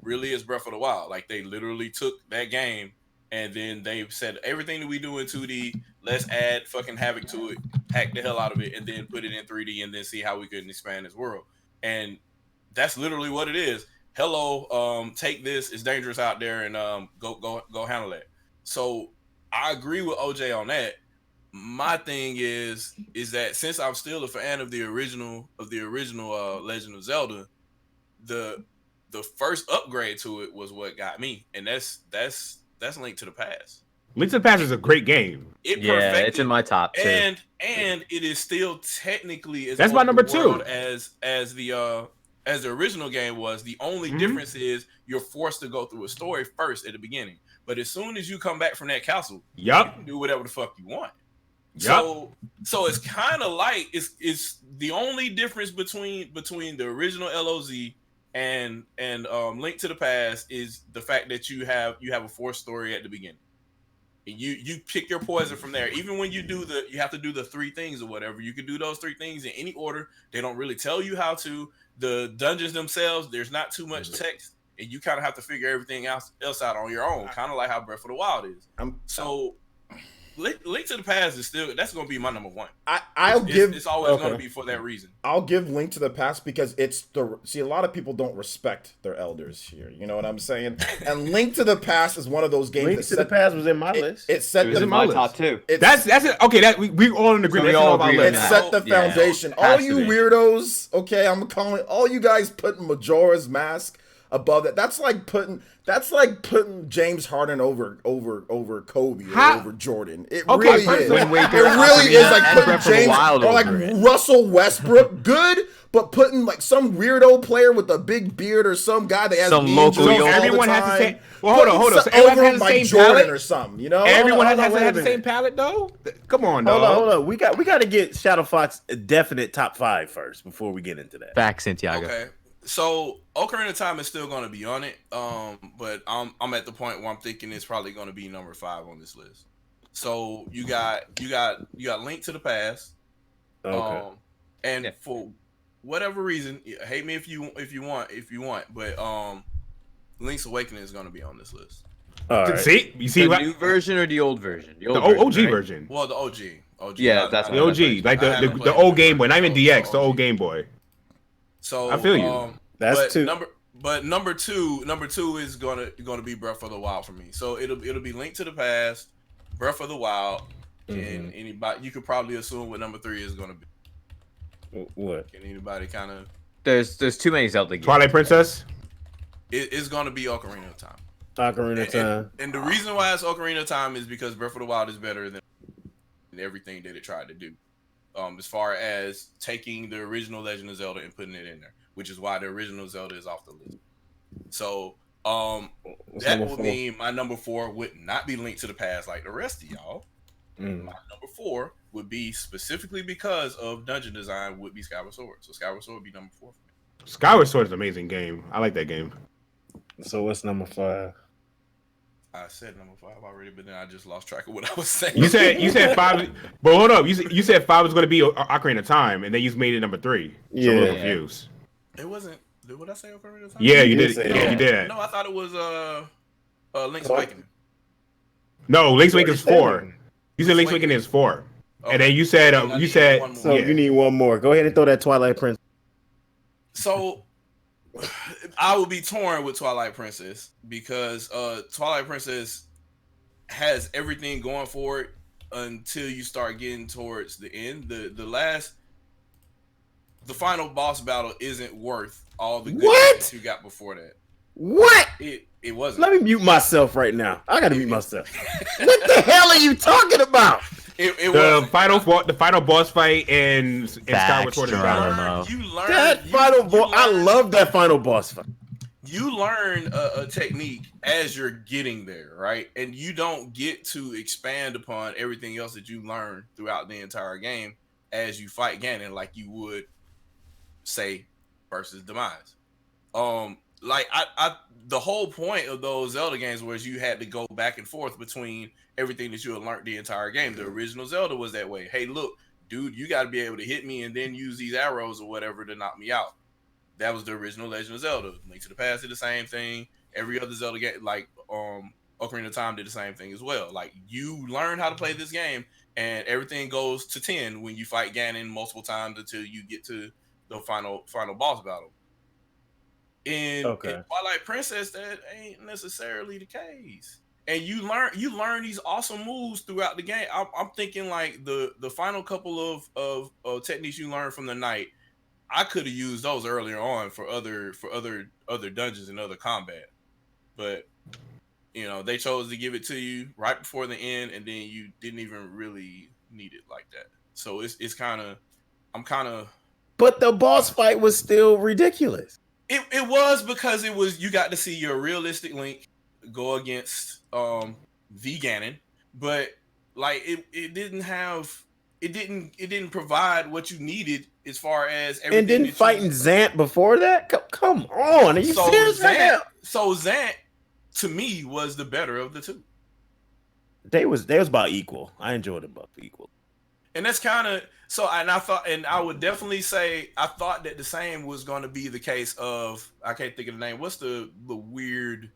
Really is Breath of the Wild. Like they literally took that game and then they said everything that we do in 2D, let's add fucking havoc to it, hack the hell out of it, and then put it in 3D and then see how we can expand this world. And that's literally what it is. Hello, take this. It's dangerous out there, and go handle that. So I agree with OJ on that. My thing is that since I'm still a fan of the original Legend of Zelda, the first upgrade to it was what got me, and that's Link to the Past. Link to the Past is a great game. It's in my top too. And it is still technically that's my number 2 as the original game was. The only difference is you're forced to go through a story first at the beginning, but as soon as you come back from that castle, you can do whatever the fuck you want. So it's kind of like it's the only difference between the original LOZ and Link to the Past is the fact that you have a forced story at the beginning. And you pick your poison from there. Even when you have to do the 3 things or whatever, you can do those 3 things in any order. They don't really tell you how to. The dungeons themselves, there's not too much text, and you kind of have to figure everything else out on your own, kind of like how Breath of the Wild is. Link to the Past is that's going to be my number 1. It's always going to be for that reason. I'll give Link to the Past because a lot of people don't respect their elders here. You know what I'm saying? And Link to the Past is one of those games. Link to the Past was in my list. It was in my top 2. That's it. Okay, that we all in agreement. It set the foundation. All you weirdos, okay, I'm calling all you guys putting Majora's Mask above that. That's like putting James Harden over Kobe or over Jordan. It really is. It really is like putting James or like Russell Westbrook. Good, but putting like some weirdo player with a big beard or some guy that has some local. Everyone has the same. Well, hold on. So everyone has the same Jordan palette or something. You know, everyone has to have the same palette though. Come on, dog. Hold on. We got to get Shadow Fox a definite top 5 first before we get into that. Back, Santiago. Okay. So Ocarina of Time is still going to be on it, but I'm at the point where I'm thinking it's probably going to be number 5 on this list. So you got Link to the Past, and for whatever reason, hate me if you want, but Link's Awakening is going to be on this list. All right. See, you see the new version or the old version? The OG version. Well, the OG. Yeah, that's the OG, like the old Game Boy, not even DX, the old Game Boy. So I feel you. That's two. Number two is gonna be Breath of the Wild for me. So it'll be Link to the Past, Breath of the Wild, and anybody you could probably assume what number 3 is gonna be. What? Can anybody kind of? There's too many Zelda games. Twilight Princess. It's gonna be Ocarina of Time. Ocarina of Time. And the reason why it's Ocarina of Time is because Breath of the Wild is better than everything that it tried to do. As far as taking the original Legend of Zelda and putting it in there, which is why the original Zelda is off the list. So that would mean my number 4 would not be Link to the Past like the rest of y'all. My number 4 would be specifically because of dungeon design would be Skyward Sword. So Skyward Sword would be number 4 for me. Skyward Sword is an amazing game. I like that game. So what's number 5? I said number 5 already, but then I just lost track of what I was saying. You said 5, but hold up. You said 5 was going to be Ocarina of Time, and then you made it number 3. So yeah, I'm a little confused. It wasn't. What I say Ocarina of Time? Yeah, you did. Yeah, you did. No, I thought it was Link's Awakening. No, Link's Awakening is 4. You said Link's Awakening is 4, and then you said So you need one more. Go ahead and throw that Twilight Princess. So I would be torn with Twilight Princess because Twilight Princess has everything going for it until you start getting towards the end. The final boss battle isn't worth all the good that you got before that. What? It wasn't. Let me mute myself right now. I gotta mute myself. What the hell are you talking about? The final boss fight in Skyward Sword is better. You learn that final boss. I love that final boss fight. You learn a technique as you're getting there, right? And you don't get to expand upon everything else that you learn throughout the entire game as you fight Ganon, like you would say versus Demise. Like the whole point of those Zelda games was you had to go back and forth between everything that you had learned the entire game. The original Zelda was that way. Hey, look, dude, you got to be able to hit me and then use these arrows or whatever to knock me out. That was the original Legend of Zelda. Link to the Past did the same thing. Every other Zelda game, like Ocarina of Time, did the same thing as well. Like you learn how to play this game, and everything goes to 10 when you fight Ganon multiple times until you get to the final boss battle. In Twilight Princess, that ain't necessarily the case. And you learn these awesome moves throughout the game. I'm thinking like the final couple of techniques you learn from the knight, I could have used those earlier on for other dungeons and other combat, but you know they chose to give it to you right before the end, and then you didn't even really need it like that. So it's kind of. But the boss fight was still ridiculous. It was because you got to see your realistic Link go against the Ganon, but like it didn't provide what you needed as far as everything. And didn't fighting Zant before that? Come on, are you serious? So Zant to me was the better of the two. They was about equal. I enjoyed them both equal. And that's kind of so. And I would definitely say I thought that the same was going to be the case of I can't think of the name. What's the weird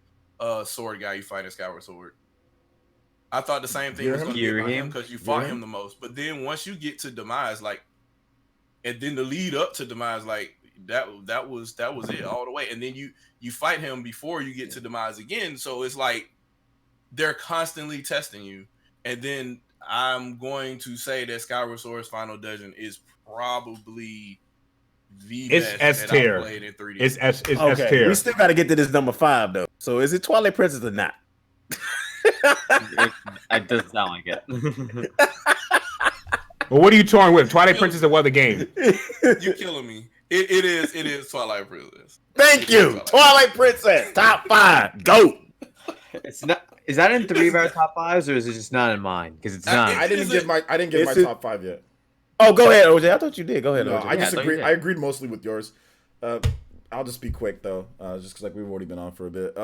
sword guy you fight in Skyward Sword? I thought the same thing was going to be about him because you fought him the most. But then once you get to Demise, like, and then the lead up to Demise, like that was it all the way. And then you fight him before you get to Demise again. So it's like they're constantly testing you. And then I'm going to say that Skyward Sword's final dungeon is probably the It's best S that tier. I played in 3D. It's S Okay, tier. we still got to get to this number 5 though. So is it Twilight Princess or not? It doesn't sound like it. Well, what are you touring with? Twilight Princess or what other game? You killing me. It is Twilight Princess. Thank you. Twilight Princess, top 5. Go. It's not. Is that in 3 of our top 5s, or is it just not in mine? Because it's not. I didn't give my top 5 yet. Oh, go ahead, OJ. I thought you did. Go ahead, No, OJ. I disagree. I agreed mostly with yours. I'll just be quick though, just because like we've already been on for a bit.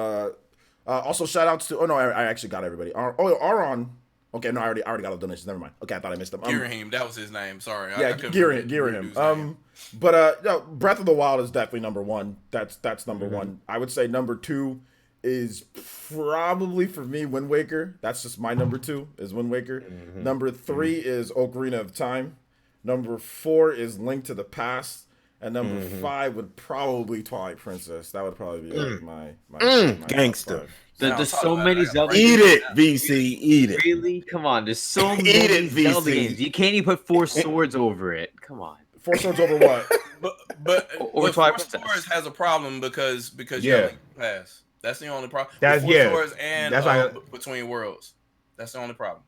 Also, shout outs to. Oh no, I actually got everybody. Aron. Okay, no, I already got the donations. Never mind. Okay, I thought I missed them. Girahim, that was his name. Sorry. Yeah, Girahim. But no, Breath of the Wild is definitely number 1. That's number 1. I would say number 2 is probably for me Wind Waker. That's just my number 2 is Wind Waker. Number 3 is Ocarina of Time. Number 4 is Link to the Past. And number 5 would probably Twilight Princess. That would probably be like my gangster. There's so many Zelda games. Eat it, now. VC. Eat it. Really? Come on. There's so many Zelda games. You can't even put 4 swords over it. Come on. 4 swords over what? But 4 swords has a problem because you have Link to the Past. That's the only problem. That's 4 swords and Between Worlds. That's the only problem.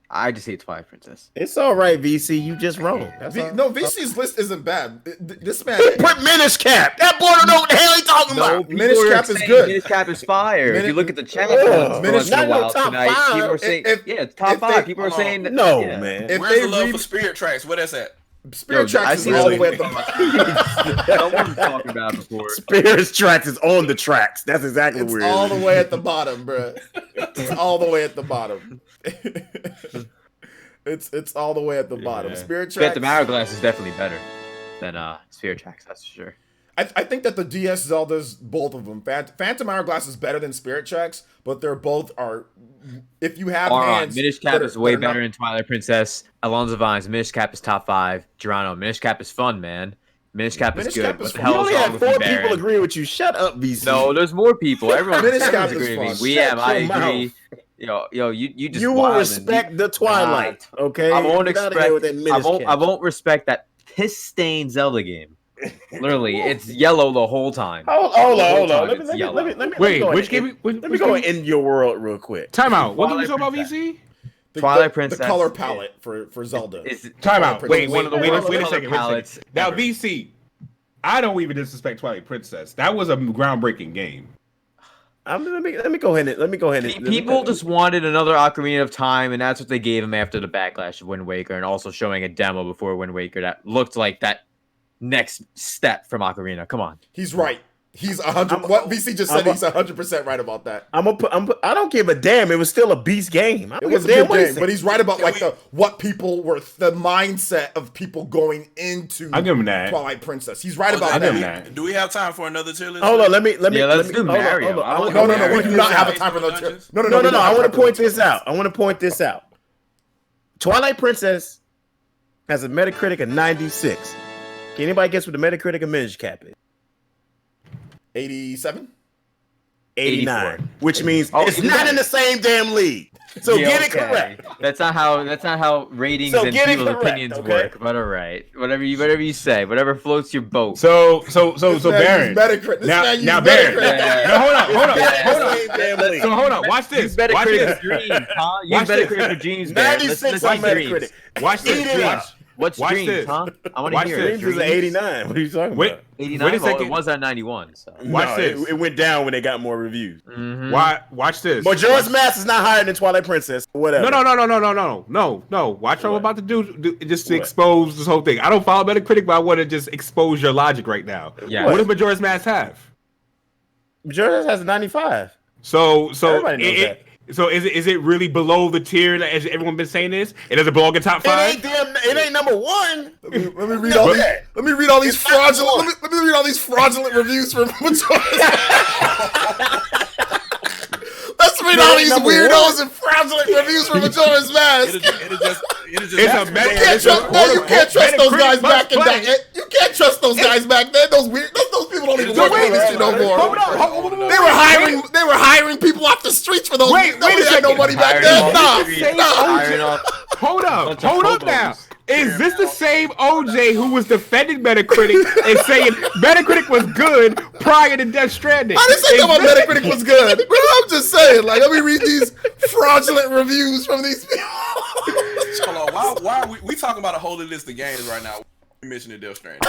I just hate Twilight Princess. It's all right, VC. You just wrong. No, VC's list isn't bad. This man put Minish Cap. That boy don't know what the hell he talking about. Minish Cap is good. Minish Cap is fire. If you look at the chat, Minish Cap not top tonight, 5. people are saying, it's top 5. People are saying, no, man. Where's the love for Spirit Tracks? Where that's at? Spirit Tracks is all the way at the bottom. Someone was talking about it before. Spirit Tracks is on the tracks. That's exactly where it is. All the way at the bottom, bro. It's all the way at the bottom. It's all the way at the bottom. Spirit Tracks. Phantom Hourglass is definitely better than Spirit Tracks. That's for sure. I think that the DS Zeldas, both of them, Phantom Hourglass is better than Spirit Tracks, but they're both are. If you have hands, Minish Cap is way better than Twilight Princess. Alonzo Vines, Minish Cap is top 5. Geronimo, Minish Cap is fun, man. Minish Cap is good. What the hell only is had wrong 4 with people agree with you. Shut up, VC. No, there's more people. Everyone Minish Cap agrees is with fun. me. I agree. Yo, you just you will respect the Twilight, okay? I won't respect that piss-stained Zelda game. Literally, it's yellow the whole time. Hold on. Let me Which game? Let me go in your world real quick. Time out. What did we talk about, VC? Twilight Princess. The color palette for Zelda. Time out. Wait one of the worst a color second. palettes Now, ever. VC, I don't even disrespect Twilight Princess. That was a groundbreaking game. Let me go ahead. People just wanted another Ocarina of Time, and that's what they gave him after the backlash of Wind Waker, and also showing a demo before Wind Waker that looked like that next step from Ocarina. Come on. He's right. He's 100. What VC just said, he's 100% right about that. I don't give a damn. It was still a beast game. It was a good game, but he's right about what people were, the mindset of people going into Twilight Princess. He's right about that. Do we have time for another tier list? Hold on, let's do Mario. No, we do not have a time for another tier. No. I want to point this out. Twilight Princess has a Metacritic of 96. Can anybody guess what the Metacritic of Minish Cap is? 87? 89, which means it's not in the same damn league. So get it correct. That's not how ratings and people's opinions work. But all right, whatever you say, whatever floats your boat. So Baron. Now Baron. Hold on. So hold on. Watch this. Metacritic for dreams, huh? You Metacritic for dreams, Baron. 96 on Metacritic. Watch this. What's Watch dreams, this. huh? I want to hear it. Dreams is 89. What are you talking about? 89. It was at 91. So. Watch this. It went down when they got more reviews. Mm-hmm. Watch this. Majora's Mask is not higher than Twilight Princess. Whatever. No. Watch what I'm about to do just to expose this whole thing. I don't follow Metacritic, but I want to just expose your logic right now. Yeah. What does Majora's Mask have? Majora's has a 95. So everybody knows that. So is it really below the tier that as everyone been saying this? It doesn't belong in top 5? It ain't number 1. Let me read all these fraudulent. Let me read all these fraudulent reviews from Majora's. Let's read all these weirdos and fraudulent reviews from Majora's Mask. You can't trust those guys back in that. You can't trust those guys back then. Those people don't even work in the industry no more. They were hiring people off the streets for those. Nobody had no money back then. Nah. Hold up now. Is this the same OJ who was defending Metacritic and saying Metacritic was good prior to Death Stranding? I didn't say that Metacritic was good. But I'm just saying, like, let me read these fraudulent reviews from these people. Hold on, why are we talking about a whole list of games right now? We mentioned Death Stranding.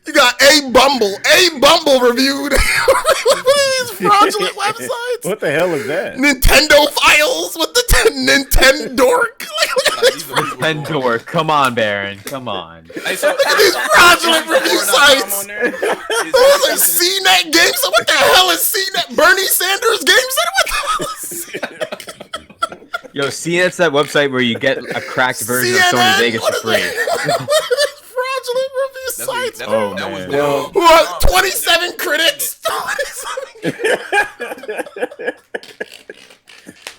You got A Bumble reviewed these fraudulent websites. What the hell is that? Nintendo files with the Nintendork. Nintendork, come on, Baron, come on. Hey, so, these fraudulent review sites. Those are CNET games. So what the hell is CNET? Bernie Sanders games? What the hell is CNET? Yo, CNET's that website where you get a cracked version of Sony Vegas for free. Fraudulent review sites. Oh, man. What? 27 critics.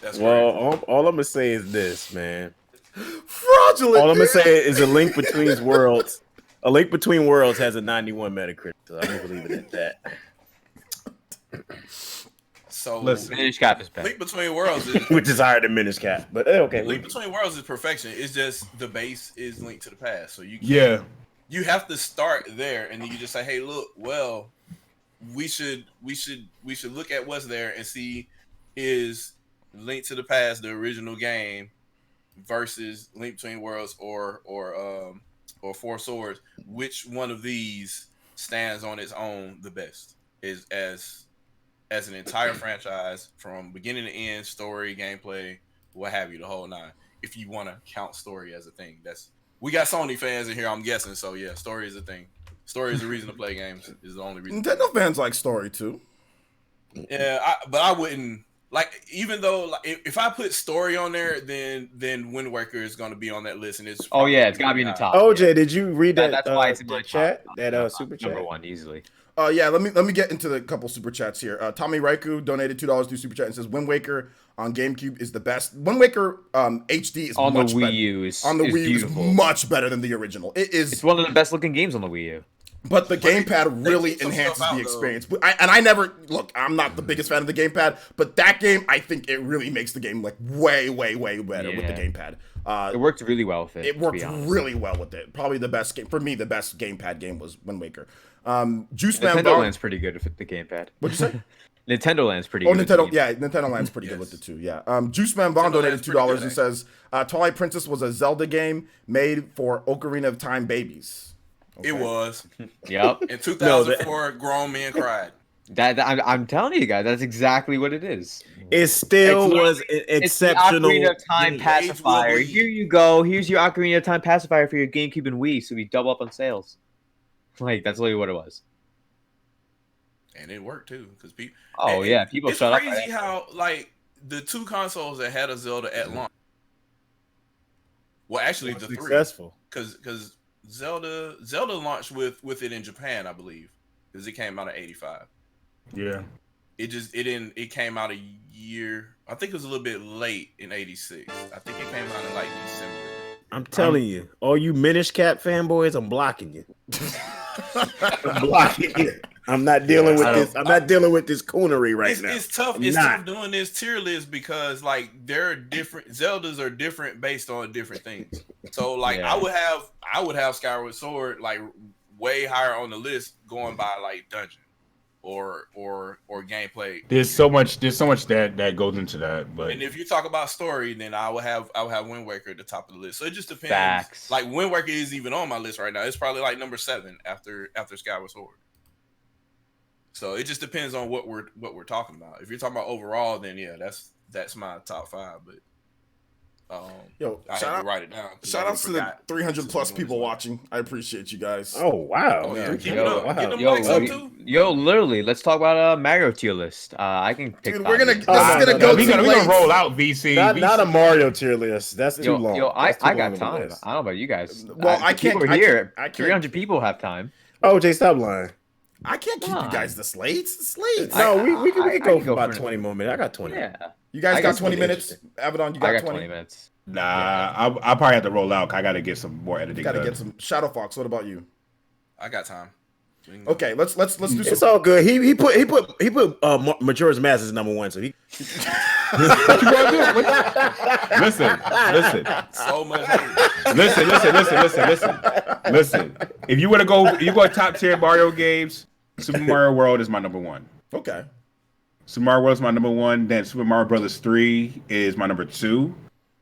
That's Well, all I'm gonna say is this, man. Fraudulent. All I'm gonna say is a link between worlds. A link between worlds has a 91 Metacritic, so I'm gonna leave it at that. So listen, Minish Cap is better. Link Between Worlds is Which is higher than Minish Cap, but okay. Link Between Worlds is perfection. It's just the base is Link to the Past, so you you have to start there, and then you just say, hey, look, well, we should look at what's there and see is Link to the Past the original game versus Link Between Worlds or Four Swords. Which one of these stands on its own the best? Is as an entire franchise from beginning to end, story, gameplay, what have you, the whole nine. If you want to count story as a thing, we got Sony fans in here, I'm guessing. So yeah, story is a thing. Story is the reason to play games. Is the only reason. Nintendo fans like story too. Yeah, but I wouldn't like. Even though like, if I put story on there, then Wind Waker is going to be on that list, and it's it's got to be in the top. OJ, did you read that? That's why it's in my chat. top. That super chat. Number one easily. Yeah, let me get into the couple super chats here. Tommy Raiku donated $2 to super chat and says Wind Waker on GameCube is the best. Wind Waker HD is on much the Wii better. U is on the Wii U beautiful. is much better than the original. It's one of the best looking games on the Wii U. But the gamepad really enhances the experience. I never look. I'm not the biggest fan of the gamepad, but that game, I think it really makes the game like way better with the gamepad. It worked really well with it. It worked really well with it. Probably the best game for me. The best gamepad game was Wind Waker. Juice Man Nintendo Land's pretty good with the gamepad. What'd you say? Nintendo Land's pretty good. Nintendo Land's pretty good with it too. Yeah. Juice Man Vaughn donated $2 and says Twilight Princess was a Zelda game made for Ocarina of Time babies. Okay. It was. Yep. In 2004, grown men cried. I'm telling you guys, that's exactly what it is. It still was exceptional. It's the Ocarina of Time pacifier. Here you go. Here's your Ocarina of Time pacifier for your GameCube and Wii, so we double up on sales. Like that's literally what it was. And it worked too, because people. People shut up. It's crazy how like the two consoles that had a Zelda at launch. Well, actually, the successful because Zelda launched with it in Japan, I believe, because it came out in '85. Yeah. It came out a year. I think it was a little bit late in '86. I think it came out in like December. I'm telling you, all you Minish Cap fanboys, I'm blocking you. I'm blocking you. I'm not dealing with this. I'm not dealing with this coonery now. It's tough. It's tough doing this tier list because like they're different. Zeldas are different based on different things. So like I would have Skyward Sword like way higher on the list going by like dungeon or gameplay. There's so much that goes into that. But and if you talk about story, then I would have Wind Waker at the top of the list. So it just depends. Facts. Like Wind Waker is even on my list right now. It's probably like number 7 after Skyward Sword. So it just depends on what we're talking about. If you're talking about overall, then yeah, that's my top 5. But I had to write it down. Shout out to the 300 plus people watching. I appreciate you guys. Oh wow! Oh, yeah. Yo, literally, let's talk about a Mario tier list. I can pick. Dude, we're gonna roll out VC. Not a Mario tier list. That's too long. I got time. I don't know about you guys. Well, I can't. People here. I can't. 300 people have time. OJ, stop lying. I can't keep you guys the slates. The slates. No, we can go for about 20 more minutes. I got 20. Yeah. You guys got 20 minutes? Abaddon, you got 20 minutes. Nah, I'll probably have to roll out. I got to get some more editing. Got to get some. Shadow Fox, what about you? I got time. Okay, let's do some. It's all good. He put Majora's Mask as number one. So he. What you gonna do? Listen. So much. Listen. If you want to go, you go top tier Mario games. Super Mario World is my number one. Okay. Super Mario World is my number one. Then Super Mario Brothers 3 is my number 2.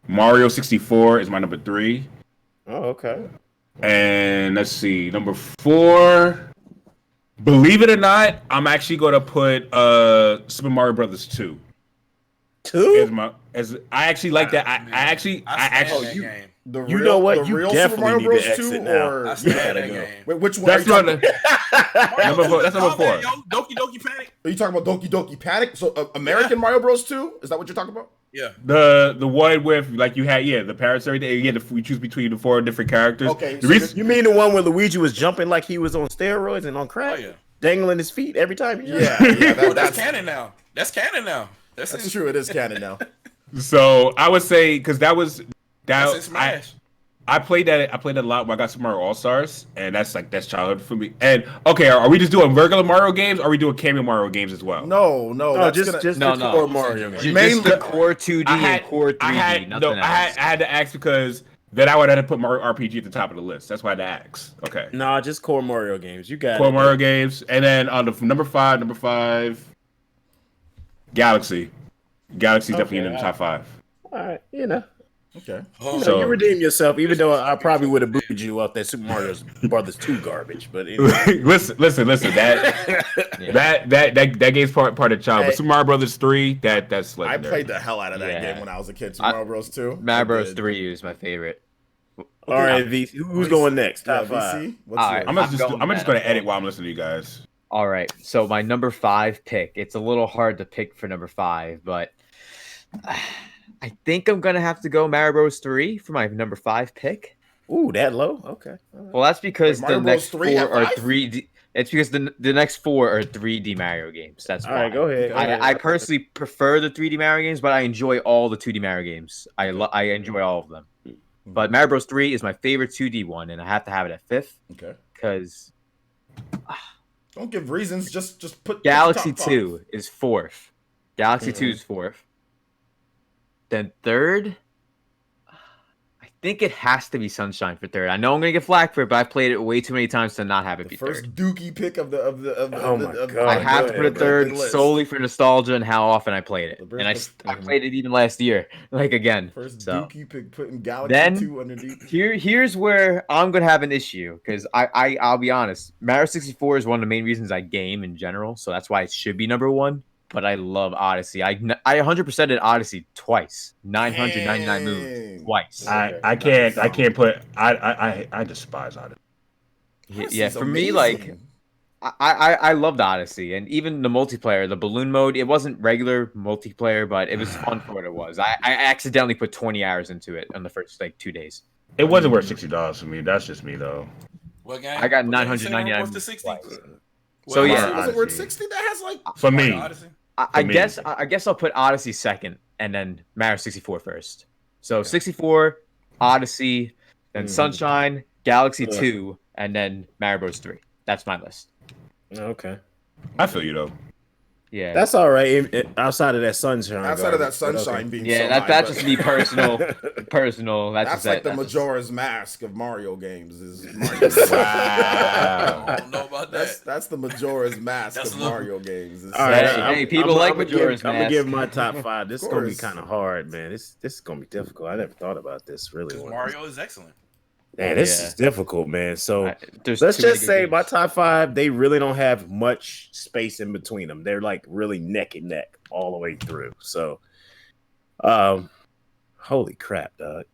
Mario 64 is my number 3. Oh, okay. And let's see, number 4. Believe it or not, I'm actually gonna put Super Mario Brothers 2. 2? I actually like that. I actually. You know what? You real definitely Super Mario need Bros. to exit 2 now. or Wait, which one? That's number four. That's number 4. Doki Doki Panic. Are you talking about Doki Doki Panic? So American Mario Bros. 2? Is that what you're talking about? Yeah. The one with like you had the parrots and everything. You had to choose between the 4 different characters. Okay. You mean the one where Luigi was jumping like he was on steroids and on crack? Oh yeah. Dangling his feet every time. That's canon now. That's canon now. That's true. It is canon now. So I would say because that's Smash. I played that a lot when I got Super Mario All Stars, and that's childhood for me. And okay, are we just doing regular Mario games? Or are we doing cameo Mario games as well? No, just the core Mario games. Just the core 2D and core 3D. I had to ask because then I would have to put Mario RPG at the top of the list. That's why I had to ask. Okay. Nah, just core Mario games. You got core Mario games, and then on the number five, Galaxy. Galaxy's definitely in the top 5. All right, Okay. You redeem yourself, even though I probably would have booted you off that Super Mario Brothers 2 garbage. But anyway. listen. That game's part of child. But Super Mario Brothers 3, that's legendary. I played the hell out of that game when I was a kid. Super Mario Bros. 2. Mario Bros. 3 is my favorite. Okay. All right, who's going next? Top 5. I'm just going to edit while I'm listening to you guys. All right, so my number 5 pick. It's a little hard to pick for number 5, but I think I'm gonna have to go Mario Bros. 3 for my number 5 pick. Ooh, that low? Okay. Right. Well, that's because the next 4 are 5? 3D. It's because the next 4 are 3D Mario games. That's why. All right, go ahead. I personally prefer the 3D Mario games, but I enjoy all the 2D Mario games. I enjoy all of them. But Mario Bros. 3 is my favorite 2D one, and I have to have it at 5th. Okay. Because don't give reasons. Just put Galaxy 2 is 4th. Galaxy 2 is 4th. Then 3rd, I think it has to be Sunshine for 3rd. I know I'm gonna get flack for it, but I've played it way too many times to not have it be first 3rd. Dookie pick of the. Oh my God. I have to put it 3rd solely for nostalgia and how often I played it, and I played it even last year, again. First Dookie pick putting Galaxy 2 underneath. Here's where I'm gonna have an issue because I'll be honest, Mario 64 is one of the main reasons I game in general, so that's why it should be number 1. But I love Odyssey. I 100% did Odyssey twice. 999 moves twice. I can't put. I despise Odyssey. Yeah, for me, I loved Odyssey, and even the multiplayer, the balloon mode. It wasn't regular multiplayer, but it was fun for what it was. I accidentally put 20 hours into it on the first 2 days. It wasn't worth $60 for me. That's just me though. What game? I got 999 worth the 60. Was So it worth 60? That has for me. Odyssey. I guess I'll put Odyssey 2nd and then Mario 64 first. So 64, Odyssey, then Sunshine, Galaxy 2, and then Mario Bros. 3. That's my list. Okay. I feel you though. Yeah, that's all right. Outside of that sunshine, being that's just me personal. That's like the Majora's Mask of Mario games. Wow. I don't know about that. That's the Majora's Mask of Mario games. All right, hey, people like Majora's Mask. I'm gonna give my top 5. This is gonna be kind of hard, man. This is gonna be difficult. I never thought about this really. Mario is excellent. Man, this is difficult, man. So let's just say my top 5, they really don't have much space in between them. They're really neck and neck all the way through. So, holy crap, dog.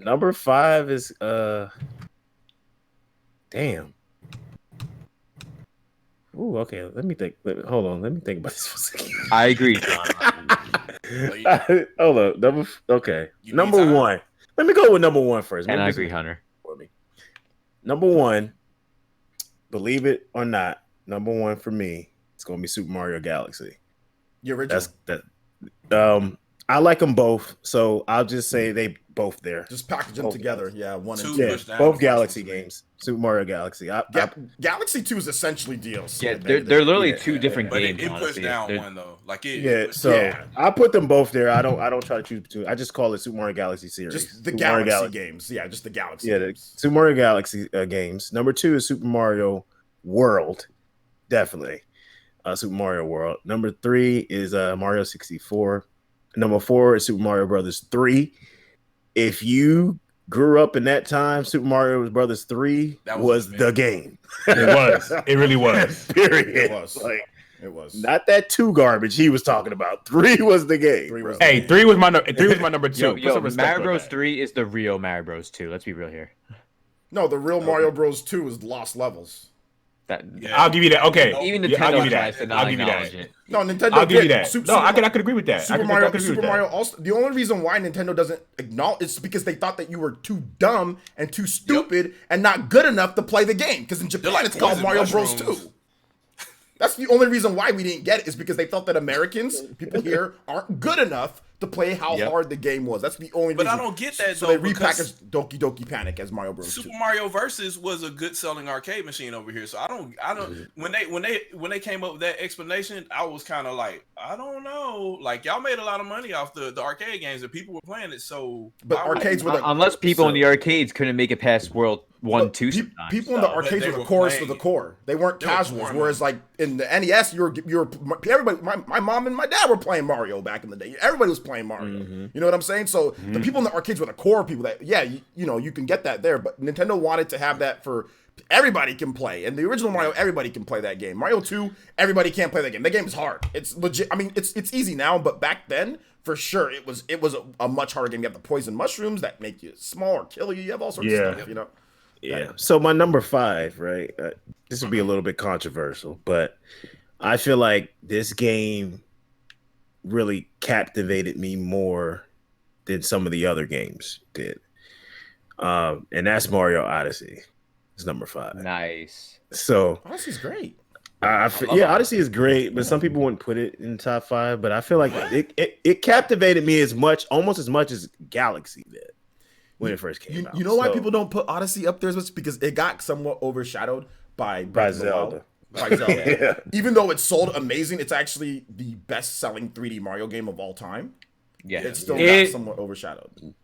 Number 5 is damn. Ooh, okay. Let me think. Hold on. Let me think about this for a second. I agree. Hold on. Number 1. Let me go with number 1 first. And I agree, Hunter. For me. Number 1, believe it or not, number 1 for me, it's gonna be Super Mario Galaxy. The original. I like them both, so I'll just say they both there. Just package them together. Yeah, one and Two two. Yeah, both Galaxy games. Super Mario Galaxy. Galaxy 2 is essentially DLC. Yeah, they're literally two different games. But it pushed down They're, one though. Like it. Yeah, so I put them both there. I don't try to choose between. I just call it Super Mario Galaxy series. Just the Super Galaxy games. Yeah, just the Galaxy games. The Super Mario Galaxy games. Number 2 is Super Mario World. Definitely. Super Mario World. Number 3 is Mario 64. Number 4 is Super Mario Brothers 3. If you grew up in that time, Super Mario Brothers 3 was the game. It was. It really was. Period. It was. It was not that 2 garbage he was talking about. 3 was the game. 3 was my number 2. Yo, Mario Bros 3 is the real Mario Bros 2. Let's be real here. No, the real Mario Bros 2 is Lost Levels. I'll give you that. Okay, even Nintendo tries to not acknowledge it. No, Nintendo. I'll give you that. I could agree with that. Super Mario. Also, the only reason why Nintendo doesn't acknowledge it's because they thought that you were too dumb and too stupid and not good enough to play the game. Because in Japan, it's called Mario Bros 2. That's the only reason why we didn't get it is because they thought that Americans, people here, aren't good enough to play how hard the game was. That's the only reason. But I don't get that so though. They repackaged Doki Doki Panic as Mario Bros. Super 2. Mario Versus was a good selling arcade machine over here. So I don't when they came up with that explanation, I was kind of like, I don't know. Like y'all made a lot of money off the arcade games and people were playing it. So but arcades were unless people in the arcades couldn't make it past World 1, 2 sometimes. People in the arcades were the chorus of the core. They weren't casuals. Whereas like in the NES, you were everybody. My mom and my dad were playing Mario back in the day. Everybody was playing Mario. You know what I'm saying? So the people in the arcades were the core people that you know you can get that there. But Nintendo wanted to have that for everybody can play. And the original Mario, everybody can play that game. Mario 2, everybody can't play that game. That game is hard. It's legit. I mean, it's easy now, but back then, for sure, it was a much harder game. You have the poison mushrooms that make you small or kill you. You have all sorts of stuff, you know? Yeah. So my number 5, right? This will be a little bit controversial, but I feel like this game really captivated me more than some of the other games did. And that's Mario Odyssey. It's number 5. Nice. So Odyssey's great. Odyssey is great, but some people wouldn't put it in top 5. But I feel like it captivated me almost as much as Galaxy did when it first came out. You know why people don't put Odyssey up there as much? Because it got somewhat overshadowed by Zelda. Yeah. Even though it sold amazing, it's actually the best-selling 3D Mario game of all time. Yeah, it still got somewhat overshadowed.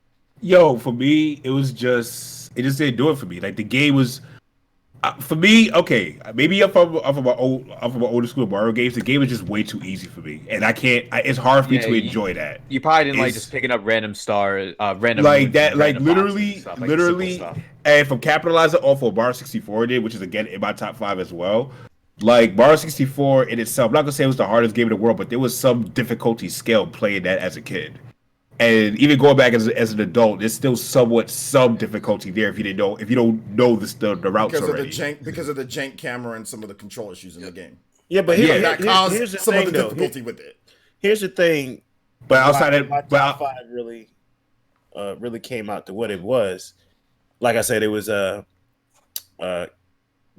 Yo, for me, it just didn't do it for me. Like the game was, for me, okay, maybe off of my older school Mario games, the game was just way too easy for me, and I can't. It's hard for me to enjoy that. You probably didn't like just picking up random random like that, like literally, and from capitalizing off of Mario 64 did, which is again in my top 5 as well. Like Mario 64 in itself, I'm not gonna say it was the hardest game in the world, but there was some difficulty scale playing that as a kid. And even going back as an adult, there's still some difficulty there if you don't know the routes already. Because of the jank camera and some of the control issues in the game. Yeah, but that caused some of the difficulty with it. Here's the thing. But outside of my top 5 really came out to what it was. Like I said, it was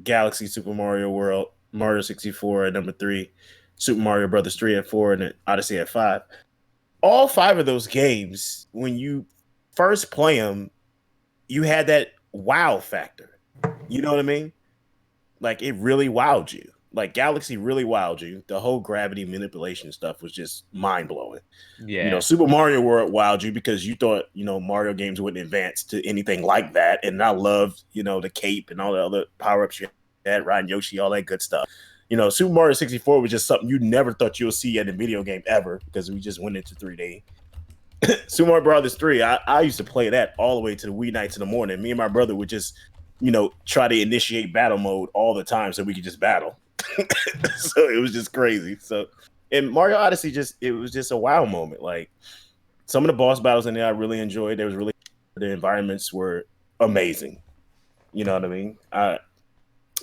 Galaxy, Super Mario World, Mario 64 at number 3, Super Mario Brothers 3 at 4, and Odyssey at 5. All 5 of those games, when you first play them, you had that wow factor. You know what I mean? Like it really wowed you. Like Galaxy really wowed you. The whole gravity manipulation stuff was just mind blowing. Yeah. You know, Super Mario World wowed you because you thought, Mario games wouldn't advance to anything like that. And I loved, the cape and all the other power-ups you had, riding Yoshi, all that good stuff. Super Mario 64 was just something you never thought you'll see in a video game ever because we just went into 3D. Super Mario Brothers 3, I used to play that all the way to the wee nights in the morning. Me and my brother would just, try to initiate battle mode all the time so we could just battle. So it was just crazy. So, and Mario Odyssey it was just a wow moment. Like some of the boss battles in there I really enjoyed. The environments were amazing. You know what I mean?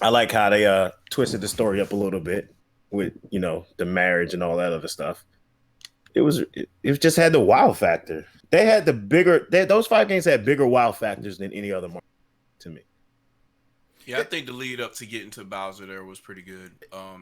I like how they twisted the story up a little bit with, the marriage and all that other stuff. It just had the wow factor. They had those 5 games had bigger wow factors than any other Mario to me. Yeah, I think the lead up to getting to Bowser there was pretty good.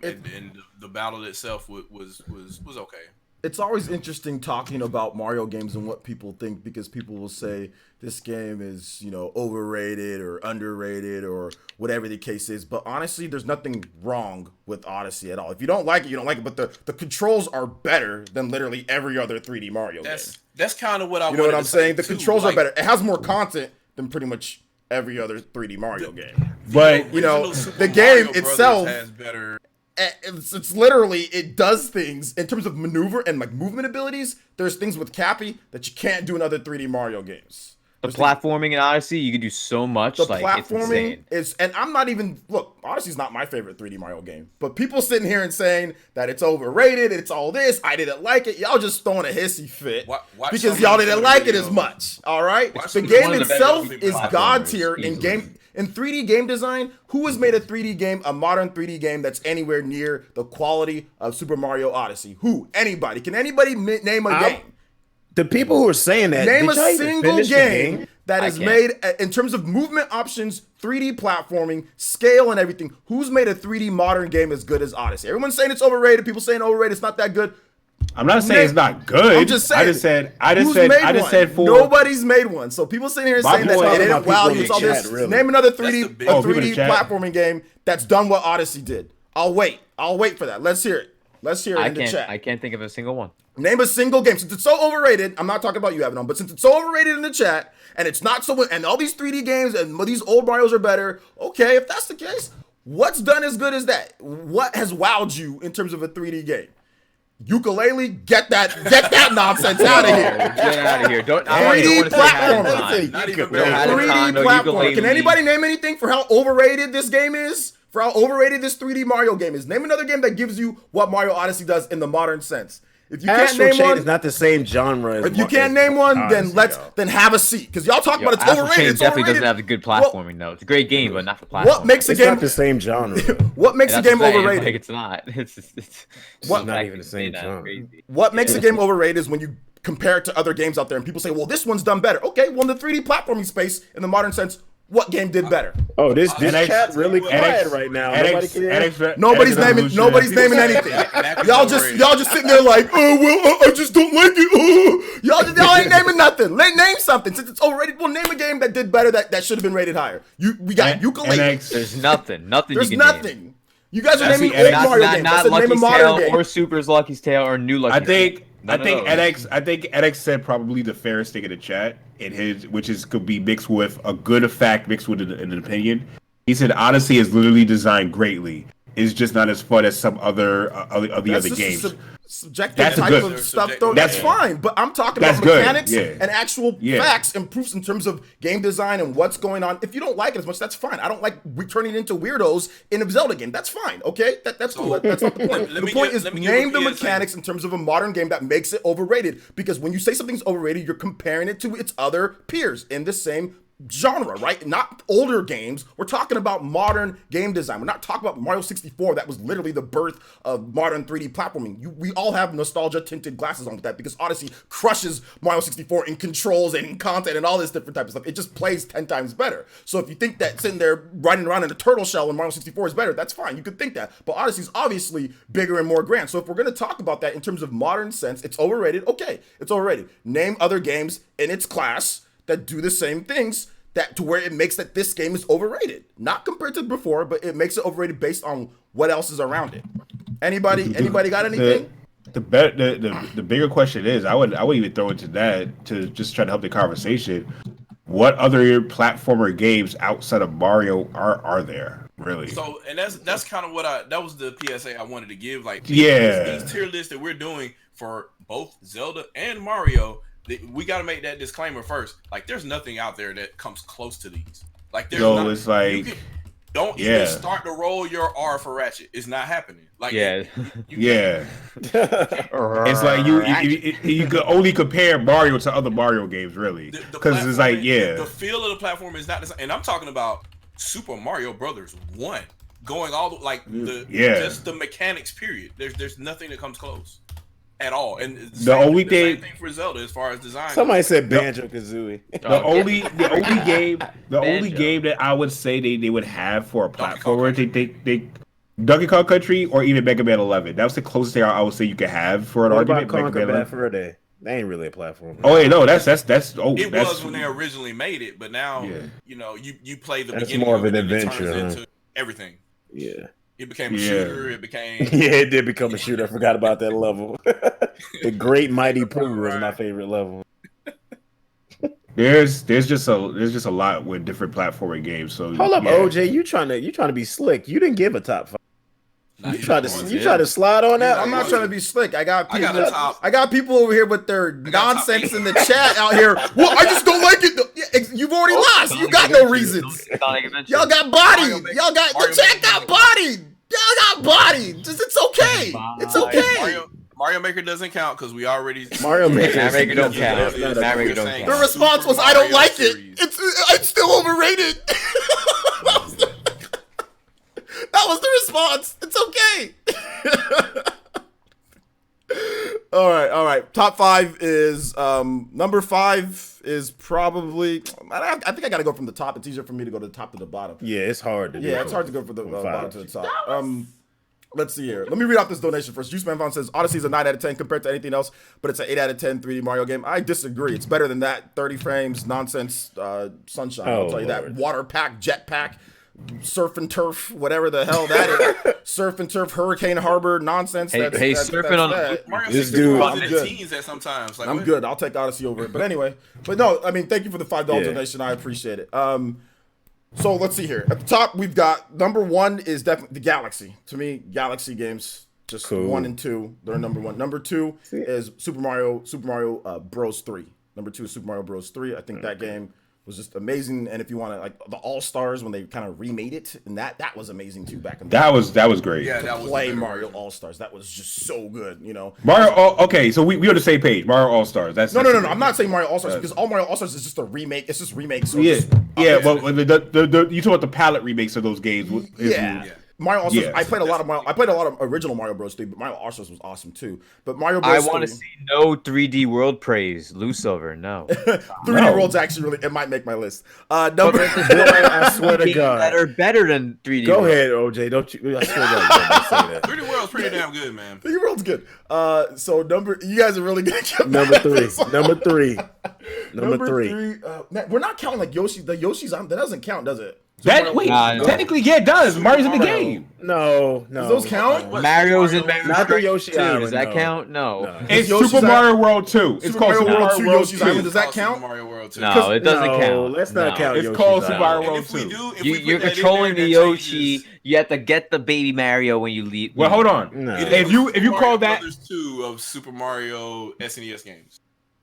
And the battle itself was okay. It's always interesting talking about Mario games and what people think, because people will say this game is, you know, overrated or underrated or whatever the case is. But honestly, there's nothing wrong with Odyssey at all. If you don't like it, you don't like it. But the controls are better than literally every other 3D Mario game. That's kind of what I. You know what I'm saying? The too. controls are better. It has more content than pretty much every other 3D Mario game. But you know, Super the game Mario itself Brothers has better. It's literally, it does things in terms of maneuver and like movement abilities. There's things with Cappy that you can't do in other 3D Mario games. The platforming in Odyssey, you can do so much. The like, platforming it's and I'm not even, look, Odyssey's not my favorite 3D Mario game, but people sitting here and saying that it's overrated, it's all this, I didn't like it, y'all just throwing a hissy fit because y'all didn't like it as much, all right? The game itself is god tier in 3D game design. Who has made a 3D game, a modern 3D game that's anywhere near the quality of Super Mario Odyssey? Who? Anybody? Can anybody name a game? The people who are saying that, name a single game that is made in terms of movement options, 3D platforming, scale, and everything. Who's made a 3D modern game as good as Odyssey? Everyone's saying it's overrated. People saying overrated. It's not that good. I'm not saying it's not good. I'm just saying. I just said for nobody's made one. So people sitting here saying that it didn't wow you. It's all this. Really. Name another 3D platforming game that's done what Odyssey did. I'll wait for that. Let's hear it. Let's hear it in the chat. I can't think of a single one. Name a single game. Since it's so overrated, I'm not talking about you having on, but since it's so overrated in the chat, and it's not so, and all these 3D games and these old Marios are better, okay, if that's the case, what's done as good as that? What has wowed you in terms of a 3D game? Ukulele, get that nonsense out of here. Get out of here. 3D platformer. 3D platformer. Can anybody name anything for how overrated this game is? For how overrated this 3D Mario game is? Name another game that gives you what Mario Odyssey does in the modern sense. If you can't name one, it's not the same genre. If you can't name one, then have a seat, because y'all talk about it's overrated. It's definitely doesn't have the good platforming though. It's a great game, but not for platforming. What makes a game not the same genre? What makes a game overrated? Like it's not. It's not even the same genre. What makes a game overrated is when you compare it to other games out there, and people say, "Well, this one's done better." Okay, well, in the 3D platforming space, in the modern sense, what game did better? Oh, this chat really quiet right now. Nobody's naming anything. Y'all just sitting there like, oh well, I just don't like it. Oh. Y'all ain't naming nothing. Name something. Since it's overrated, well, name a game that did better that should have been rated higher. We got Ukulele. There's nothing. There's nothing. You guys are naming old Mario games. Not Lucky's Tale or Super's Lucky's Tale or New Lucky's Tale. I think NX said probably the fairest thing in the chat in his, could be mixed with a good fact mixed with an opinion. He said Odyssey is literally designed greatly. It's just not as fun as some other games. Subjective type of stuff, though. That's fine, but I'm talking about mechanics and actual facts and proofs in terms of game design and what's going on. If you don't like it as much, that's fine. I don't like turning into weirdos in a Zelda game. That's fine, okay? That's cool. That's not the point. The point is name the mechanics in terms of a modern game that makes it overrated. Because when you say something's overrated, you're comparing it to its other peers in the same genre, right? Not older games. We're talking about modern game design. We're not talking about Mario 64. That was literally the birth of modern 3D platforming. We all have nostalgia tinted glasses on with that, because Odyssey crushes Mario 64 in controls and in content and all this different type of stuff. It just plays 10 times better. So if you think that sitting there riding around in a turtle shell in Mario 64 is better, that's fine. You could think that. But Odyssey's obviously bigger and more grand. So if we're going to talk about that in terms of modern sense, it's overrated. Okay, it's overrated. Name other games in its class that do the same things, that to where it makes that this game is overrated, not compared to before, but it makes it overrated based on what else is around it. Anybody got anything? The bigger question is, I would even throw into that to just try to help the conversation. What other platformer games outside of Mario are there really? So, and that's kind of that was the PSA I wanted to give. Like, these tier lists that we're doing for both Zelda and Mario, we got to make that disclaimer first. Like, there's nothing out there that comes close to these. Like, there's it's like, don't even start to roll your R for Ratchet. It's not happening. Like, it's like you could only compare Mario to other Mario games, really, because it's like the feel of the platform is not the same. And I'm talking about Super Mario Brothers 1 going all the just the mechanics. Period. There's nothing that comes close at all. And same thing for Zelda as far as design. Somebody said Banjo-Kazooie. The only game that I would say they would have for a platformer, Donkey Kong Country or even Mega Man 11. That was the closest thing I would say you could have for an argument. What about Conquer Bad Fur Day? They ain't really a platform. Oh wait, no, that's it was when they originally made it, but now you play the beginning. More of an it adventure. Into everything. Yeah. It became a shooter. It became it did become a shooter. I forgot about that level. The Great Mighty Pooh was my favorite level. There's just a lot with different platforming games. So hold up, OJ, you trying to be slick? You didn't give a top 5. Nah, you try to slide on that. I'm not trying to be slick. I got people over here with their nonsense in the chat out here. Well, I just don't like it. You've already lost. You got no reasons. Y'all got bodied. The chat got bodied. Y'all got bodied. It's okay. It's okay. Mario Maker doesn't count because we already Mario Maker don't count. The response was, "I don't like it. It's still overrated." That was the response. It's okay. All right. Top 5 is number 5 is probably. I think I got to go from the top. It's easier for me to go to the top to the bottom. Yeah, it's hard to. It's hard to go from the bottom to the top. Let's see here. Let me read out this donation first. Juiceman Vaughn says Odyssey is a 9 out of 10 compared to anything else, but it's an 8 out of 10 3D Mario game. I disagree. It's better than that. 30 frames, nonsense, sunshine. I'll tell you that. Water pack, jet pack. Surf and turf, whatever the hell that is. Surf and turf, Hurricane Harbor, nonsense. Surfing on this dude. I'm good. Sometimes. I'm good. I'll take Odyssey over it. But anyway, no, I mean, thank you for the $5 donation. I appreciate it. So let's see here. At the top, we've got number 1 is definitely the Galaxy. To me, Galaxy games, just cool. 1 and 2, they're number 1. Number 2 is Super Mario Bros. 3. Number 2 is Super Mario Bros. 3. I think that game was just amazing. And if you want to, like the All-Stars when they kind of remade it, and that was amazing too back in the day. That was great. Yeah, that was play Mario All-Stars. That was just so good, Mario okay, so we on the same page. Mario All-Stars. No. I'm not saying Mario All-Stars because all Mario All-Stars is just a remake. It's just remakes. So you talk about the palette remakes of those games. Mario All-Stars. I played a lot of original Mario Bros. 3, but Mario All-Stars was awesome too. But Mario Bros. I want to see no 3D World praise. Loose over, no. 3D World's actually really, it might make my list. Number I swear to God, that are better than 3D. Go ahead, OJ. Don't you? I swear to God, don't say that. 3D World's pretty damn good, man. 3D World's good. So you guys are really gonna get number 3. Number three. We're not counting like Yoshi. The Yoshi's on. That doesn't count, does it? Technically, it does. Mario's in the game. No. Does those count? Mario's in Mario. Not the Yoshi Island. Does that count? No. It's Super Mario World 2. It's called Super Mario World 2 Yoshi's Island. Does that count? Mario World 2. No, it doesn't count. Let's not count. It's called Super Mario World 2. You're controlling the Yoshi. You have to get the baby Mario when you leave. Well, hold on. No. If you call that 2 of Super Mario SNES games.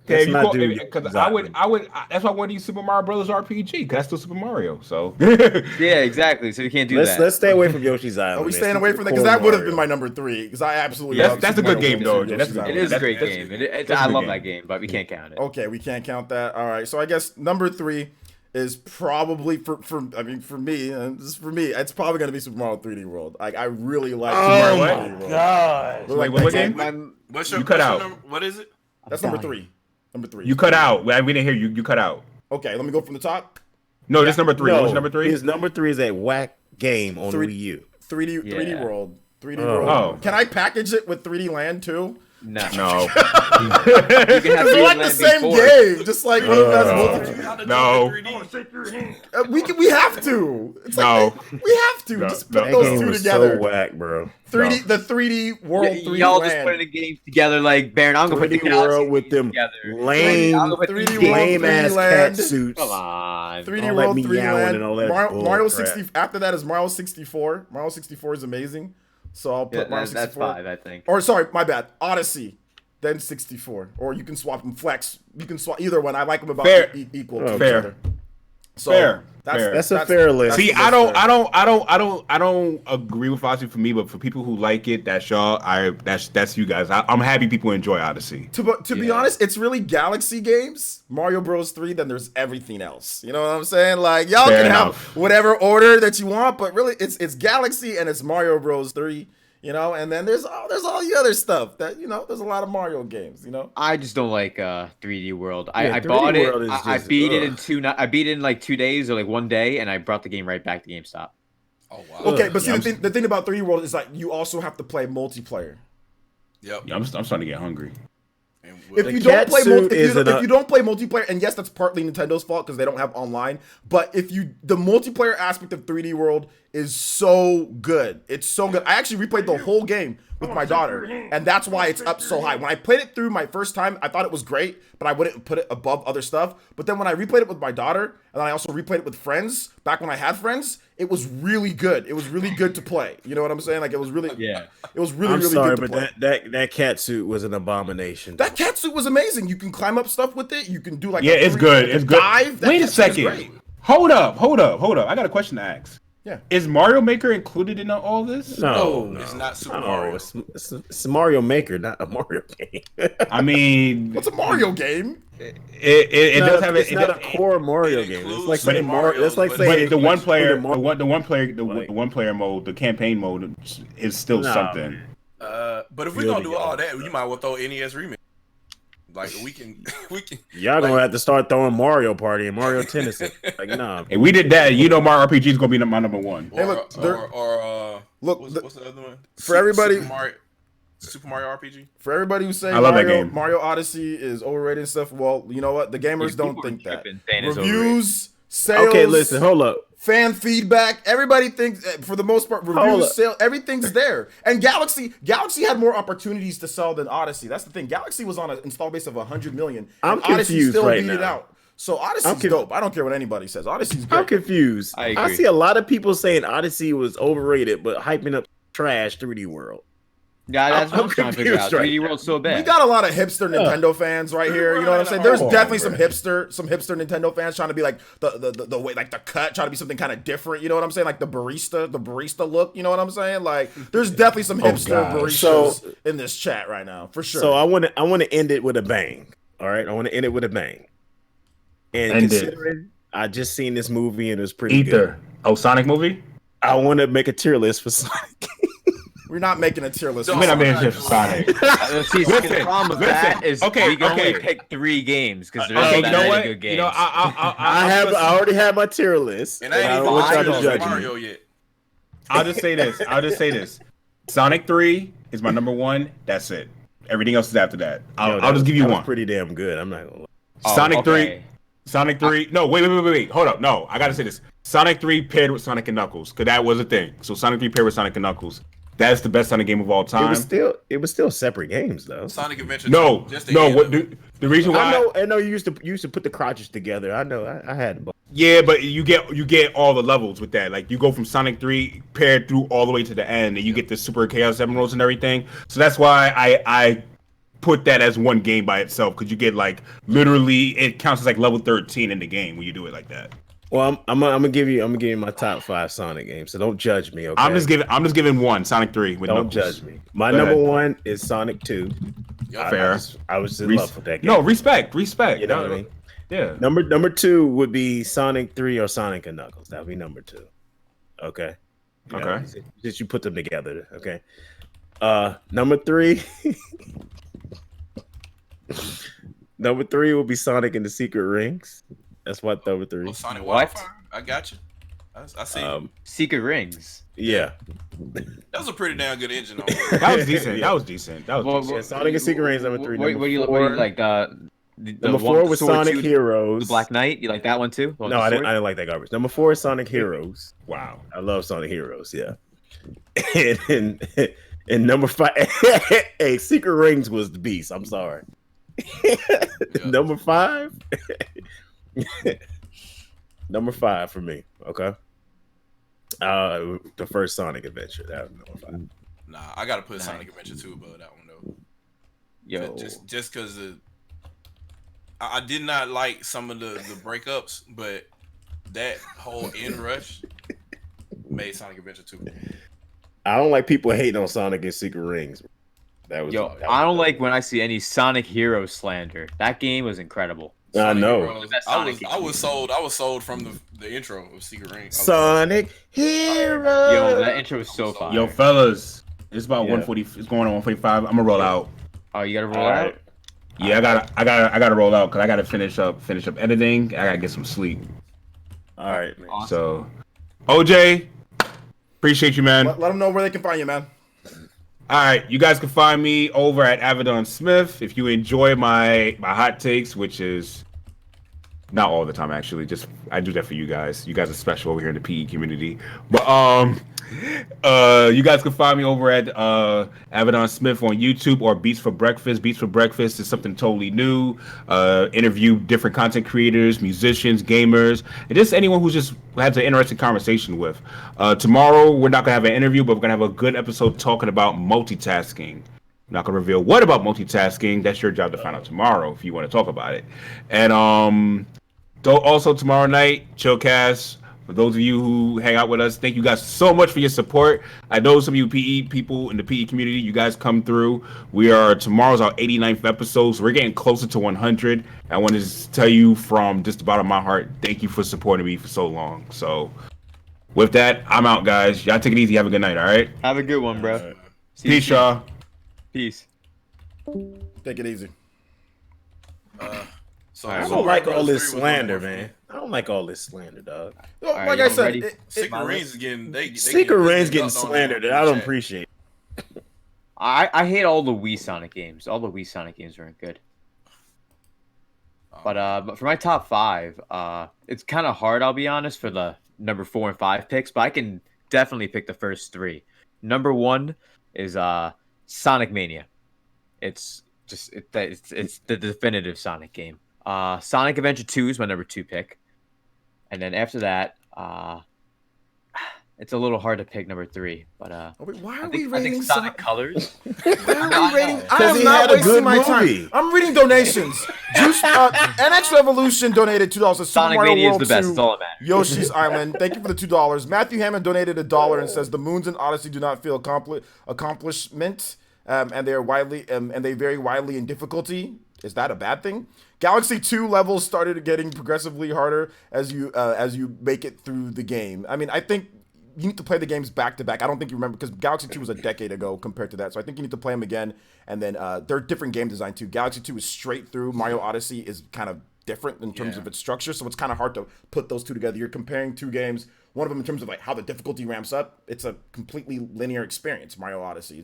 Because I would. That's why I want to use Super Mario Brothers RPG because that's still Super Mario. So yeah, exactly. So you can't do that. Let's stay away from Yoshi's Island. Are we staying away from that? Because that would have been my number 3. Because I absolutely love that's a good game, though. It is a great game. I love that game, but we can't count it. Okay, we can't count that. All right. So I guess number 3 is probably for me. It's probably gonna be Super Mario 3D World. Like I really like Super Mario 3D World. God. Wait, what game? You cut out. What is it? That's number 3. Number 3. You cut out. We didn't hear you. You cut out. Okay, let me go from the top. No, this number 3. What's number 3? His number 3 is a whack game on Wii U. 3D World. 3D World. Oh. Can I package it with 3D Land too? No. It's like the same game, just like one of us. No. We have to. It's like we have to. Just put those two together. So whack, bro. The 3D World, 3D y'all Land. just putting the games together like Baron. I'm gonna put the world with them lame ass cat suits. Come on. 3D World, 3D Land. Mario 60. After that is Mario 64. Mario 64 is amazing. So I'll put Mario 64. That's 5, I think. Or sorry, my bad. Odyssey, then 64. Or you can swap them. Flex. You can swap either one. I like them about equal to each other. So that's a fair list. See, I don't agree with Odyssey for me, but for people who like it, that's y'all. That's you guys. I'm happy people enjoy Odyssey. To be honest, it's really Galaxy games, Mario Bros. 3. Then there's everything else. You know what I'm saying? Like y'all can have whatever order that you want, but really, it's Galaxy and it's Mario Bros. 3. You know, and then there's all the other stuff that there's a lot of Mario games. I just don't like 3D World. I bought it. I beat it in 2 days or like 1 day, and I brought the game right back to GameStop. Oh wow. Okay, but see the thing about 3D World is like you also have to play multiplayer. Yep. Yeah, I'm starting to get hungry. If you don't play multiplayer, and yes, that's partly Nintendo's fault because they don't have online. But the multiplayer aspect of 3D World is so good. It's so good. I actually replayed the whole game with my daughter, and that's why it's up so high. When I played it through my first time, I thought it was great, but I wouldn't put it above other stuff. But then when I replayed it with my daughter, and then I also replayed it with friends, back when I had friends, it was really good. It was really good to play. You know what I'm saying? Like it was really, it was really, really good to play. That cat suit was an abomination. That cat suit was amazing. You can climb up stuff with it. You can do like it's good. It's good. Dive. Wait a second. Hold up. I got a question to ask. Yeah. Is Mario Maker included in all this? No, it's not Super Mario. It's Mario Maker, not a Mario game. I mean, what's a Mario game? It does have it's not a core Mario game. It's like saying Mario. It's like saying the one player mode, the campaign mode is still something. But if we're gonna do all that, you might well throw NES Remix. Like we can. Y'all gonna have to start throwing Mario Party and Mario Tennis. Like nah. Hey, we did that. You know, Mario RPG is gonna be my number one. Hey, look, what's the other one? For everybody, Super Mario RPG. For everybody who's saying Mario Odyssey is overrated and stuff, well, you know what? The gamers don't think that. Reviews, sales. Okay, listen, hold up. Fan feedback. Everybody thinks, for the most part, reviews, sales, everything's there. And Galaxy had more opportunities to sell than Odyssey. That's the thing. Galaxy was on an install base of 100 million. I'm Odyssey confused still right beat it now. out. So Odyssey's dope. I don't care what anybody says. Odyssey's great. I'm confused. I see a lot of people saying Odyssey was overrated, but hyping up trash 3D World. Yeah, that's what I'm trying to figure out. 3D World's so bad. We got a lot of hipster Nintendo fans right here. You know what I'm saying? There's definitely some hipster Nintendo fans trying to be like the way, like the cut, trying to be something kind of different. You know what I'm saying? Like the barista look. You know what I'm saying? Like there's definitely some hipster baristas in this chat right now for sure. So I want to end it with a bang. All right, I want to end it with a bang. And considering I just seen this movie and it was pretty good. Oh, Sonic movie? I want to make a tier list for Sonic. We're not making a tier list. We're not making a tier list for Sonic. The problem with that is we can only pick 3 games because there's not many good games. You know, I already have my tier list. And I ain't want y'all to judge Mario yet. I'll just say this. Sonic 3 is my number 1. That's it. Everything else is after that. I'll just give you one. Pretty damn good. I'm not gonna lie. Sonic 3. No, wait. Hold up. No, I gotta say this. Sonic 3 paired with Sonic and Knuckles, because that was a thing. So Sonic 3 paired with Sonic and Knuckles. That's the best Sonic game of all time. It was still separate games though. Sonic Adventure. The reason why I know you used to put the cartridge together. I know I had. Yeah, but you get all the levels with that. Like you go from Sonic 3 paired through all the way to the end, and you get the Super Chaos Emeralds and everything. So that's why I put that as one game by itself, because you get like literally it counts as like level 13 in the game when you do it like that. Well, I'm gonna give you my top 5 Sonic games, so don't judge me. Okay, I'm just giving one Sonic 3. Don't judge me. My number 1 is Sonic 2. Fair. I was in love with that game. No, respect. You know what I mean? Yeah. Number 2 would be Sonic 3 or Sonic and Knuckles. That would be number 2. Okay. Since you put them together. Okay. Number 3. Number 3 will be Sonic and the Secret Rings. That's what number 3. Sonic Wildfire. I got you. I see. Secret Rings. Yeah. That was a pretty damn good engine. That was decent. That was decent. Sonic and Secret Rings number 3. What do you like? Number 4 was Sonic Heroes. The Black Knight. You like that one too? No, I didn't like that garbage. Number 4 is Sonic Heroes. Wow, I love Sonic Heroes. Yeah. And number 5, hey, Secret Rings was the beast. I'm sorry. Number 5. Number 5 for me. Okay. The first Sonic Adventure. That was number 5. Nah, I gotta put Sonic Adventure 2 above that one though. Yo, just because I did not like some of the breakups, but that whole end rush made Sonic Adventure 2. I don't like people hating on Sonic and Secret Rings. I don't like when I see any Sonic Hero slander. That game was incredible. I know. I was sold from the intro of Secret Rings. Sonic Hero. Yo, that intro was so fire. Yo, fellas, it's about 140. It's going on 145. I'm gonna roll out. Oh, you gotta roll out. Yeah, I gotta roll out because I gotta finish up editing. I gotta get some sleep. All right, man. Awesome. So, OJ, Appreciate you, man. Let them know where they can find you, man. All right, you guys can find me over at Avedon Smith. If you enjoy my hot takes, which is not all the time, actually, just I do that for you guys. You guys are special over here in the PE community. But you guys can find me over at Avedon Smith on YouTube or Beats for Breakfast. Beats for Breakfast is something totally new. Interview different content creators, musicians, gamers, and just anyone who's just has an interesting conversation with. Tomorrow we're not gonna have an interview, but we're gonna have a good episode talking about multitasking. I'm not gonna reveal what about multitasking. That's your job to find out tomorrow if you want to talk about it. And also tomorrow night, Chillcast. For those of you who hang out with us, thank you guys so much for your support. I know some of you PE people in the PE community, you guys come through. Tomorrow's our 89th episode, so we're getting closer to 100. I want to tell you from just the bottom of my heart, thank you for supporting me for so long. So with that, I'm out, guys. Y'all take it easy. Have a good night, all right? Have a good one, bro. Peace, y'all. Peace. Take it easy. So I don't like all this slander, man. I don't like all this slander, dog. Well, like I said, Secret Rings getting Secret Rings getting slandered, and I don't appreciate it. I hate all the Wii Sonic games. All the Wii Sonic games weren't good. But for my top 5, it's kind of hard, I'll be honest, for the number 4 and 5 picks, but I can definitely pick the first 3. Number 1 is Sonic Mania. It's the definitive Sonic game. Sonic Adventure 2 is my number 2 pick. And then after that, it's a little hard to pick number 3. But why are I we think rating Sonic Colors. Why are we rating? I Because am he not had a wasting good my movie. time. I'm reading donations. Juice, NX Revolution donated $2. Super Sonic Mario Mania is World the best. 2, That's all that matters. Yoshi's Island. Thank you for the $2. Matthew Hammond donated $1 and says the Moons and Odyssey do not feel accomplishment, and they are widely and they vary widely in difficulty. Is that a bad thing? Galaxy 2 levels started getting progressively harder as you make it through the game. I mean, I think you need to play the games back to back. I don't think you remember because Galaxy 2 was a decade ago compared to that. So I think you need to play them again. And then they're different game design too. Galaxy 2 is straight through. Mario Odyssey is kind of different in terms of its structure. So it's kind of hard to put those two together. You're comparing two games. One of them in terms of like how the difficulty ramps up. It's a completely linear experience. Mario Odyssey,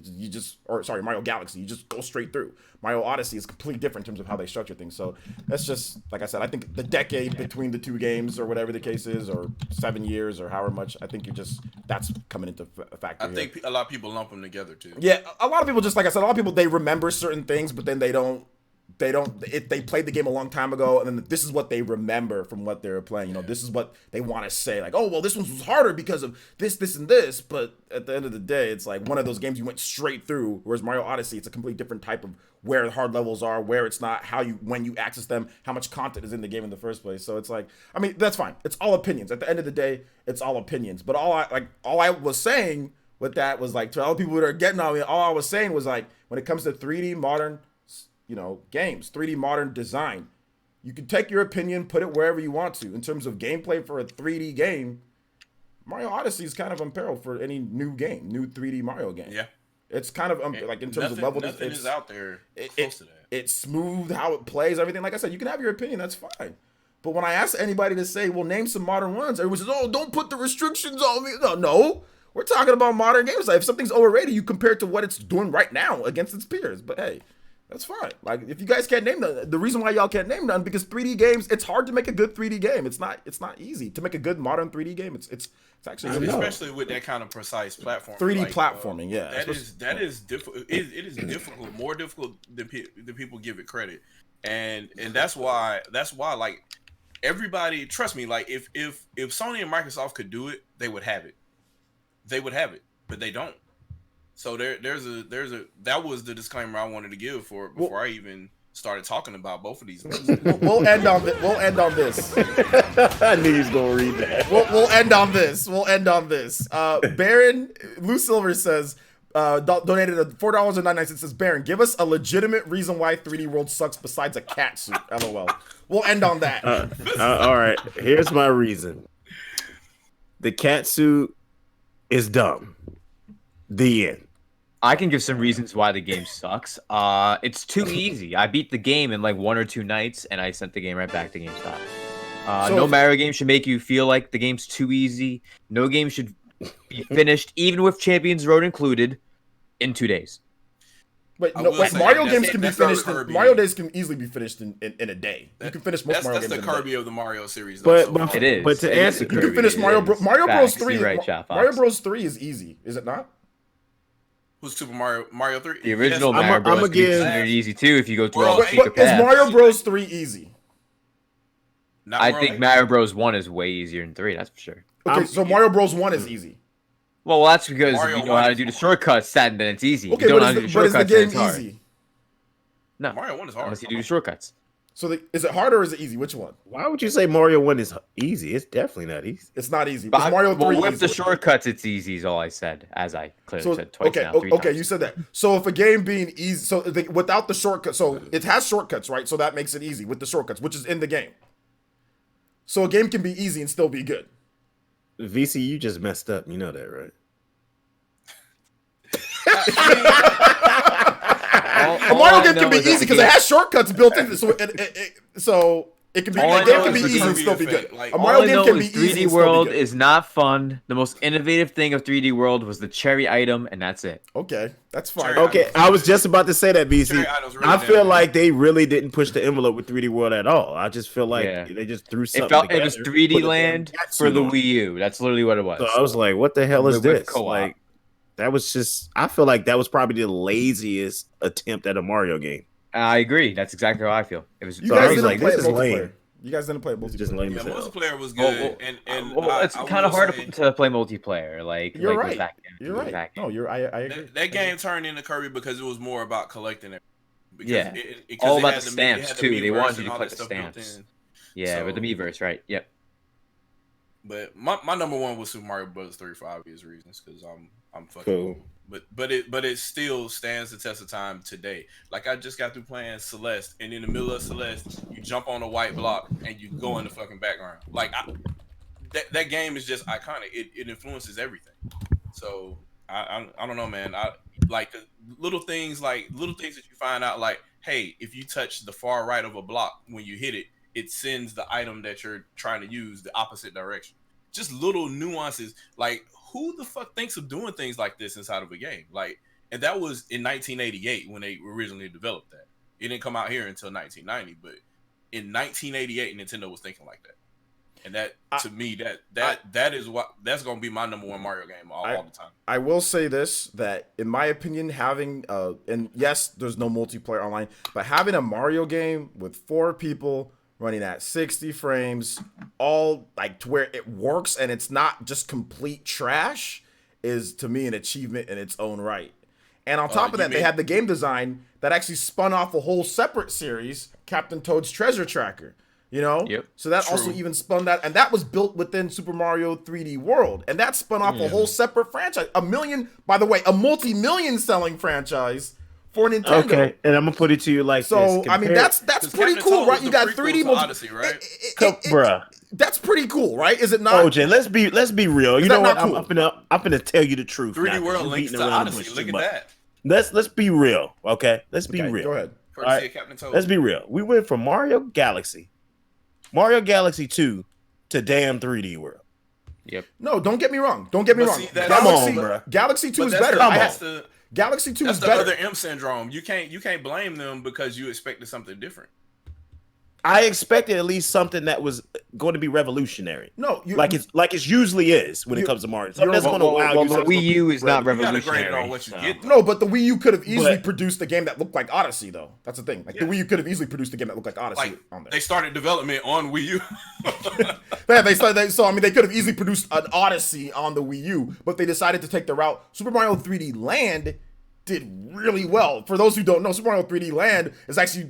Mario Galaxy, you just go straight through. Mario Odyssey is completely different in terms of how they structure things. So that's just, like I said, I think the decade between the two games or whatever the case is, or 7 years or however much, I think that's coming into factor. I think a lot of people lump them together too. Yeah, a lot of people, just like I said, a lot of people, they remember certain things, but then they played the game a long time ago, and then this is what they remember from what they were playing. You know, this is what they want to say, like, oh, well, this one was harder because of this, and this. But at the end of the day, it's like one of those games you went straight through. Whereas Mario Odyssey, it's a completely different type of where the hard levels are, where it's not, when you access them, how much content is in the game in the first place. So it's like, I mean, that's fine. It's all opinions. At the end of the day, it's all opinions. But all I was saying with that was like, to all the people that are getting on me, all I was saying was like, when it comes to 3D modern, games, 3D modern design, you can take your opinion, put it wherever you want to. In terms of gameplay for a 3D game, Mario Odyssey is kind of unparalleled for any new 3D Mario game. Yeah. It's kind of like in terms of level, nothing is out there close to that. It's smooth how it plays, everything. Like I said, you can have your opinion, that's fine. But when I ask anybody to say, well, name some modern ones, everyone says, oh, don't put the restrictions on me. No. We're talking about modern games. Like if something's overrated, you compare it to what it's doing right now against its peers. But hey, that's fine. Like if you guys can't name the reason why y'all can't name none, because 3D games, it's hard to make a good 3D game. It's not easy to make a good modern 3D game. It's actually really especially with that kind of precise platform. 3D platforming, yeah. That is difficult. It is difficult, more difficult than people give it credit, and that's why like everybody, trust me, like if Sony and Microsoft could do it, they would have it, but they don't. So there's a that was the disclaimer I wanted to give before I even started talking about both of these things. We'll end on this. I knew he was gonna read that. We'll end on this. Baron Lou Silver says donated $4.99. Says Baron, give us a legitimate reason why 3D World sucks besides a cat suit. LOL. We'll end on that. All right. Here's my reason. The cat suit is dumb. The end. I can give some reasons why the game sucks. It's too easy. I beat the game in like 1 or 2 nights, and I sent the game right back to GameStop. No Mario game should make you feel like the game's too easy. No game should be finished, even with Champions Road included, in 2 days. But no, wait, Mario games can be finished. Mario days can easily be finished in a day. You can finish most Mario games. That's the Kirby of the Mario series. Though, but it is. But to answer, you can finish Mario Bros 3. Right, Mario Bros 3 is easy, is it not? Who's Super Mario 3? The original Mario Bros. Is considered easy too if you go through all the secret paths. Is Mario Bros 3 easy? I think Mario Bros 1 is way easier than 3. That's for sure. Okay, so Mario Bros 1 is easy. Well, that's because you know how to do the shortcuts. Then it's easy. Okay, but is the game easy? No, Mario 1 is hard. Unless you do the shortcuts. So is it hard or is it easy? Which one? Why would you say Mario 1 is easy? It's definitely not easy. It's not easy. It's Mario 3 with the shortcuts, it's easy is all I said, as I clearly said twice now, 3 Okay, times. you said that. So if a game being easy, so without the shortcuts, so it has shortcuts, right? So that makes it easy with the shortcuts, which is in the game. So a game can be easy and still be good. VC, you just messed up. You know that, right? A Mario game can be easy because it has shortcuts built in. So it can be. A game can be easy and still be good. A Mario game can be easy. 3D World is not fun. The most innovative thing of 3D World was the cherry item, and that's it. Okay, that's fine. Okay, I was just about to say that, BC. I feel like they really didn't push the envelope with 3D World at all. I just feel like they just threw something. It was 3D Land for the Wii U. That's literally what it was. So I was like, what the hell is this? Like, that was just. I feel like that was probably the laziest attempt at a Mario game. I agree. That's exactly how I feel. It was. You guys didn't play multiplayer. You guys didn't play multiplayer. Just lame as hell. Multiplayer was good, and it's kind of hard to play multiplayer. Like you're right. You're right. No, I agree. That game turned into Kirby because it was more about collecting it. Yeah, all about the stamps too. They wanted you to collect the stamps. Yeah, with the Miiverse, right? Yep. But my number one was Super Mario Bros. 3 for obvious reasons because I'm fucking cool. But it still stands the test of time today. Like I just got through playing Celeste, and in the middle of Celeste, you jump on a white block and you go in the fucking background. Like that game is just iconic. It influences everything. So I don't know, man. I like little things that you find out like, hey, if you touch the far right of a block when you hit it, it sends the item that you're trying to use the opposite direction. Just little nuances. Like, who the fuck thinks of doing things like this inside of a game? Like, and that was in 1988 when they originally developed that. It didn't come out here until 1990, but in 1988, Nintendo was thinking like that. And that, to me, that's gonna be my number one Mario game all the time. I will say this, that in my opinion, having and yes, there's no multiplayer online, but having a Mario game with 4 people running at 60 frames, all like to where it works and it's not just complete trash, is to me an achievement in its own right. And on top of that, they had the game design that actually spun off a whole separate series, Captain Toad's Treasure Tracker. You know? Yep. So that also even spun that, and that was built within Super Mario 3D World, and that spun off a whole separate franchise. A multi-million selling franchise for Nintendo. Okay, and I'm gonna put it to you like this. I mean, that's pretty cool, right? You got 3D Odyssey, right? Bruh. That's pretty cool, right? Is it not? OJ, let's be real. You know what? Cool? I'm gonna tell you the truth. 3D World links to Odyssey. Look at that. Let's be real, okay? Let's be real. Go ahead. All right? Let's be real. We went from Mario Galaxy 2 to damn 3D World. Yep. No, don't get me wrong. Come on, bro. Galaxy 2 is better. Galaxy 2 is better. That's the other M syndrome. You can't blame them because you expected something different. I expected at least something that was going to be revolutionary. No, like it usually is when it comes to Mario. Something that's going to wow you. The Wii U is not revolutionary. On what you get, no, but the Wii U could have easily produced a game that looked like Odyssey, though. That's the thing. Like the Wii U could have easily produced a game that looked like Odyssey on there. They started development on Wii U. They could have easily produced an Odyssey on the Wii U, but they decided to take the route. Super Mario 3D Land did really well. For those who don't know, Super Mario 3D Land is actually,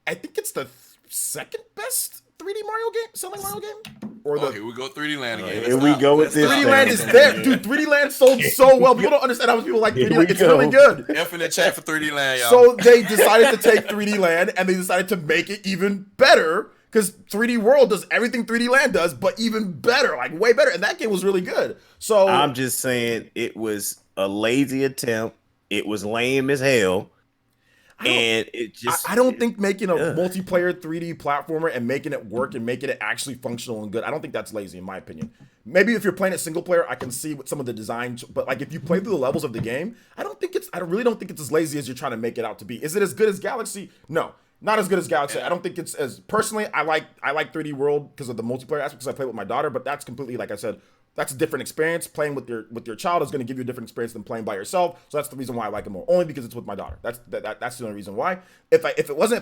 I think it's the second best 3D Mario game, selling Mario game. Here we go, 3D Land again. Here we go with this. 3D Land is there, dude. 3D Land sold so well. People don't understand how much people like 3D Land. It's really good. F in the chat for 3D Land, y'all. So they decided to take 3D Land and they decided to make it even better because 3D World does everything 3D Land does, but even better, like way better. And that game was really good. So I'm just saying it was a lazy attempt. It was lame as hell. And it just I don't think making a multiplayer 3D platformer and making it work and making it actually functional and good, I don't think that's lazy in my opinion. Maybe if you're playing it single player, I can see what some of the design, but like if you play through the levels of the game, I really don't think it's as lazy as you're trying to make it out to be. Is it as good as Galaxy? No, not as good as Galaxy. I don't think it's as, personally, I like 3D World because of the multiplayer aspect, because I play with my daughter, but that's completely, like I said, that's a different experience. Playing with your child is going to give you a different experience than playing by yourself. So that's the reason why I like it more. Only because it's with my daughter. That's the only reason why. If I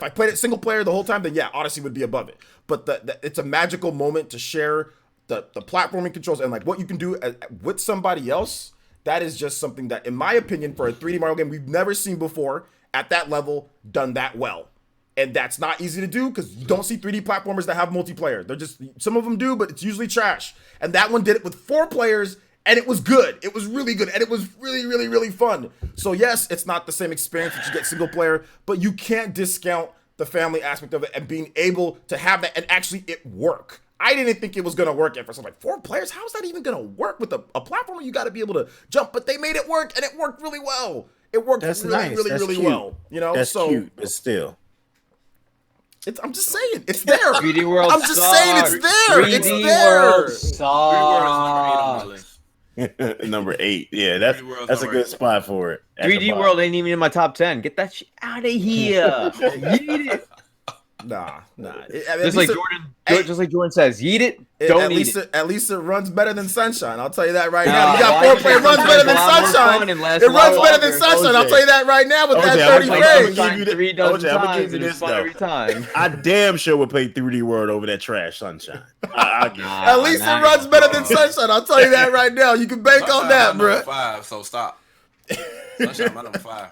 played it single player the whole time, then yeah, Odyssey would be above it. But it's a magical moment to share the platforming controls and like what you can do with somebody else. That is just something that, in my opinion, for a 3D Mario game, we've never seen before at that level done that well. And that's not easy to do because you don't see 3D platformers that have multiplayer. They're just, some of them do, but it's usually trash. And that one did it with 4 players, and it was good. It was really good, and it was really, really, really fun. So yes, it's not the same experience that you get single player, but you can't discount the family aspect of it and being able to have that and actually it work. I didn't think it was going to work at first. I'm like, 4 players? How is that even going to work with a platformer? You got to be able to jump, but they made it work, and it worked really well. It worked really well. You know, that's cute, but still. I'm just saying, it's there. 3D World I'm just saying, it's there. 3D it's there. World sucks. Number 8. Yeah, that's a good spot for it. 3D World ain't even in my top 10. Get that shit out of here. Yeet it. Nah. Just like Jordan says, yeet it. Don't eat it. At least it runs better than Sunshine. I'll tell you that right now. You got 4 player runs better than Sunshine. It runs better than Sunshine. I'll tell you that right now with that 30 frames. I'm gonna give you this though. Every time. I damn sure would play 3D World over that trash Sunshine. At least it runs better than Sunshine. I'll tell you that right now. You can bank on that, bro. 5, so stop. Sunshine, my number 5.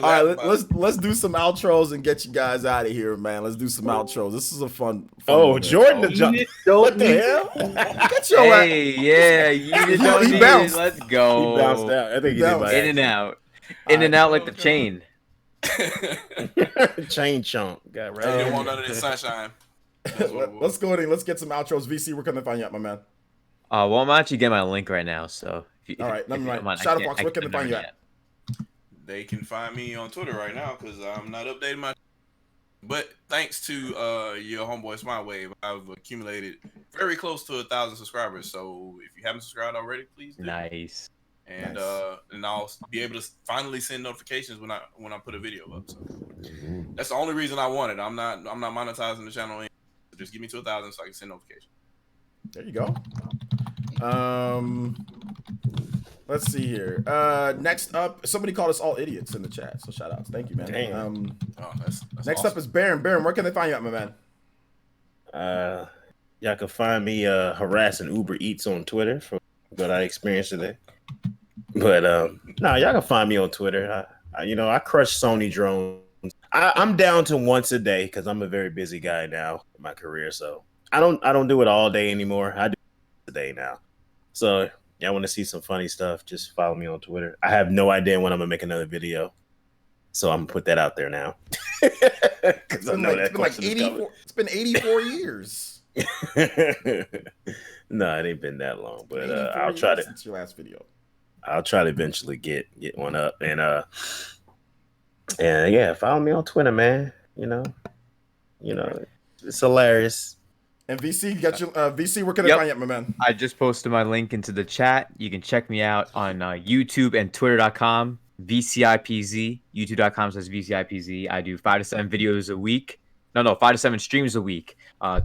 All right, let's do some outros and get you guys out of here, man. Let's do some outros. This is a fun Jordan the jump. What the hell? Get your ass. Yeah, he bounced. Let's go. He bounced out. I think he did. In and out. In and out like the chain. Chain chunk. Got right. You don't want none of this Sunshine. Let's go in. Let's get some outros. VC, we're coming to find you out, my man. Well, I'm actually getting my link right now, so. All right, let me write. Shadowfox, where can they find you at? They can find me on Twitter right now because I'm not updating my. But thanks to your homeboy Smilewave, I've accumulated very close to 1,000 subscribers. So if you haven't subscribed already, please do. Nice. And I'll be able to finally send notifications when I put a video up. So that's the only reason I want it. I'm not monetizing the channel. So just give me to 1,000 so I can send notifications. There you go. Let's see here. Next up, somebody called us all idiots in the chat. So shout outs. Thank you, man. That's next awesome. up is Baron. Baron, where can they find you at, my man? Y'all can find me harassing Uber Eats on Twitter for what I experienced today. But y'all can find me on Twitter. I crush Sony drones. I'm down to once a day because I'm a very busy guy now in my career. So I don't do it all day anymore. I do it today now. So y'all want to see some funny stuff, just follow me on Twitter. I have no idea when I'm going to make another video. So I'm going to put that out there now. It's been 84 years. No, it ain't been that long. But I'll try to. Since your last video. I'll try to eventually get one up. And yeah, follow me on Twitter, man. It's hilarious. And VC, got your VC. Where can they find you, my man? I just posted my link into the chat. You can check me out on YouTube and Twitter.com. VCIPZ. YouTube.com/VCIPZ. I do 5 to 7 videos a week. No, 5 to 7 streams a week.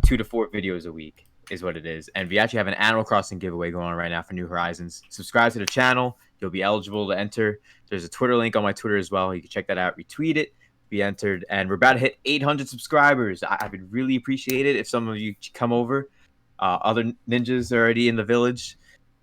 2 to 4 videos a week is what it is. And we actually have an Animal Crossing giveaway going on right now for New Horizons. Subscribe to the channel. You'll be eligible to enter. There's a Twitter link on my Twitter as well. You can check that out. Retweet it. Be entered, and we're about to hit 800 subscribers. I would really appreciate it if some of you come over. Other ninjas are already in the village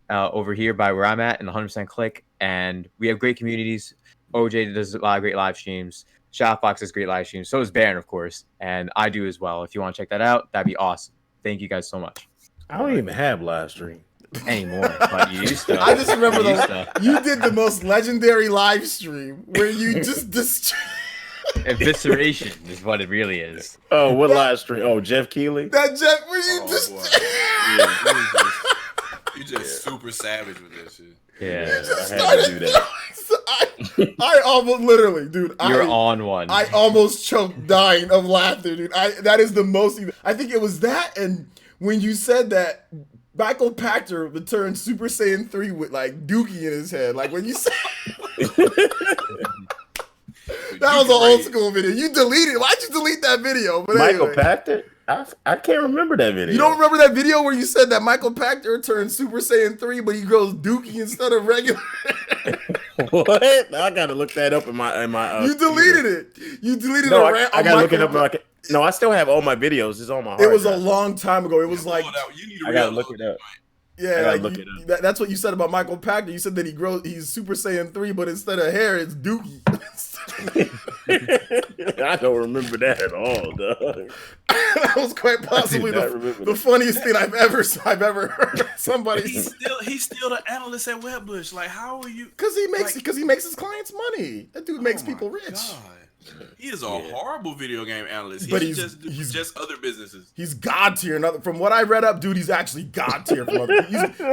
over here by where I'm at in 100% click, and we have great communities. OJ does a lot of great live streams. Shadowfox does great live streams. So does Baron, of course, and I do as well. If you want to check that out, that'd be awesome. Thank you guys so much. I don't even have live stream anymore, but you used to. I just remember you did the most legendary live stream where you just evisceration is what it really is. Oh, what live stream? Oh, Jeff Keighley? That Jeff, where you you just super savage with that shit. Yeah, I had to do that. I almost literally, dude. You're on one. I almost choked, dying of laughter, dude. That is the most. I think it was that, and when you said that Michael Pachter would turn Super Saiyan 3 with like Dookie in his head, like when you said. That was an old school video. You deleted it. Why'd you delete that video? But Michael anyway. Pachter? I can't remember that video. You don't remember that video where you said that Michael Pachter turned Super Saiyan 3, but he grows Dookie instead of regular? What? I gotta look that up in my. You deleted it. You deleted No, it. I gotta look it up. No, I still have all my videos. It's on my. It was a long time ago. It was like I gotta look it up. Yeah, like that's what you said about Michael Pachter. You said that he's Super Saiyan 3, but instead of hair, it's Dookie. I don't remember that at all, dog. That was quite possibly the funniest thing I've ever heard. Somebody. He's still the analyst at Wedbush. Like, how are you? Because he makes his clients money. That dude makes people rich. God. He is a horrible video game analyst. But he's just other businesses. He's god tier. From what I read up, dude, he's actually god tier.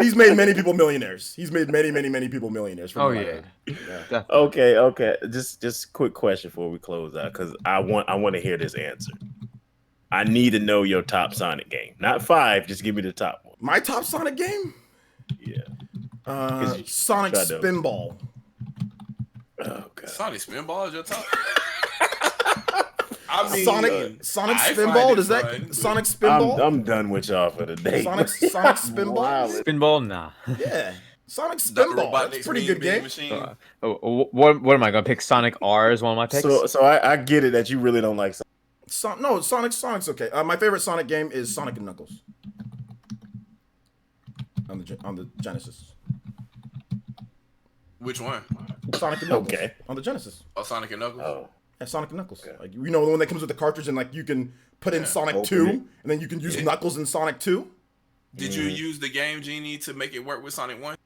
He's made many people millionaires. He's made many people millionaires. Yeah. Okay. Just quick question before we close out, because I want to hear this answer. I need to know your top Sonic game. Not 5. Just give me the top one. My top Sonic game? Yeah. Sonic Spinball. Oh god. Sonic Spinball is your top. I mean, Sonic Spinball? Is that fun, Sonic Spinball? I'm done with y'all for the day. Sonic Spinball? Wow. Spinball, nah. Yeah. Sonic Spinball. That's a pretty good game. What am I gonna pick? Sonic R is one of my picks. So I get it that you really don't like Sonic. No, Sonic's okay. My favorite Sonic game is Sonic and Knuckles on the Genesis. Which one? Sonic and Knuckles. Okay. On the Genesis. Oh, Sonic and Knuckles. Oh. Yeah, Sonic and Knuckles. Okay. Like, you know, the one that comes with the cartridge and like you can put in Sonic 2 and then you can use Knuckles in Sonic 2. Did you use the Game Genie to make it work with Sonic 1?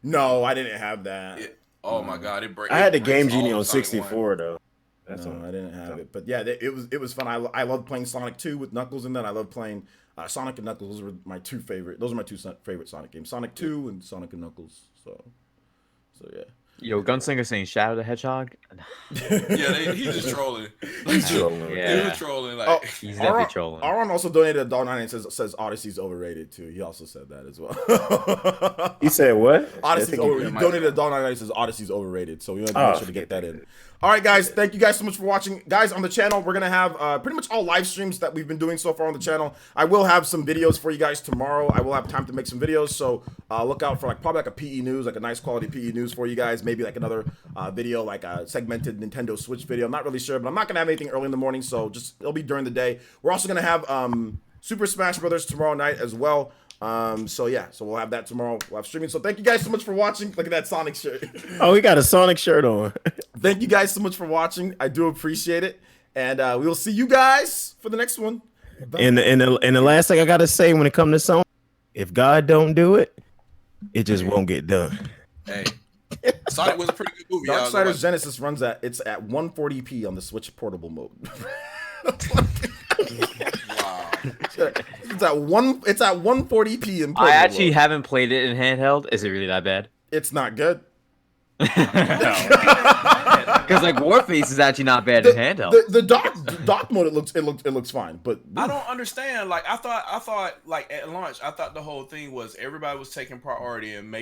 No, I didn't have that. Oh my god, I had the Game Genie on 64 though. I didn't have it. But yeah, it was fun. I loved playing Sonic 2 with Knuckles in that. I loved playing Sonic and Knuckles. Those are my two favorite Sonic games. Sonic 2 and Sonic and Knuckles. So yeah. Yo, Gunslinger saying Shadow the Hedgehog. Yeah, he's just trolling. He's trolling. Yeah. He's trolling. Like, he's definitely trolling. Aaron also donated $1.99 and says Odyssey's overrated too. He also said that as well. He said what? Odyssey's overrated. He donated $1.99 and says Odyssey's overrated. So we have to make sure to get that in. All right, guys. Thank you guys so much for watching. Guys, on the channel, we're going to have pretty much all live streams that we've been doing so far on the channel. I will have some videos for you guys tomorrow. I will have time to make some videos. So look out for probably a PE News, like a nice quality PE News for you guys. Maybe like another video, like a segmented Nintendo Switch video. I'm not really sure, but I'm not going to have anything early in the morning. So it'll be during the day. We're also going to have Super Smash Brothers tomorrow night as well. So we'll have that tomorrow. We'll have streaming. So thank you guys so much for watching. Look at that Sonic shirt. Oh, we got a Sonic shirt on. Thank you guys so much for watching. I do appreciate it. And we will see you guys for the next one. Bye. And the last thing I gotta say when it comes to Sony, if God don't do it, it just won't get done. Hey, Sonic was a pretty good movie. Darksiders Genesis runs at 140p on the Switch portable mode. Wow. It's at 140p in portable I actually mode. haven't played it in handheld. Is it really that bad? It's not good. Because like Warface is actually not bad in handheld. The dock mode it looks fine, but I don't understand. Like I thought like at launch, I thought the whole thing was everybody was taking priority and making